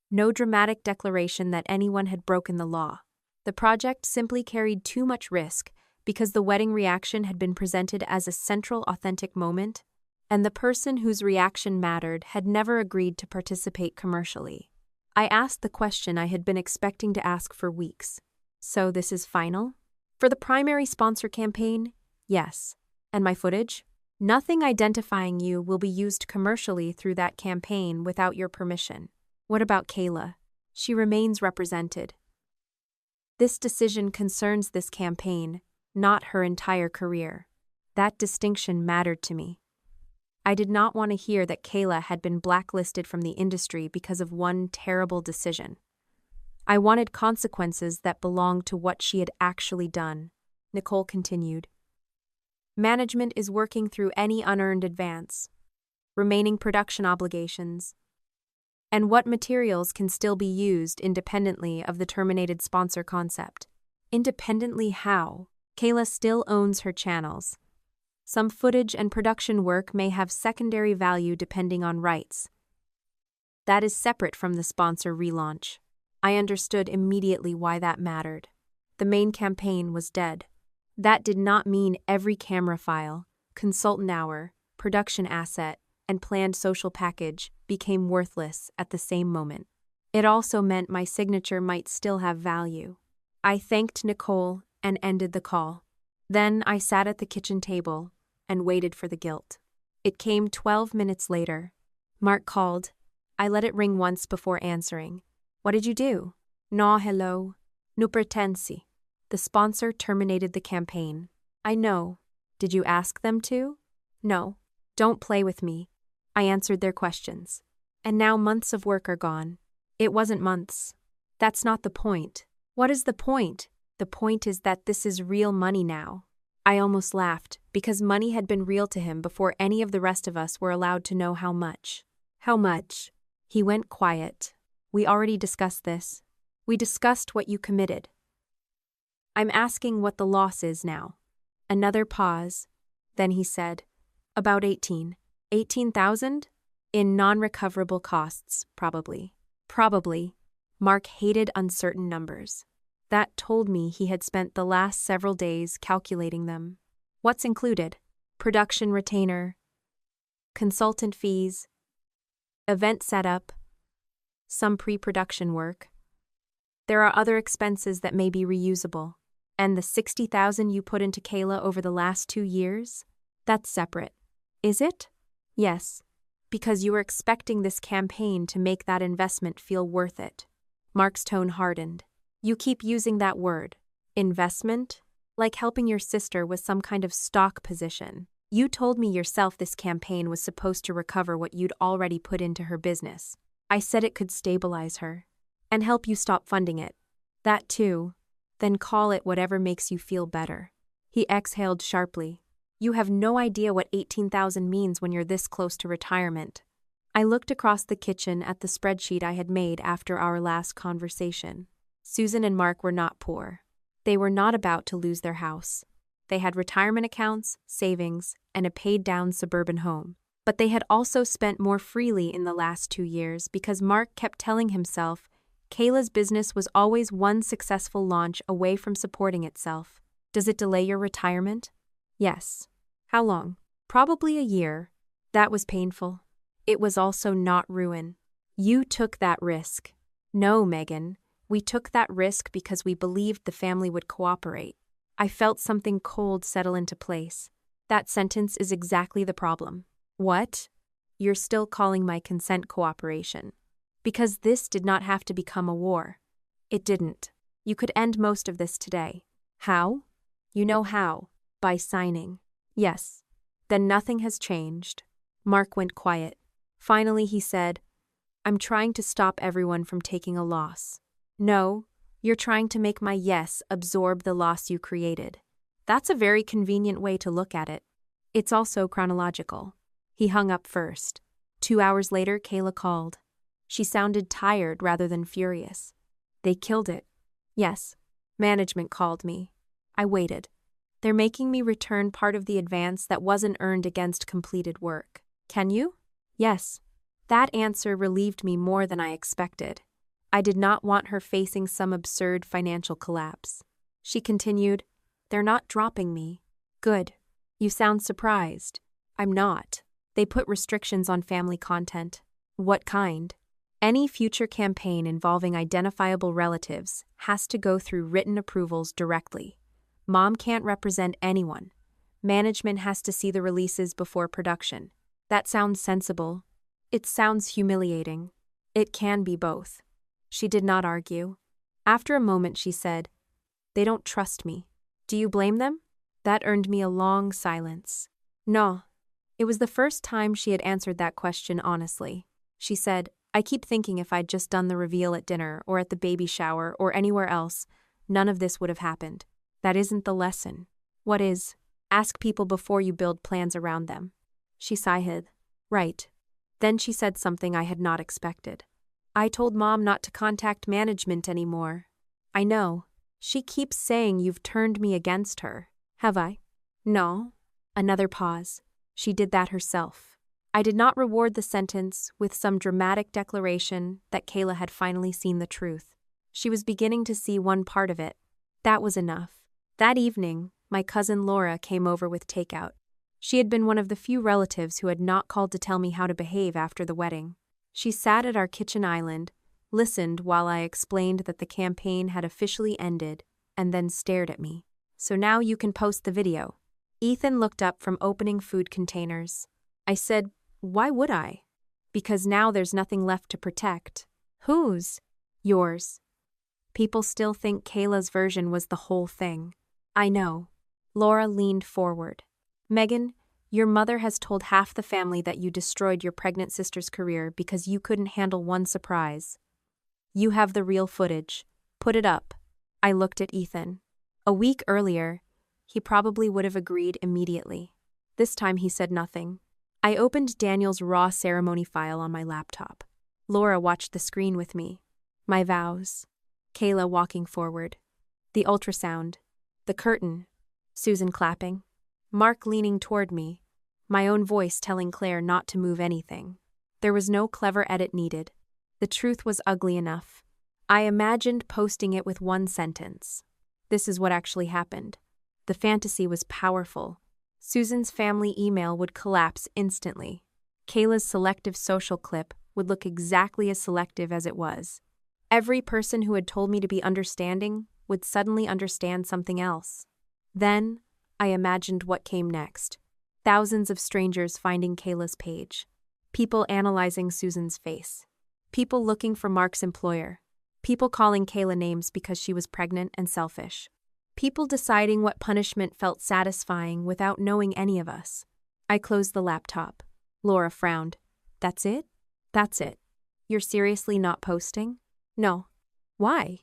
no dramatic declaration that anyone had broken the law. The project simply carried too much risk because the wedding reaction had been presented as a central authentic moment, and the person whose reaction mattered had never agreed to participate commercially. I asked the question I had been expecting to ask for weeks. So this is final? For the primary sponsor campaign? Yes. And my footage? Nothing identifying you will be used commercially through that campaign without your permission. What about Kayla? She remains represented. This decision concerns this campaign, not her entire career. That distinction mattered to me. I did not want to hear that Kayla had been blacklisted from the industry because of one terrible decision. I wanted consequences that belonged to what she had actually done. Nicole continued. Management is working through any unearned advance, remaining production obligations, and what materials can still be used independently of the terminated sponsor concept. Independently how? Kayla still owns her channels. Some footage and production work may have secondary value depending on rights. That is separate from the sponsor relaunch. I understood immediately why that mattered. The main campaign was dead. That did not mean every camera file, consultant hour, production asset, and planned social package became worthless at the same moment. It also meant my signature might still have value. I thanked Nicole and ended the call. Then I sat at the kitchen table and waited for the guilt. It came 12 minutes later. Mark called. I let it ring once before answering. What did you do? No, hello. No pretensi. The sponsor terminated the campaign. I know. Did you ask them to? No. Don't play with me. I answered their questions. And now months of work are gone. It wasn't months. That's not the point. What is the point? The point is that this is real money now. I almost laughed, because money had been real to him before any of the rest of us were allowed to know how much. How much? He went quiet. We already discussed this. We discussed what you committed. I'm asking what the loss is now. Another pause. Then he said, about 18,000? In non-recoverable costs, probably. Probably. Mark hated uncertain numbers. That told me he had spent the last several days calculating them. What's included? Production retainer, consultant fees, event setup, some pre-production work. There are other expenses that may be reusable. And the 60,000 you put into Kayla over the last 2 years? That's separate. Is it? Yes. Because you were expecting this campaign to make that investment feel worth it. Mark's tone hardened. You keep using that word. Investment? Like helping your sister with some kind of stock position. You told me yourself this campaign was supposed to recover what you'd already put into her business. I said it could stabilize her. And help you stop funding it. That too. Then call it whatever makes you feel better. He exhaled sharply. You have no idea what 18,000 means when you're this close to retirement. I looked across the kitchen at the spreadsheet I had made after our last conversation. Susan and Mark were not poor. They were not about to lose their house. They had retirement accounts, savings, and a paid-down suburban home. But they had also spent more freely in the last 2 years because Mark kept telling himself Kayla's business was always one successful launch away from supporting itself. Does it delay your retirement? Yes. How long? Probably a year. That was painful. It was also not ruin. You took that risk. No, Megan. We took that risk because we believed the family would cooperate. I felt something cold settle into place. That sentence is exactly the problem. What? You're still calling my consent cooperation. Because this did not have to become a war. It didn't. You could end most of this today. How? You know how. By signing. Yes. Then nothing has changed. Mark went quiet. Finally he said, I'm trying to stop everyone from taking a loss. No, you're trying to make my yes absorb the loss you created. That's a very convenient way to look at it. It's also chronological. He hung up first. 2 hours later, Kayla called. She sounded tired rather than furious. They killed it. Yes. Management called me. I waited. They're making me return part of the advance that wasn't earned against completed work. Can you? Yes. That answer relieved me more than I expected. I did not want her facing some absurd financial collapse. She continued, They're not dropping me. Good. You sound surprised. I'm not. They put restrictions on family content. What kind? Any future campaign involving identifiable relatives has to go through written approvals directly. Mom can't represent anyone. Management has to see the releases before production. That sounds sensible. It sounds humiliating. It can be both. She did not argue. After a moment she said, They don't trust me. Do you blame them? That earned me a long silence. No. It was the first time she had answered that question honestly. She said, I keep thinking if I'd just done the reveal at dinner or at the baby shower or anywhere else, none of this would have happened. That isn't the lesson. What is? Ask people before you build plans around them. She sighed. Right. Then she said something I had not expected. I told Mom not to contact management anymore. I know. She keeps saying you've turned me against her. Have I? No. Another pause. She did that herself. I did not reward the sentence with some dramatic declaration that Kayla had finally seen the truth. She was beginning to see one part of it. That was enough. That evening, my cousin Laura came over with takeout. She had been one of the few relatives who had not called to tell me how to behave after the wedding. She sat at our kitchen island, listened while I explained that the campaign had officially ended, and then stared at me. So now you can post the video. Ethan looked up from opening food containers. I said, Why would I? Because now there's nothing left to protect. Whose? Yours. People still think Kayla's version was the whole thing. I know. Laura leaned forward. Megan, your mother has told half the family that you destroyed your pregnant sister's career because you couldn't handle one surprise. You have the real footage. Put it up. I looked at Ethan. A week earlier, he probably would have agreed immediately. This time he said nothing. I opened Daniel's raw ceremony file on my laptop. Laura watched the screen with me. My vows. Kayla walking forward. The ultrasound. The curtain. Susan clapping. Mark leaning toward me, my own voice telling Claire not to move anything. There was no clever edit needed. The truth was ugly enough. I imagined posting it with one sentence. This is what actually happened. The fantasy was powerful. Susan's family email would collapse instantly. Kayla's selective social clip would look exactly as selective as it was. Every person who had told me to be understanding would suddenly understand something else. Then, I imagined what came next. Thousands of strangers finding Kayla's page. People analyzing Susan's face. People looking for Mark's employer. People calling Kayla names because she was pregnant and selfish. People deciding what punishment felt satisfying without knowing any of us. I closed the laptop. Laura frowned. That's it? That's it. You're seriously not posting? No. Why?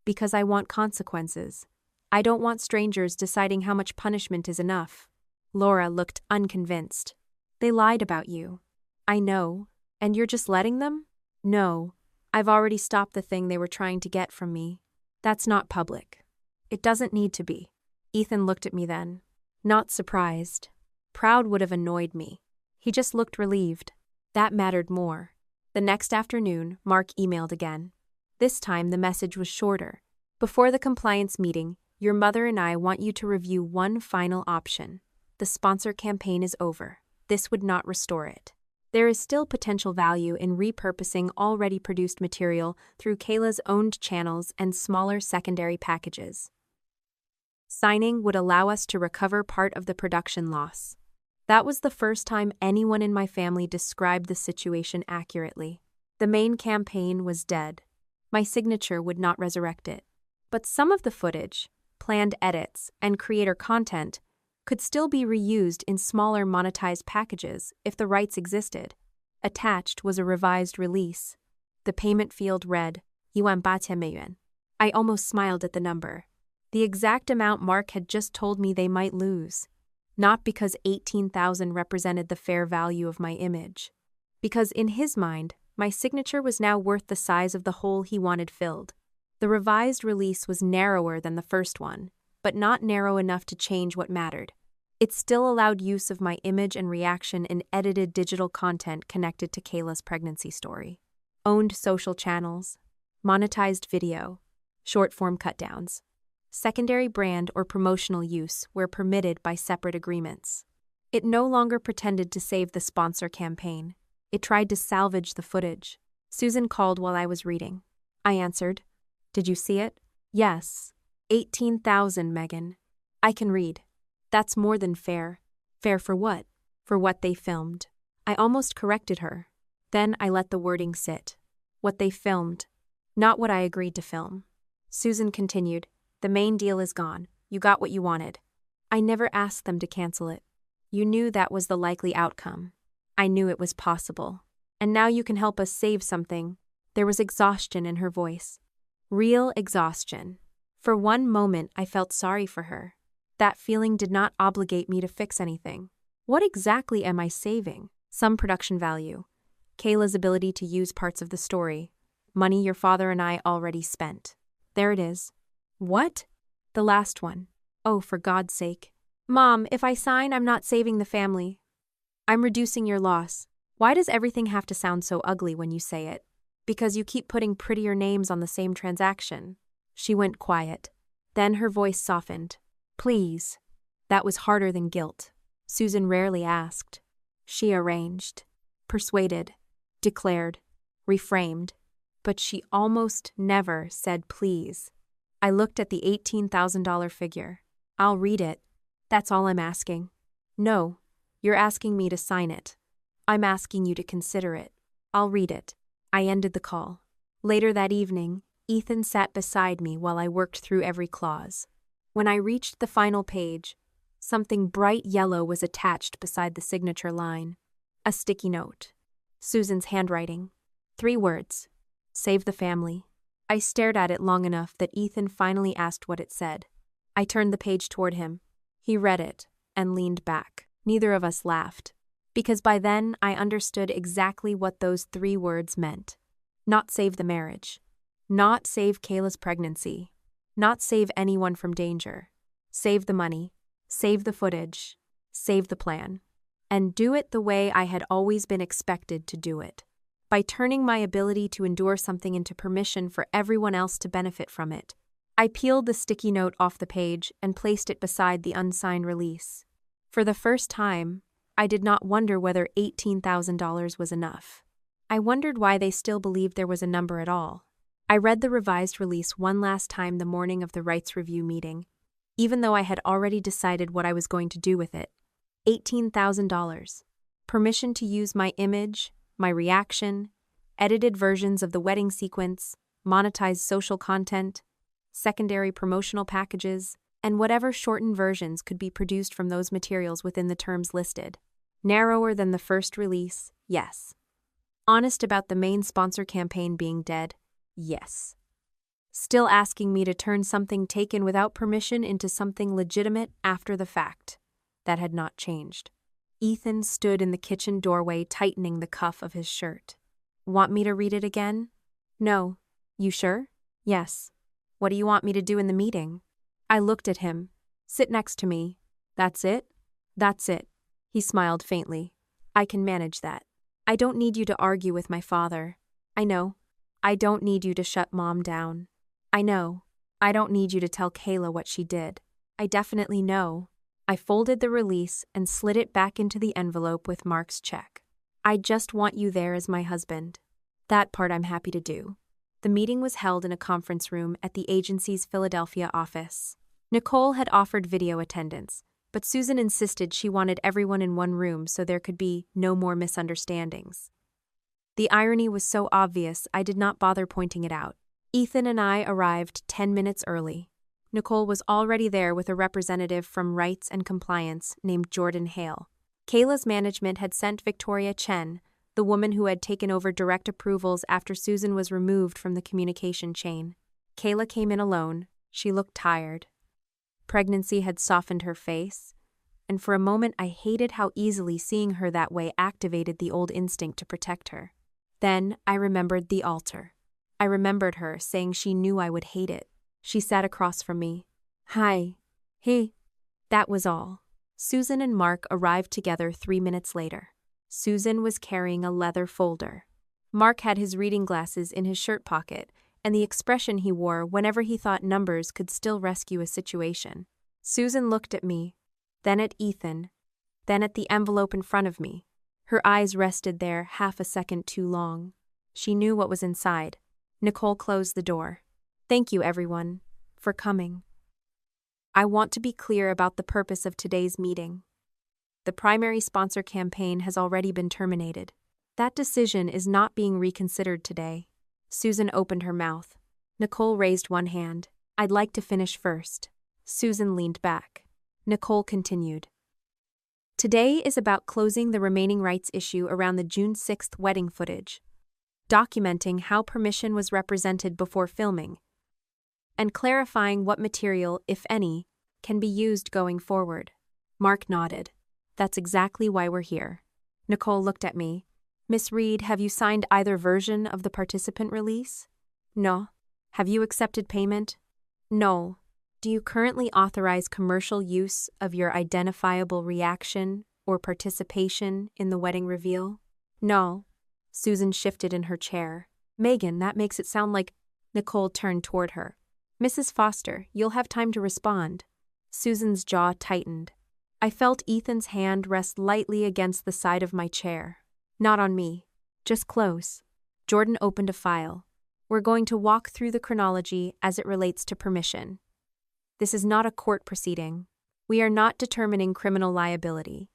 Because I want consequences. I don't want strangers deciding how much punishment is enough. Laura looked unconvinced. They lied about you. I know. And you're just letting them? No. I've already stopped the thing they were trying to get from me. That's not public. It doesn't need to be. Ethan looked at me then. Not surprised. Proud would have annoyed me. He just looked relieved. That mattered more. The next afternoon, Mark emailed again. This time the message was shorter. Before the compliance meeting, your mother and I want you to review one final option. The sponsor campaign is over. This would not restore it. There is still potential value in repurposing already produced material through Kayla's owned channels and smaller secondary packages. Signing would allow us to recover part of the production loss. That was the first time anyone in my family described the situation accurately. The main campaign was dead. My signature would not resurrect it. But some of the footage, planned edits, and creator content could still be reused in smaller monetized packages if the rights existed. Attached was a revised release. The payment field read, 18,000,000. I almost smiled at the number. The exact amount Mark had just told me they might lose. Not because 18,000 represented the fair value of my image. Because in his mind, my signature was now worth the size of the hole he wanted filled. The revised release was narrower than the first one, but not narrow enough to change what mattered. It still allowed use of my image and reaction in edited digital content connected to Kayla's pregnancy story. Owned social channels, monetized video, short-form cutdowns. Secondary brand or promotional use were permitted by separate agreements. It no longer pretended to save the sponsor campaign. It tried to salvage the footage. Susan called while I was reading. I answered. Did you see it? Yes. 18,000, Megan. I can read. That's more than fair. Fair for what? For what they filmed. I almost corrected her. Then I let the wording sit. What they filmed. Not what I agreed to film. Susan continued. The main deal is gone. You got what you wanted. I never asked them to cancel it. You knew that was the likely outcome. I knew it was possible. And now you can help us save something. There was exhaustion in her voice. Real exhaustion. For one moment, I felt sorry for her. That feeling did not obligate me to fix anything. What exactly am I saving? Some production value. Kayla's ability to use parts of the story. Money your father and I already spent. There it is. What? The last one. Oh, for God's sake. Mom, if I sign, I'm not saving the family. I'm reducing your loss. Why does everything have to sound so ugly when you say it? Because you keep putting prettier names on the same transaction. She went quiet. Then her voice softened. Please. That was harder than guilt. Susan rarely asked. She arranged, persuaded, declared, reframed. But she almost never said please. I looked at the $18,000 figure. I'll read it. That's all I'm asking. No, you're asking me to sign it. I'm asking you to consider it. I'll read it. I ended the call. Later that evening, Ethan sat beside me while I worked through every clause. When I reached the final page, something bright yellow was attached beside the signature line. A sticky note. Susan's handwriting. 3 words. Save the family. I stared at it long enough that Ethan finally asked what it said. I turned the page toward him. He read it and leaned back. Neither of us laughed. Because by then I understood exactly what those 3 words meant. Not save the marriage. Not save Kayla's pregnancy. Not save anyone from danger. Save the money. Save the footage. save the plan, and do it the way I had always been expected to do it, by turning my ability to endure something into permission for everyone else to benefit from it. I peeled the sticky note off the page and placed it beside the unsigned release. For the first time, I did not wonder whether $18,000 was enough. I wondered why they still believed there was a number at all. I read the revised release one last time the morning of the rights review meeting, even though I had already decided what I was going to do with it. $18,000. Permission to use my image, my reaction, edited versions of the wedding sequence, monetized social content, secondary promotional packages, and whatever shortened versions could be produced from those materials within the terms listed. Narrower than the first release, yes. Honest about the main sponsor campaign being dead, yes. Still asking me to turn something taken without permission into something legitimate after the fact. That had not changed. Ethan stood in the kitchen doorway tightening the cuff of his shirt. Want me to read it again? No. You sure? Yes. What do you want me to do in the meeting? I looked at him. Sit next to me. That's it? That's it. He smiled faintly. I can manage that. I don't need you to argue with my father. I know. I don't need you to shut Mom down. I know. I don't need you to tell Kayla what she did. I definitely know. I folded the release and slid it back into the envelope with Mark's check. I just want you there as my husband. That part I'm happy to do. The meeting was held in a conference room at the agency's Philadelphia office. Nicole had offered video attendance, but Susan insisted she wanted everyone in one room so there could be no more misunderstandings. The irony was so obvious I did not bother pointing it out. Ethan and I arrived 10 minutes early. Nicole was already there with a representative from Rights and Compliance named Jordan Hale. Kayla's management had sent Victoria Chen, the woman who had taken over direct approvals after Susan was removed from the communication chain. Kayla came in alone. She looked tired. Pregnancy had softened her face, and for a moment I hated how easily seeing her that way activated the old instinct to protect her. Then I remembered the altar. I remembered her saying she knew I would hate it. She sat across from me. Hi. Hey. That was all. Susan and Mark arrived together 3 minutes later. Susan was carrying a leather folder. Mark had his reading glasses in his shirt pocket, and the expression he wore whenever he thought numbers could still rescue a situation. Susan looked at me, then at Ethan, then at the envelope in front of me. Her eyes rested there half a second too long. She knew what was inside. Nicole closed the door. Thank you, everyone, for coming. I want to be clear about the purpose of today's meeting. The primary sponsor campaign has already been terminated. That decision is not being reconsidered today. Susan opened her mouth. Nicole raised one hand. I'd like to finish first. Susan leaned back. Nicole continued. Today is about closing the remaining rights issue around the June 6th wedding footage, documenting how permission was represented before filming, and clarifying what material, if any, can be used going forward. Mark nodded. That's exactly why we're here. Nicole looked at me. Miss Reed, have you signed either version of the participant release? No. Have you accepted payment? No. Do you currently authorize commercial use of your identifiable reaction or participation in the wedding reveal? No. Susan shifted in her chair. Megan, that makes it sound like... Nicole turned toward her. Mrs. Foster, you'll have time to respond. Susan's jaw tightened. I felt Ethan's hand rest lightly against the side of my chair. Not on me. Just close. Jordan opened a file. We're going to walk through the chronology as it relates to permission. This is not a court proceeding. We are not determining criminal liability.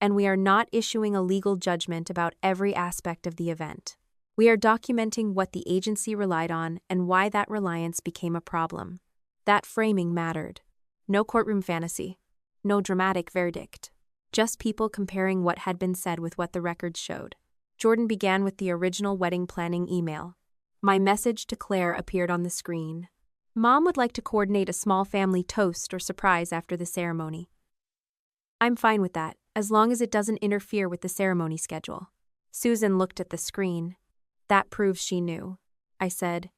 And we are not issuing a legal judgment about every aspect of the event. We are documenting what the agency relied on and why that reliance became a problem. That framing mattered. No courtroom fantasy. No dramatic verdict. Just people comparing what had been said with what the records showed. Jordan began with the original wedding planning email. My message to Claire appeared on the screen. Mom would like to coordinate a small family toast or surprise after the ceremony. I'm fine with that, as long as it doesn't interfere with the ceremony schedule. Susan looked at the screen. That proves she knew. I said,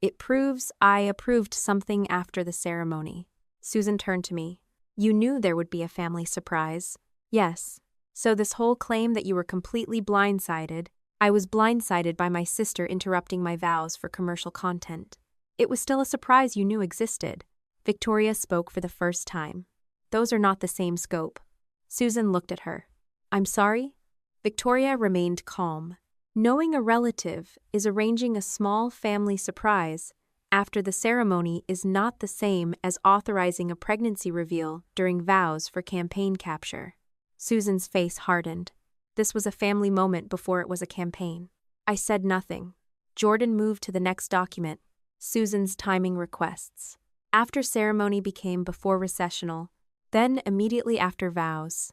It proves I approved something after the ceremony. Susan turned to me. You knew there would be a family surprise. Yes. So this whole claim that you were completely blindsided, I was blindsided by my sister interrupting my vows for commercial content. It was still a surprise you knew existed. Victoria spoke for the first time. Those are not the same scope. Susan looked at her. I'm sorry? Victoria remained calm. Knowing a relative is arranging a small family surprise after the ceremony is not the same as authorizing a pregnancy reveal during vows for campaign capture. Susan's face hardened. This was a family moment before it was a campaign. I said nothing. Jordan moved to the next document, Susan's timing requests. After ceremony became before recessional, then immediately after vows.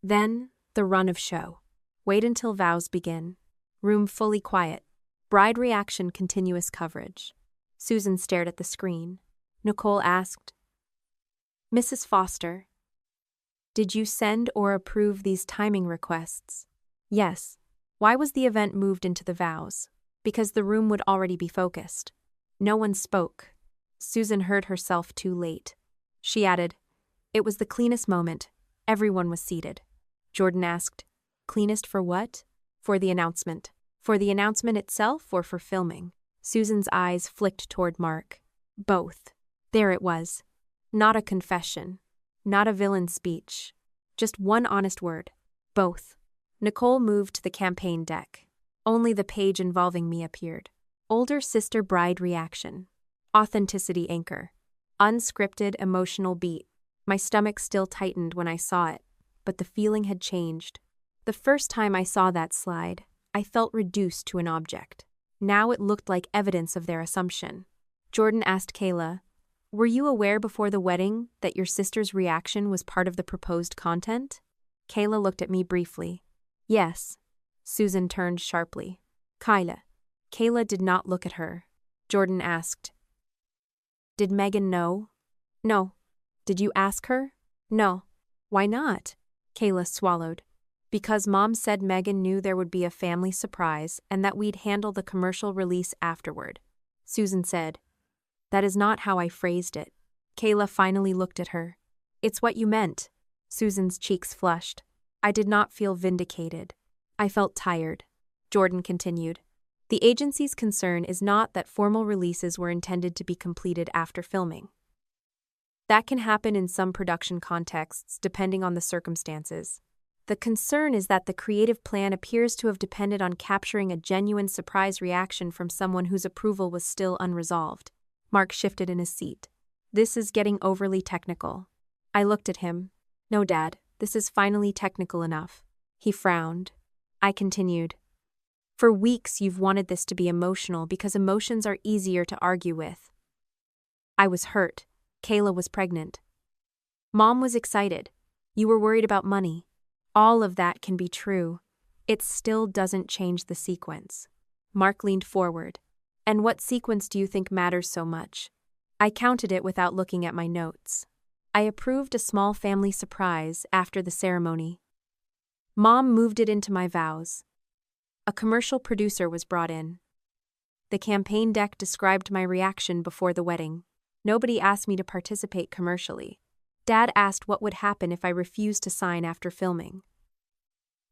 Then the run of show. Wait until vows begin. Room fully quiet. Bride reaction continuous coverage. Susan stared at the screen. Nicole asked, Mrs. Foster, did you send or approve these timing requests? Yes. Why was the event moved into the vows? Because the room would already be focused. No one spoke. Susan heard herself too late. She added, It was the cleanest moment. Everyone was seated. Jordan asked, Cleanest for what? For the announcement. For the announcement itself or for filming? Susan's eyes flicked toward Mark. Both. There it was. Not a confession. Not a villain speech. Just one honest word. Both. Nicole moved to the campaign deck. Only the page involving me appeared. Older sister bride reaction. Authenticity anchor. Unscripted emotional beat. My stomach still tightened when I saw it, but the feeling had changed. The first time I saw that slide, I felt reduced to an object. Now it looked like evidence of their assumption. Jordan asked Kayla, Were you aware before the wedding that your sister's reaction was part of the proposed content? Kayla looked at me briefly. Yes. Susan turned sharply. Kayla did not look at her. Jordan asked, Did Megan know? No. Did you ask her? No. Why not? Kayla swallowed. Because Mom said Megan knew there would be a family surprise and that we'd handle the commercial release afterward. Susan said, That is not how I phrased it. Kayla finally looked at her. It's what you meant. Susan's cheeks flushed. I did not feel vindicated. I felt tired. Jordan continued. The agency's concern is not that formal releases were intended to be completed after filming. That can happen in some production contexts, depending on the circumstances. The concern is that the creative plan appears to have depended on capturing a genuine surprise reaction from someone whose approval was still unresolved. Mark shifted in his seat. This is getting overly technical. I looked at him. No, Dad, this is finally technical enough. He frowned. I continued. For weeks you've wanted this to be emotional because emotions are easier to argue with. I was hurt. Kayla was pregnant. Mom was excited. You were worried about money. All of that can be true. It still doesn't change the sequence. Mark leaned forward. And what sequence do you think matters so much? I counted it without looking at my notes. I approved a small family surprise after the ceremony. Mom moved it into my vows. A commercial producer was brought in. The campaign deck described my reaction before the wedding. Nobody asked me to participate commercially. Dad asked what would happen if I refused to sign after filming.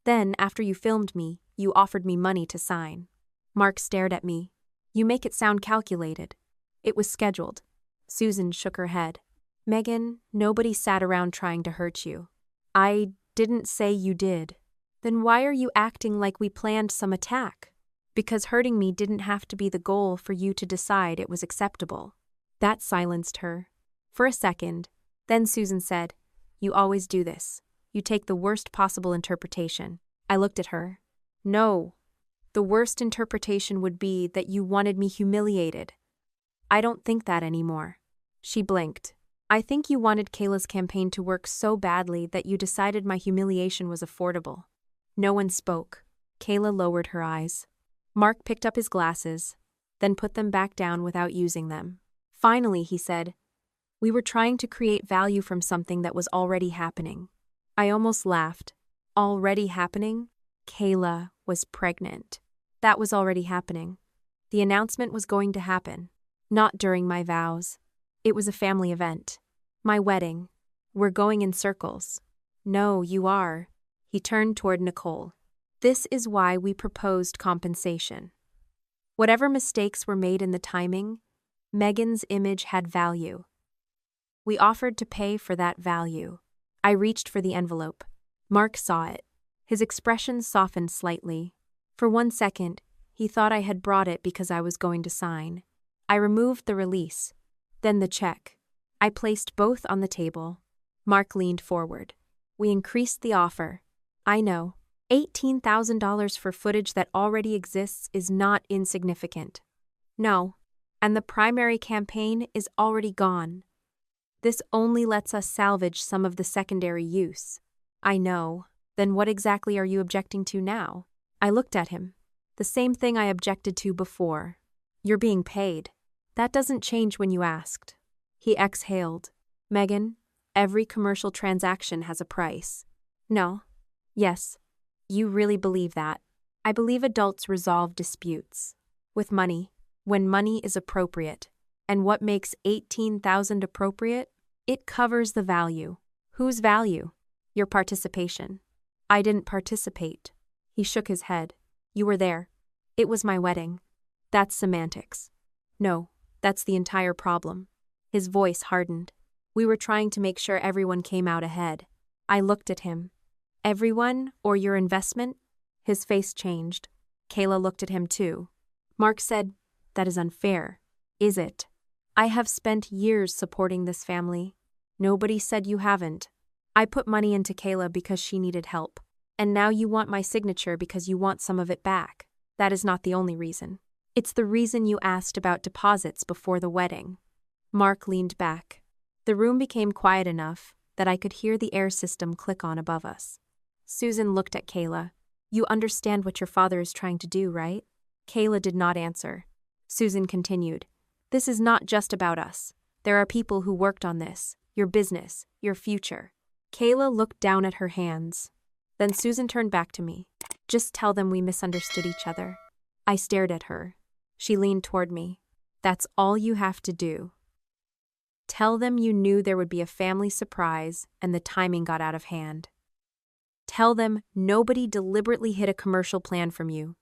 Then, after you filmed me, you offered me money to sign. Mark stared at me. You make it sound calculated. It was scheduled. Susan shook her head. Megan, nobody sat around trying to hurt you. I didn't say you did. Then why are you acting like we planned some attack? Because hurting me didn't have to be the goal for you to decide it was acceptable. That silenced her. For a second, then Susan said, You always do this. You take the worst possible interpretation. I looked at her. No. The worst interpretation would be that you wanted me humiliated. I don't think that anymore. She blinked. I think you wanted Kayla's campaign to work so badly that you decided my humiliation was affordable. No one spoke. Kayla lowered her eyes. Mark picked up his glasses, then put them back down without using them. Finally, he said, We were trying to create value from something that was already happening. I almost laughed. Already happening? Kayla was pregnant. That was already happening. The announcement was going to happen. Not during my vows. It was a family event. My wedding. We're going in circles. No, you are. He turned toward Nicole. This is why we proposed compensation. Whatever mistakes were made in the timing, Megan's image had value. We offered to pay for that value. I reached for the envelope. Mark saw it. His expression softened slightly. For 1 second, he thought I had brought it because I was going to sign. I removed the release, then the check. I placed both on the table. Mark leaned forward. We increased the offer. I know. $18,000 for footage that already exists is not insignificant. No. And the primary campaign is already gone. This only lets us salvage some of the secondary use. I know. Then what exactly are you objecting to now? I looked at him. The same thing I objected to before. You're being paid. That doesn't change when you asked. He exhaled. Megan, every commercial transaction has a price. No. Yes. You really believe that? I believe adults resolve disputes. With money. When money is appropriate. And what makes $18,000 appropriate? It covers the value. Whose value? Your participation. I didn't participate. He shook his head. You were there. It was my wedding. That's semantics. No, that's the entire problem. His voice hardened. We were trying to make sure everyone came out ahead. I looked at him. Everyone, or your investment? His face changed. Kayla looked at him too. Mark said, that is unfair. Is it? I have spent years supporting this family. Nobody said you haven't. I put money into Kayla because she needed help. And now you want my signature because you want some of it back. That is not the only reason. It's the reason you asked about deposits before the wedding. Mark leaned back. The room became quiet enough that I could hear the air system click on above us. Susan looked at Kayla. You understand what your father is trying to do, right? Kayla did not answer. Susan continued. This is not just about us. There are people who worked on this. Your business, your future. Kayla looked down at her hands. Then Susan turned back to me. Just tell them we misunderstood each other. I stared at her. She leaned toward me. That's all you have to do. Tell them you knew there would be a family surprise and the timing got out of hand. Tell them nobody deliberately hid a commercial plan from you.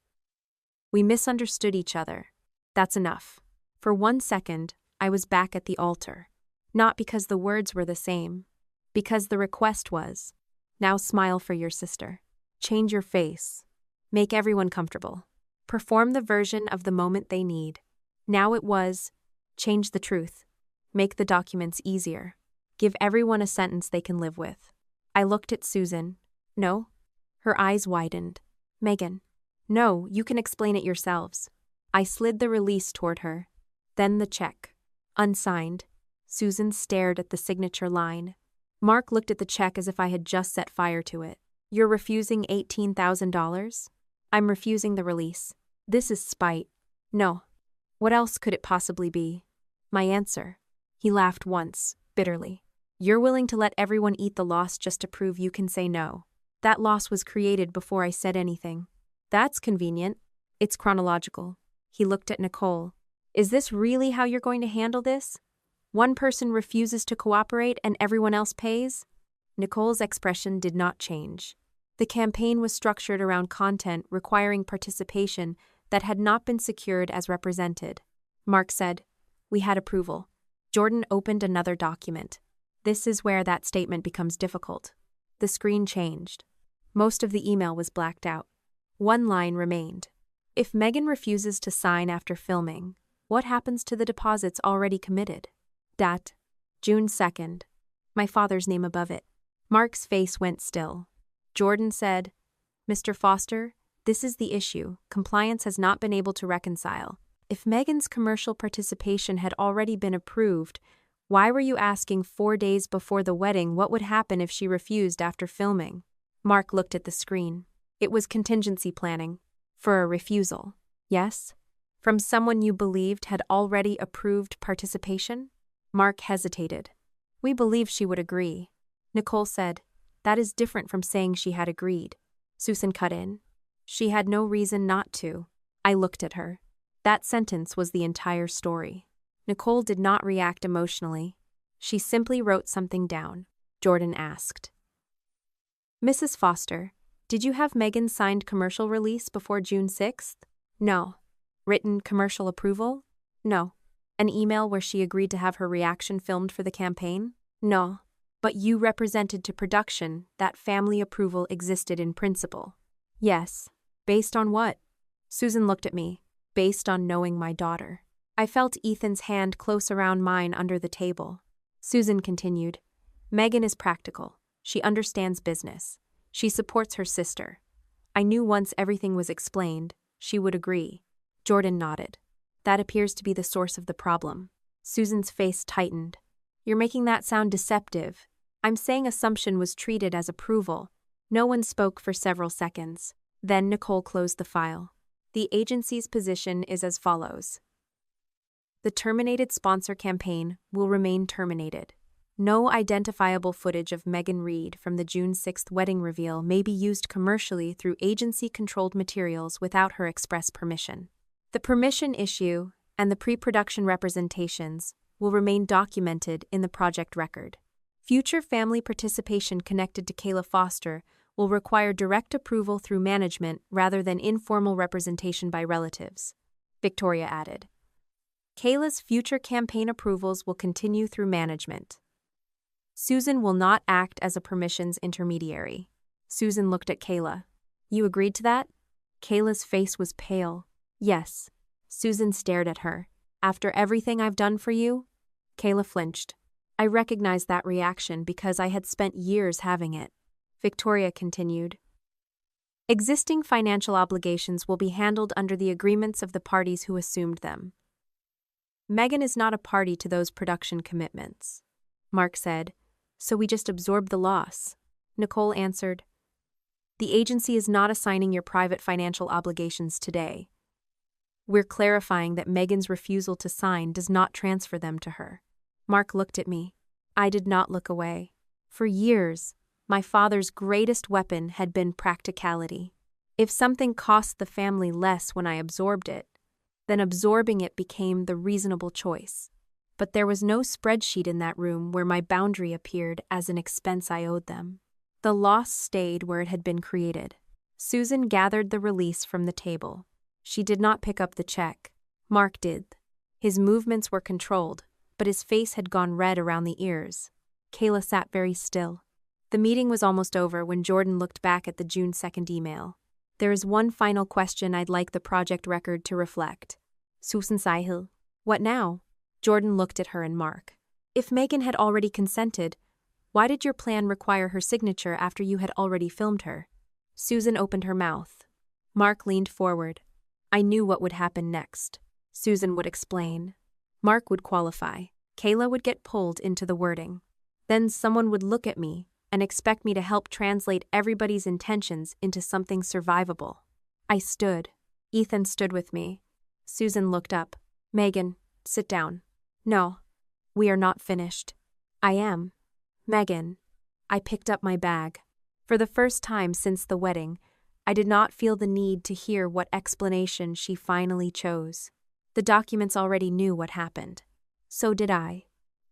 We misunderstood each other. That's enough. For 1 second, I was back at the altar. Not because the words were the same. Because the request was, now smile for your sister. Change your face. Make everyone comfortable. Perform the version of the moment they need. Now it was, change the truth. Make the documents easier. Give everyone a sentence they can live with. I looked at Susan. No? Her eyes widened. Megan. No, you can explain it yourselves. I slid the release toward her. Then the check. Unsigned. Susan stared at the signature line. Mark looked at the check as if I had just set fire to it. You're refusing $18,000? I'm refusing the release. This is spite. No. What else could it possibly be? My answer. He laughed once, bitterly. You're willing to let everyone eat the loss just to prove you can say no. That loss was created before I said anything. That's convenient. It's chronological. He looked at Nicole. Is this really how you're going to handle this? One person refuses to cooperate and everyone else pays? Nicole's expression did not change. The campaign was structured around content requiring participation that had not been secured as represented. Mark said, we had approval. Jordan opened another document. This is where that statement becomes difficult. The screen changed. Most of the email was blacked out. One line remained. If Megan refuses to sign after filming, what happens to the deposits already committed? June 2nd. My father's name above it. Mark's face went still. Jordan said, Mr. Foster, this is the issue. Compliance has not been able to reconcile. If Megan's commercial participation had already been approved, why were you asking 4 days before the wedding what would happen if she refused after filming? Mark looked at the screen. It was contingency planning. For a refusal. Yes? From someone you believed had already approved participation? Mark hesitated. We believed she would agree. Nicole said, that is different from saying she had agreed. Susan cut in. She had no reason not to. I looked at her. That sentence was the entire story. Nicole did not react emotionally. She simply wrote something down. Jordan asked. Mrs. Foster, did you have Megan's signed commercial release before June 6th? No. Written commercial approval? No. An email where she agreed to have her reaction filmed for the campaign? No. But you represented to production that family approval existed in principle. Yes. Based on what? Susan looked at me. Based on knowing my daughter. I felt Ethan's hand close around mine under the table. Susan continued. Megan is practical. She understands business. She supports her sister. I knew once everything was explained, she would agree. Jordan nodded. That appears to be the source of the problem. Susan's face tightened. You're making that sound deceptive. I'm saying assumption was treated as approval. No one spoke for several seconds. Then Nicole closed the file. The agency's position is as follows. The terminated sponsor campaign will remain terminated. No identifiable footage of Megan Reed from the June 6th wedding reveal may be used commercially through agency-controlled materials without her express permission. The permission issue and the pre-production representations will remain documented in the project record. Future family participation connected to Kayla Foster will require direct approval through management rather than informal representation by relatives, Victoria added. Kayla's future campaign approvals will continue through management. Susan will not act as a permissions intermediary. Susan looked at Kayla. You agreed to that? Kayla's face was pale. Yes. Susan stared at her. After everything I've done for you? Kayla flinched. I recognized that reaction because I had spent years having it. Victoria continued. Existing financial obligations will be handled under the agreements of the parties who assumed them. Megan is not a party to those production commitments. Mark said, so we just absorb the loss. Nicole answered, the agency is not assigning your private financial obligations today. We're clarifying that Megan's refusal to sign does not transfer them to her. Mark looked at me. I did not look away. For years, my father's greatest weapon had been practicality. If something cost the family less when I absorbed it, then absorbing it became the reasonable choice. But there was no spreadsheet in that room where my boundary appeared as an expense I owed them. The loss stayed where it had been created. Susan gathered the release from the table. She did not pick up the check. Mark did. His movements were controlled, but his face had gone red around the ears. Kayla sat very still. The meeting was almost over when Jordan looked back at the June 2nd email. There is one final question I'd like the project record to reflect. Susan Sahil. What now? Jordan looked at her and Mark. If Megan had already consented, why did your plan require her signature after you had already filmed her? Susan opened her mouth. Mark leaned forward. I knew what would happen next. Susan would explain. Mark would qualify. Kayla would get pulled into the wording. Then someone would look at me and expect me to help translate everybody's intentions into something survivable. I stood. Ethan stood with me. Susan looked up. Megan, sit down. No, we are not finished. I am. Megan. I picked up my bag. For the first time since the wedding, I did not feel the need to hear what explanation she finally chose. The documents already knew what happened. So did I.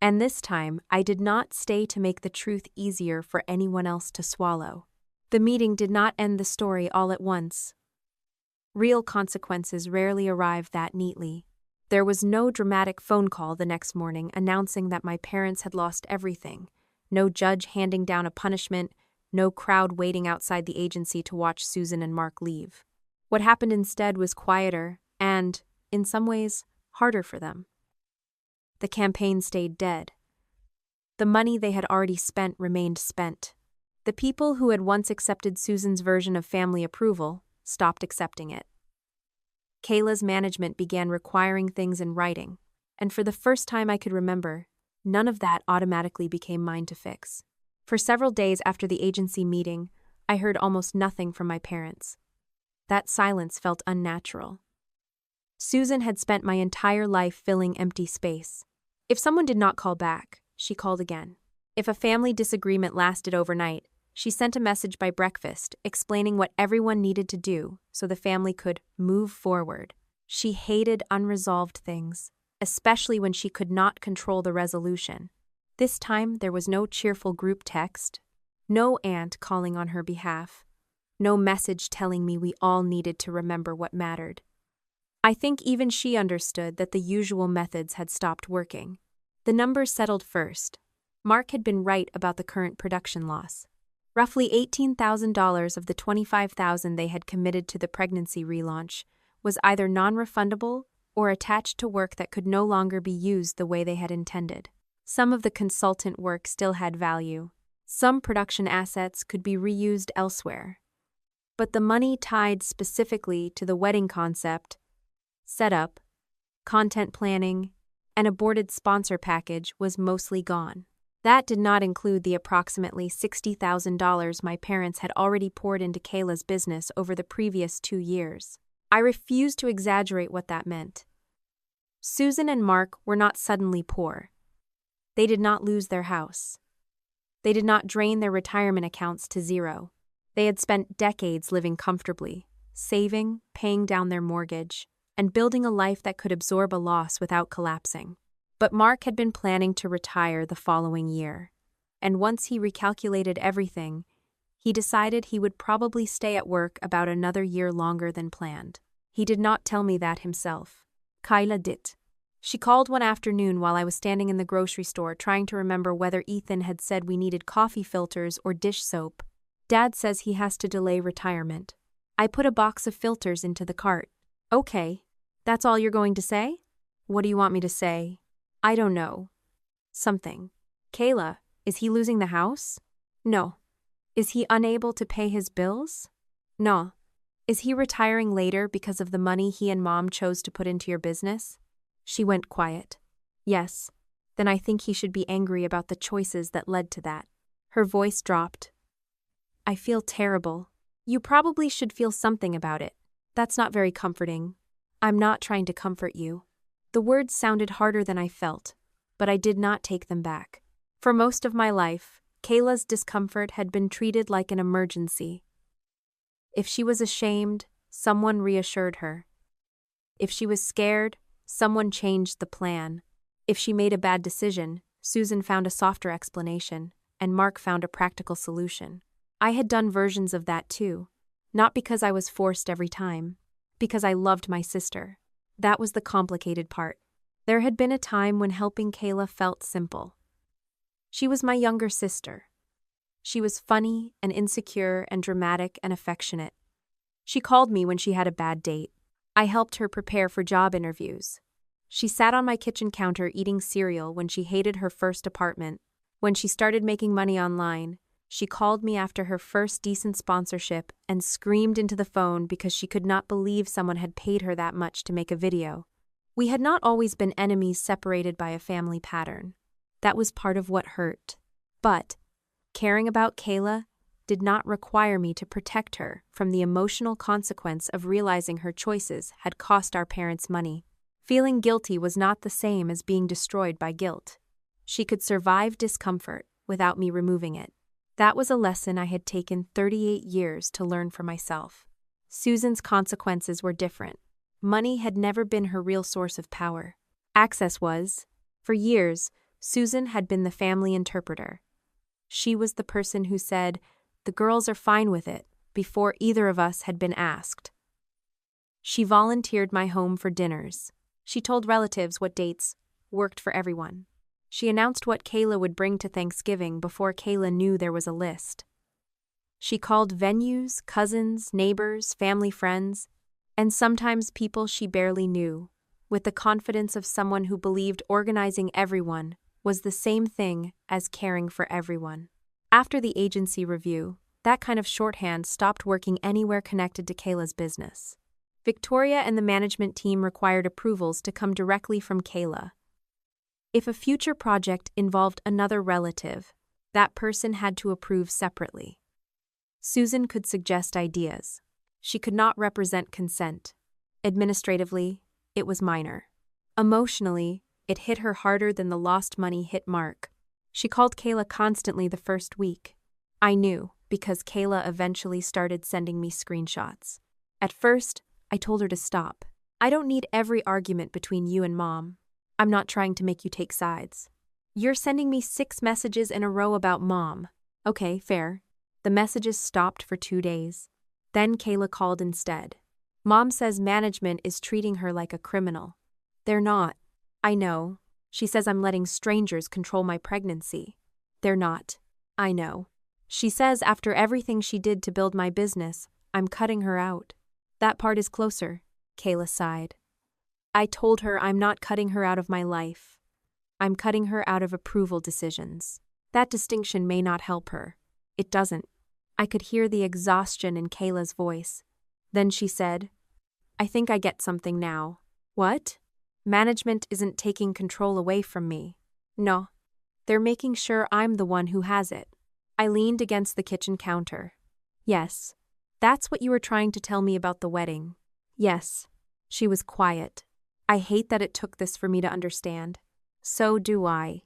And this time, I did not stay to make the truth easier for anyone else to swallow. The meeting did not end the story all at once. Real consequences rarely arrive that neatly. There was no dramatic phone call the next morning announcing that my parents had lost everything, no judge handing down a punishment, no crowd waiting outside the agency to watch Susan and Mark leave. What happened instead was quieter and, in some ways, harder for them. The campaign stayed dead. The money they had already spent remained spent. The people who had once accepted Susan's version of family approval stopped accepting it. Kayla's management began requiring things in writing, and for the first time I could remember, none of that automatically became mine to fix. For several days after the agency meeting, I heard almost nothing from my parents. That silence felt unnatural. Susan had spent my entire life filling empty space. If someone did not call back, she called again. If a family disagreement lasted overnight, she sent a message by breakfast explaining what everyone needed to do so the family could move forward. She hated unresolved things, especially when she could not control the resolution. This time there was no cheerful group text, no aunt calling on her behalf, no message telling me we all needed to remember what mattered. I think even she understood that the usual methods had stopped working. The numbers settled first. Mark had been right about the current production loss. Roughly $18,000 of the $25,000 they had committed to the pregnancy relaunch was either non-refundable or attached to work that could no longer be used the way they had intended. Some of the consultant work still had value. Some production assets could be reused elsewhere. But the money tied specifically to the wedding concept, setup, content planning, and aborted sponsor package was mostly gone. That did not include the approximately $60,000 my parents had already poured into Kayla's business over the previous 2 years. I refused to exaggerate what that meant. Susan and Mark were not suddenly poor. They did not lose their house. They did not drain their retirement accounts to zero. They had spent decades living comfortably, saving, paying down their mortgage, and building a life that could absorb a loss without collapsing. But Mark had been planning to retire the following year, and once he recalculated everything, he decided he would probably stay at work about another year longer than planned. He did not tell me that himself. Kayla did. She called one afternoon while I was standing in the grocery store trying to remember whether Ethan had said we needed coffee filters or dish soap. Dad says he has to delay retirement. I put a box of filters into the cart. Okay, that's all you're going to say? What do you want me to say? I don't know. Something. Kayla, is he losing the house? No. Is he unable to pay his bills? No. Is he retiring later because of the money he and Mom chose to put into your business? She went quiet. Yes. Then I think he should be angry about the choices that led to that. Her voice dropped. I feel terrible. You probably should feel something about it. That's not very comforting. I'm not trying to comfort you. The words sounded harder than I felt, but I did not take them back. For most of my life, Kayla's discomfort had been treated like an emergency. If she was ashamed, someone reassured her. If she was scared, someone changed the plan. If she made a bad decision, Susan found a softer explanation, and Mark found a practical solution. I had done versions of that too, not because I was forced every time, because I loved my sister. That was the complicated part. There had been a time when helping Kayla felt simple. She was my younger sister. She was funny and insecure and dramatic and affectionate. She called me when she had a bad date. I helped her prepare for job interviews. She sat on my kitchen counter eating cereal when she hated her first apartment. When she started making money online, she called me after her first decent sponsorship and screamed into the phone because she could not believe someone had paid her that much to make a video. We had not always been enemies separated by a family pattern. That was part of what hurt. But caring about Kayla did not require me to protect her from the emotional consequence of realizing her choices had cost our parents money. Feeling guilty was not the same as being destroyed by guilt. She could survive discomfort without me removing it. That was a lesson I had taken 38 years to learn for myself. Susan's consequences were different. Money had never been her real source of power. Access was. For years, Susan had been the family interpreter. She was the person who said, "The girls are fine with it," before either of us had been asked. She volunteered my home for dinners. She told relatives what dates worked for everyone. She announced what Kayla would bring to Thanksgiving before Kayla knew there was a list. She called venues, cousins, neighbors, family friends, and sometimes people she barely knew, with the confidence of someone who believed organizing everyone was the same thing as caring for everyone. After the agency review, that kind of shorthand stopped working anywhere connected to Kayla's business. Victoria and the management team required approvals to come directly from Kayla. If a future project involved another relative, that person had to approve separately. Susan could suggest ideas. She could not represent consent. Administratively, it was minor. Emotionally, it hit her harder than the lost money hit Mark. She called Kayla constantly the first week. I knew, because Kayla eventually started sending me screenshots. At first, I told her to stop. I don't need every argument between you and Mom. I'm not trying to make you take sides. You're sending me 6 messages in a row about Mom. Okay, fair. The messages stopped for 2 days. Then Kayla called instead. Mom says management is treating her like a criminal. They're not. I know. She says I'm letting strangers control my pregnancy. They're not. I know. She says after everything she did to build my business, I'm cutting her out. That part is closer, Kayla sighed. I told her I'm not cutting her out of my life. I'm cutting her out of approval decisions. That distinction may not help her. It doesn't. I could hear the exhaustion in Kayla's voice. Then she said, I think I get something now. What? Management isn't taking control away from me. No. They're making sure I'm the one who has it. I leaned against the kitchen counter. Yes. That's what you were trying to tell me about the wedding. Yes. She was quiet. I hate that it took this for me to understand. So do I.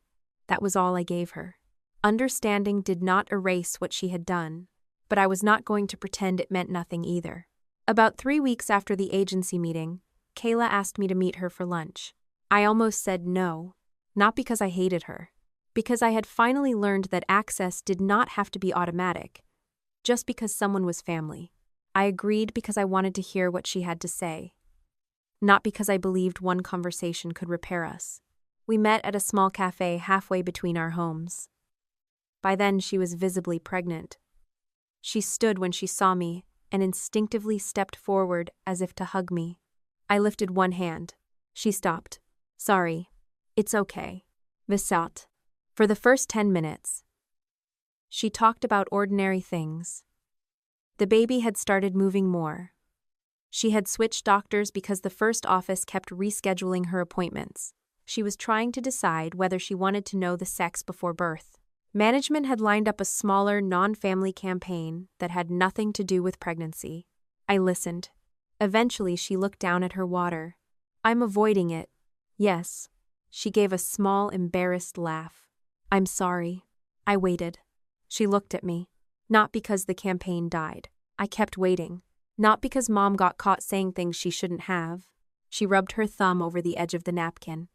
That was all I gave her. Understanding did not erase what she had done, but I was not going to pretend it meant nothing either. About 3 weeks after the agency meeting, Kayla asked me to meet her for lunch. I almost said no, not because I hated her, because I had finally learned that access did not have to be automatic, just because someone was family. I agreed because I wanted to hear what she had to say, not because I believed one conversation could repair us. We met at a small cafe halfway between our homes. By then, she was visibly pregnant. She stood when she saw me and instinctively stepped forward as if to hug me. I lifted one hand. She stopped. Sorry. It's okay. Visat. For the first 10 minutes, she talked about ordinary things. The baby had started moving more. She had switched doctors because the first office kept rescheduling her appointments. She was trying to decide whether she wanted to know the sex before birth. Management had lined up a smaller, non-family campaign that had nothing to do with pregnancy. I listened. Eventually, she looked down at her water. I'm avoiding it. Yes. She gave a small, embarrassed laugh. I'm sorry. I waited. She looked at me. Not because the campaign died. I kept waiting. Not because Mom got caught saying things she shouldn't have. She rubbed her thumb over the edge of the napkin.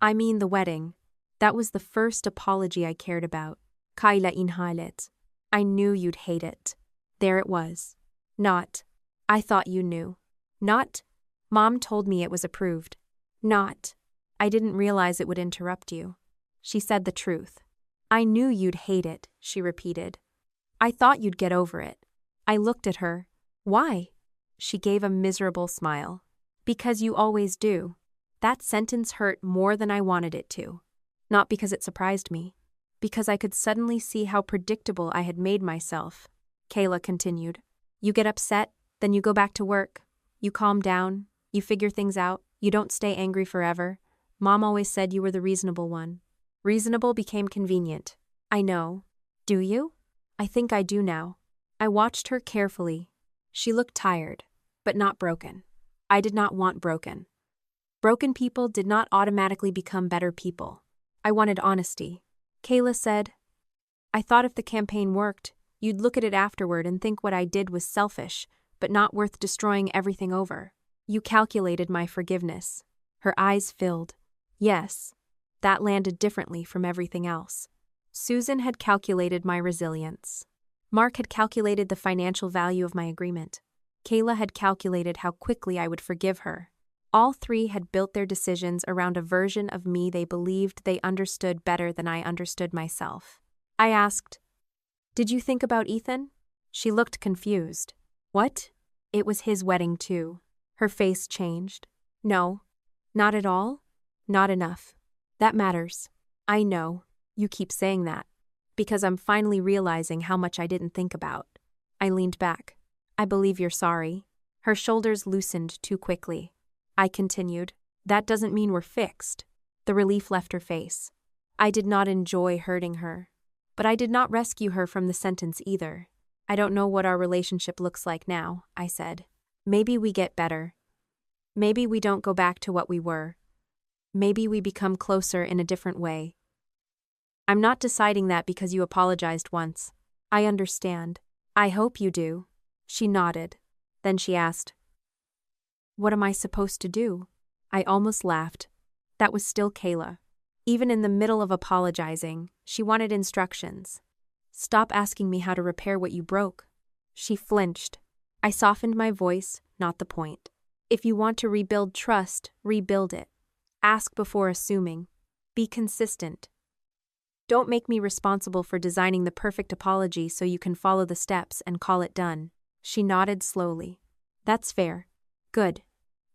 I mean the wedding. That was the first apology I cared about. Kayla inhalet. I knew you'd hate it. There it was. Not. I thought you knew. Not. Mom told me it was approved. Not. I didn't realize it would interrupt you. She said the truth. I knew you'd hate it, she repeated. I thought you'd get over it. I looked at her. Why? She gave a miserable smile. Because you always do. That sentence hurt more than I wanted it to. Not because it surprised me. Because I could suddenly see how predictable I had made myself. Kayla continued. You get upset, then you go back to work. You calm down. You figure things out. You don't stay angry forever. Mom always said you were the reasonable one. Reasonable became convenient. I know. Do you? I think I do now. I watched her carefully. She looked tired, but not broken. I did not want broken. Broken people did not automatically become better people. I wanted honesty. Kayla said, I thought if the campaign worked, you'd look at it afterward and think what I did was selfish, but not worth destroying everything over. You calculated my forgiveness. Her eyes filled. Yes, that landed differently from everything else. Susan had calculated my resilience. Mark had calculated the financial value of my agreement. Kayla had calculated how quickly I would forgive her. All three had built their decisions around a version of me they believed they understood better than I understood myself. I asked, Did you think about Ethan? She looked confused. What? It was his wedding too. Her face changed. No. Not at all? Not enough. That matters. I know. You keep saying that. Because I'm finally realizing how much I didn't think about. I leaned back. I believe you're sorry. Her shoulders loosened too quickly. I continued. That doesn't mean we're fixed. The relief left her face. I did not enjoy hurting her. But I did not rescue her from the sentence either. I don't know what our relationship looks like now, I said. Maybe we get better. Maybe we don't go back to what we were. Maybe we become closer in a different way. I'm not deciding that because you apologized once. I understand. I hope you do. She nodded. Then she asked, What am I supposed to do? I almost laughed. That was still Kayla. Even in the middle of apologizing, she wanted instructions. "Stop asking me how to repair what you broke." She flinched. I softened my voice, not the point. "If you want to rebuild trust, rebuild it. Ask before assuming. Be consistent. Don't make me responsible for designing the perfect apology so you can follow the steps and call it done." She nodded slowly. "That's fair." "Good."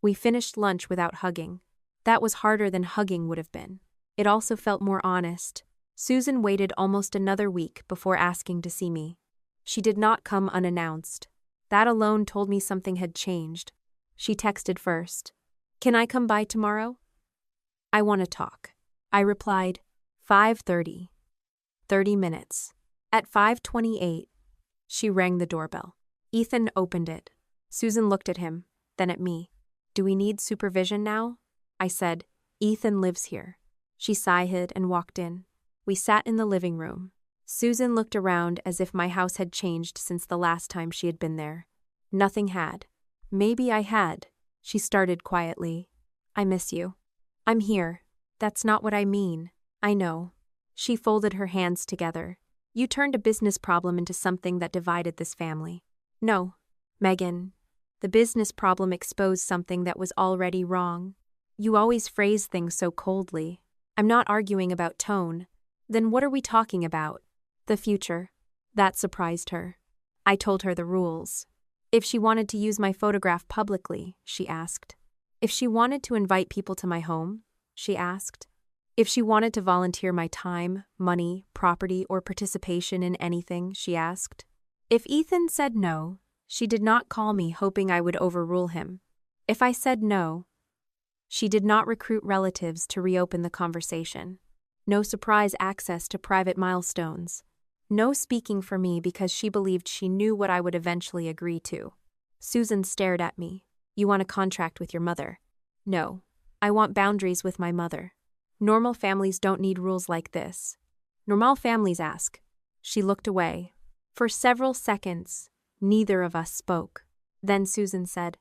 We finished lunch without hugging. That was harder than hugging would have been. It also felt more honest. Susan waited almost another week before asking to see me. She did not come unannounced. That alone told me something had changed. She texted first. "Can I come by tomorrow? I want to talk." I replied, 5:30. 30 minutes. At 5:28, she rang the doorbell. Ethan opened it. Susan looked at him, then at me. "Do we need supervision now?" I said, "Ethan lives here." She sighed and walked in. We sat in the living room. Susan looked around as if my house had changed since the last time she had been there. Nothing had. Maybe I had. She started quietly. "I miss you." "I'm here." "That's not what I mean." "I know." She folded her hands together. "You turned a business problem into something that divided this family." "No, Megan. The business problem exposed something that was already wrong. You always phrase things so coldly." "I'm not arguing about tone." "Then what are we talking about?" "The future." That surprised her. I told her the rules. If she wanted to use my photograph publicly, she asked. If she wanted to invite people to my home, she asked. If she wanted to volunteer my time, money, property, or participation in anything, she asked. If Ethan said no, she did not call me hoping I would overrule him. If I said no, she did not recruit relatives to reopen the conversation. No surprise access to private milestones. No speaking for me because she believed she knew what I would eventually agree to. Susan stared at me. "You want a contract with your mother?" "No. I want boundaries with my mother. Normal families don't need rules like this. Normal families ask." She looked away. For several seconds, neither of us spoke. Then Susan said,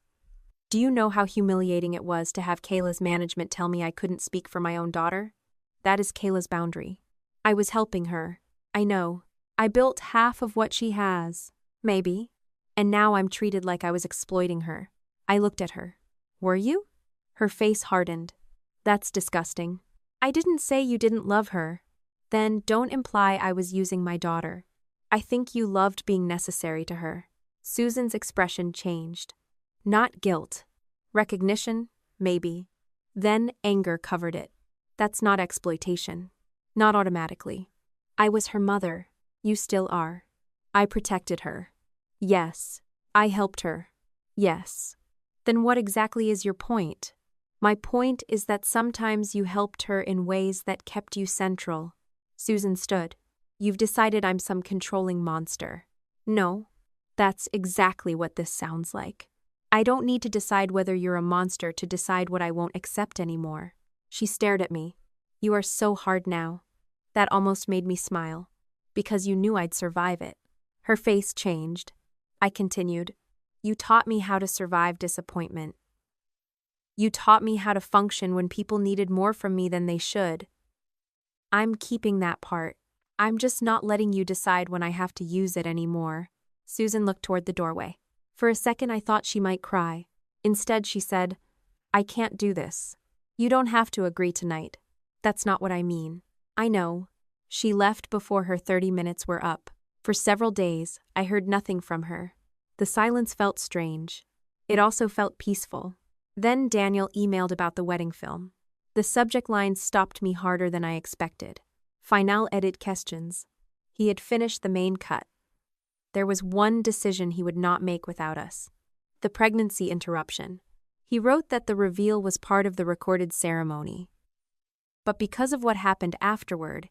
"Do you know how humiliating it was to have Kayla's management tell me I couldn't speak for my own daughter? That is Kayla's boundary. I was helping her. I know. I built half of what she has. Maybe. And now I'm treated like I was exploiting her." I looked at her. "Were you?" Her face hardened. "That's disgusting. I didn't say you didn't love her. Then don't imply I was using my daughter. I think you loved being necessary to her." Susan's expression changed. Not guilt. Recognition, maybe. Then anger covered it. "That's not exploitation. Not automatically. I was her mother. You still are. I protected her. Yes. I helped her. Yes. Then what exactly is your point?" "My point is that sometimes you helped her in ways that kept you central." Susan stood. "You've decided I'm some controlling monster." "No. That's exactly what this sounds like. I don't need to decide whether you're a monster to decide what I won't accept anymore." She stared at me. "You are so hard now." That almost made me smile. "Because you knew I'd survive it." Her face changed. I continued. "You taught me how to survive disappointment. You taught me how to function when people needed more from me than they should. I'm keeping that part. I'm just not letting you decide when I have to use it anymore." Susan looked toward the doorway. For a second I thought she might cry. Instead she said, "I can't do this. You don't have to agree tonight. That's not what I mean." "I know." She left before her 30 minutes were up. For several days, I heard nothing from her. The silence felt strange. It also felt peaceful. Then Daniel emailed about the wedding film. The subject line stopped me harder than I expected. Final edit questions. He had finished the main cut. There was one decision he would not make without us. The pregnancy interruption. He wrote that the reveal was part of the recorded ceremony. But because of what happened afterward,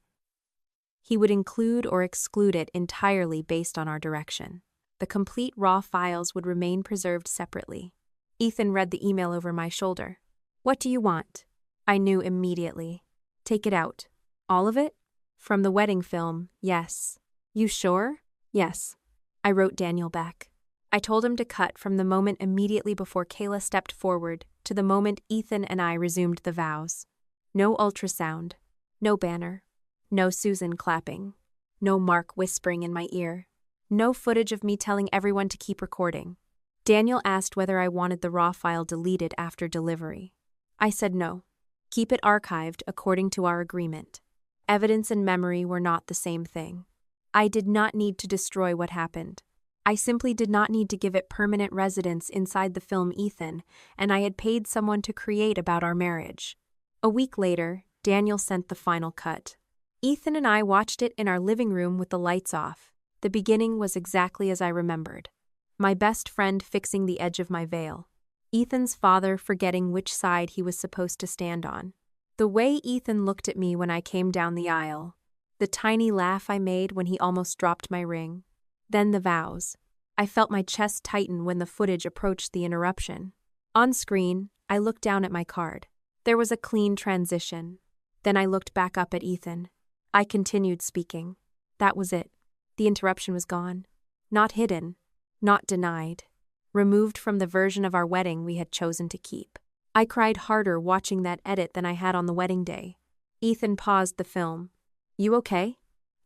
he would include or exclude it entirely based on our direction. The complete raw files would remain preserved separately. Ethan read the email over my shoulder. "What do you want?" I knew immediately. "Take it out." "All of it?" "From the wedding film, yes." "You sure?" "Yes." I wrote Daniel back. I told him to cut from the moment immediately before Kayla stepped forward to the moment Ethan and I resumed the vows. No ultrasound. No banner. No Susan clapping. No Mark whispering in my ear. No footage of me telling everyone to keep recording. Daniel asked whether I wanted the raw file deleted after delivery. I said no. Keep it archived according to our agreement. Evidence and memory were not the same thing. I did not need to destroy what happened. I simply did not need to give it permanent residence inside the film Ethan, and I had paid someone to create about our marriage. A week later, Daniel sent the final cut. Ethan and I watched it in our living room with the lights off. The beginning was exactly as I remembered. My best friend fixing the edge of my veil. Ethan's father forgetting which side he was supposed to stand on. The way Ethan looked at me when I came down the aisle. The tiny laugh I made when he almost dropped my ring. Then the vows. I felt my chest tighten when the footage approached the interruption. On screen, I looked down at my card. There was a clean transition. Then I looked back up at Ethan. I continued speaking. That was it. The interruption was gone. Not hidden. Not denied. Removed from the version of our wedding we had chosen to keep. I cried harder watching that edit than I had on the wedding day. Ethan paused the film. You okay?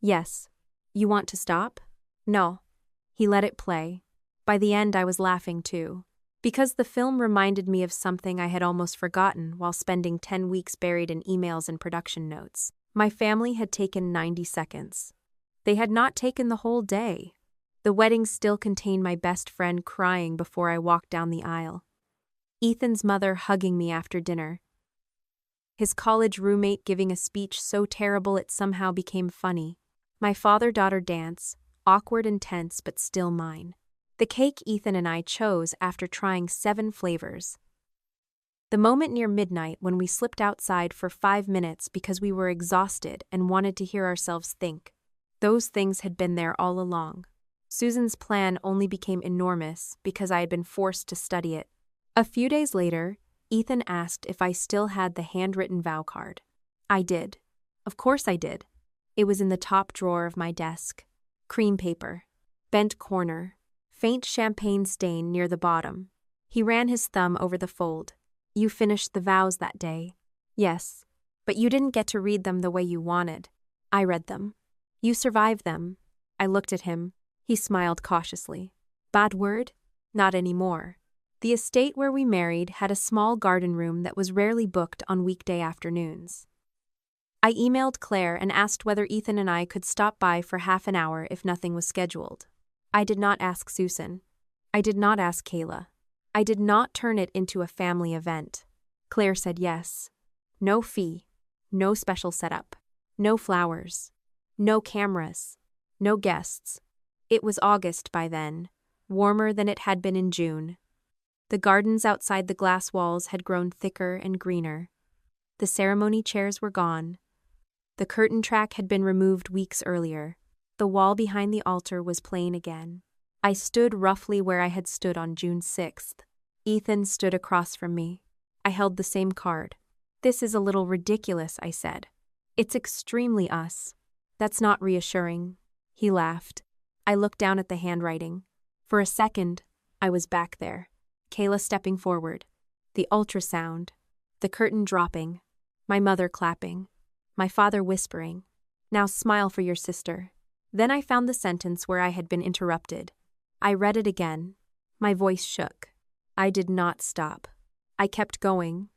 Yes. You want to stop? No. He let it play. By the end I was laughing too. Because the film reminded me of something I had almost forgotten while spending 10 weeks buried in emails and production notes. My family had taken 90 seconds. They had not taken the whole day. The wedding still contained my best friend crying before I walked down the aisle. Ethan's mother hugging me after dinner. His college roommate giving a speech so terrible it somehow became funny. My father-daughter dance, awkward and tense but still mine. The cake Ethan and I chose after trying 7 flavors. The moment near midnight when we slipped outside for 5 minutes because we were exhausted and wanted to hear ourselves think. Those things had been there all along. Susan's plan only became enormous because I had been forced to study it. A few days later, Ethan asked if I still had the handwritten vow card. I did. Of course I did. It was in the top drawer of my desk. Cream paper. Bent corner. Faint champagne stain near the bottom. He ran his thumb over the fold. You finished the vows that day. Yes. But you didn't get to read them the way you wanted. I read them. You survived them. I looked at him. He smiled cautiously. Bad word? Not anymore. The estate where we married had a small garden room that was rarely booked on weekday afternoons. I emailed Claire and asked whether Ethan and I could stop by for half an hour if nothing was scheduled. I did not ask Susan. I did not ask Kayla. I did not turn it into a family event. Claire said yes. No fee. No special setup. No flowers. No cameras. No guests. It was August by then, warmer than it had been in June. The gardens outside the glass walls had grown thicker and greener. The ceremony chairs were gone. The curtain track had been removed weeks earlier. The wall behind the altar was plain again. I stood roughly where I had stood on June 6th. Ethan stood across from me. I held the same card. This is a little ridiculous, I said. It's extremely us. That's not reassuring. He laughed. I looked down at the handwriting. For a second, I was back there. Kayla stepping forward. The ultrasound. The curtain dropping. My mother clapping. My father whispering. Now smile for your sister. Then I found the sentence where I had been interrupted. I read it again. My voice shook. I did not stop. I kept going.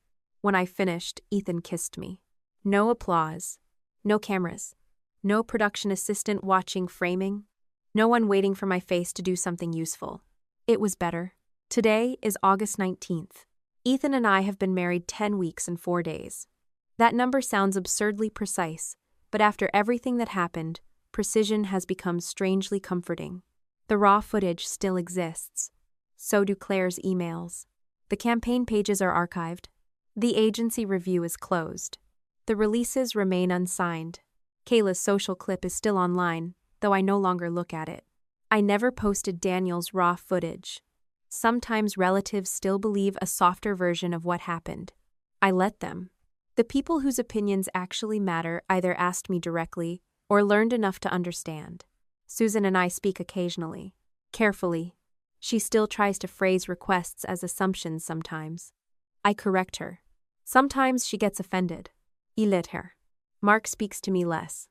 When I finished, Ethan kissed me. No applause. No cameras. No production assistant watching framing. No one waiting for my face to do something useful. It was better. Today is August 19th. Ethan and I have been married 10 weeks and 4 days. That number sounds absurdly precise, but after everything that happened, precision has become strangely comforting. The raw footage still exists. So do Claire's emails. The campaign pages are archived. The agency review is closed. The releases remain unsigned. Kayla's social clip is still online, though I no longer look at it. I never posted Daniel's raw footage. Sometimes relatives still believe a softer version of what happened. I let them. The people whose opinions actually matter either asked me directly or learned enough to understand. Susan and I speak occasionally. Carefully. She still tries to phrase requests as assumptions sometimes. I correct her. Sometimes she gets offended. I let her. Mark speaks to me less.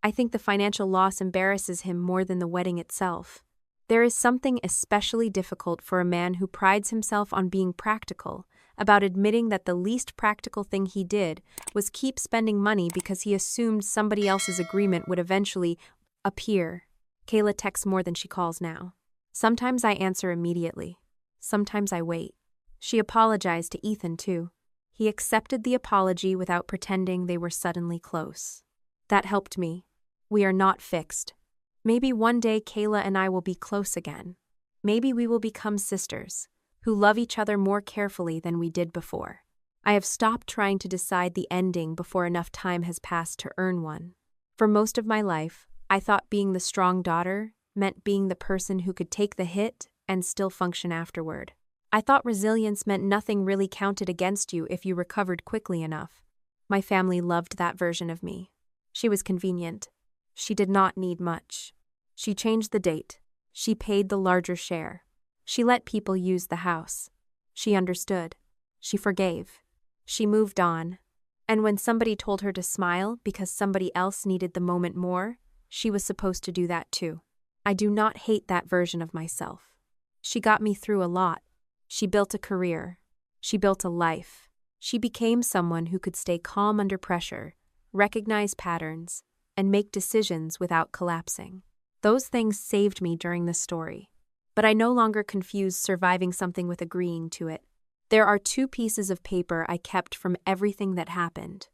I think the financial loss embarrasses him more than the wedding itself. There is something especially difficult for a man who prides himself on being practical about admitting that the least practical thing he did was keep spending money because he assumed somebody else's agreement would eventually appear. Kayla texts more than she calls now. Sometimes I answer immediately. Sometimes I wait. She apologized to Ethan too. He accepted the apology without pretending they were suddenly close. That helped me. We are not fixed. Maybe one day Kayla and I will be close again. Maybe we will become sisters, who love each other more carefully than we did before. I have stopped trying to decide the ending before enough time has passed to earn one. For most of my life, I thought being the strong daughter meant being the person who could take the hit and still function afterward. I thought resilience meant nothing really counted against you if you recovered quickly enough. My family loved that version of me. She was convenient. She did not need much. She changed the date. She paid the larger share. She let people use the house. She understood. She forgave. She moved on. And when somebody told her to smile because somebody else needed the moment more, she was supposed to do that too. I do not hate that version of myself. She got me through a lot. She built a career. She built a life. She became someone who could stay calm under pressure, recognize patterns, and make decisions without collapsing. Those things saved me during this story. But I no longer confuse surviving something with agreeing to it. There are 2 pieces of paper I kept from everything that happened.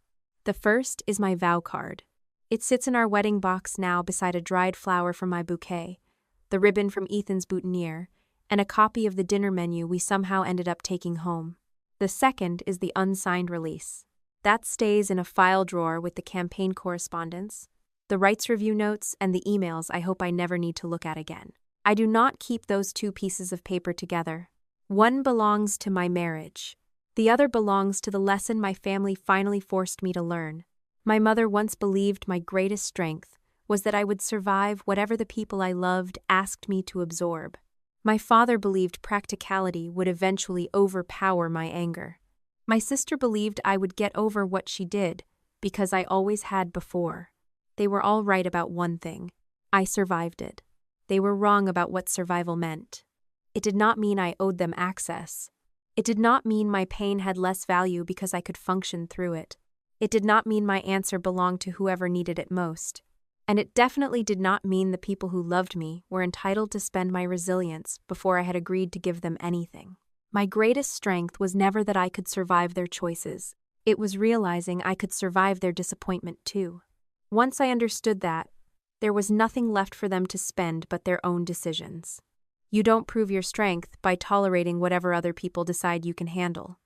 The first is my vow card. It sits in our wedding box now beside a dried flower from my bouquet, the ribbon from Ethan's boutonniere, and a copy of the dinner menu we somehow ended up taking home. The second is the unsigned release. That stays in a file drawer with the campaign correspondence, the rights review notes, and the emails I hope I never need to look at again. I do not keep those 2 pieces of paper together. One belongs to my marriage. The other belongs to the lesson my family finally forced me to learn. My mother once believed my greatest strength was that I would survive whatever the people I loved asked me to absorb. My father believed practicality would eventually overpower my anger. My sister believed I would get over what she did, because I always had before. They were all right about one thing. I survived it. They were wrong about what survival meant. It did not mean I owed them access. It did not mean my pain had less value because I could function through it. It did not mean my answer belonged to whoever needed it most. And it definitely did not mean the people who loved me were entitled to spend my resilience before I had agreed to give them anything. My greatest strength was never that I could survive their choices. It was realizing I could survive their disappointment too. Once I understood that, there was nothing left for them to spend but their own decisions. You don't prove your strength by tolerating whatever other people decide you can handle.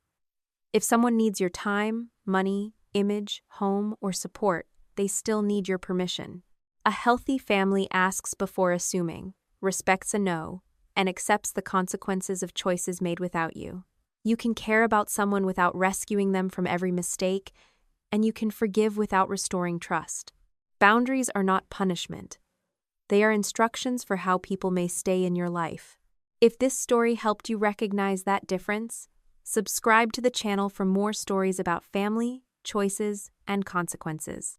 If someone needs your time, money, image, home, or support, they still need your permission. A healthy family asks before assuming, respects a no, and accepts the consequences of choices made without you. You can care about someone without rescuing them from every mistake, and you can forgive without restoring trust. Boundaries are not punishment. They are instructions for how people may stay in your life. If this story helped you recognize that difference, subscribe to the channel for more stories about family, choices, and consequences.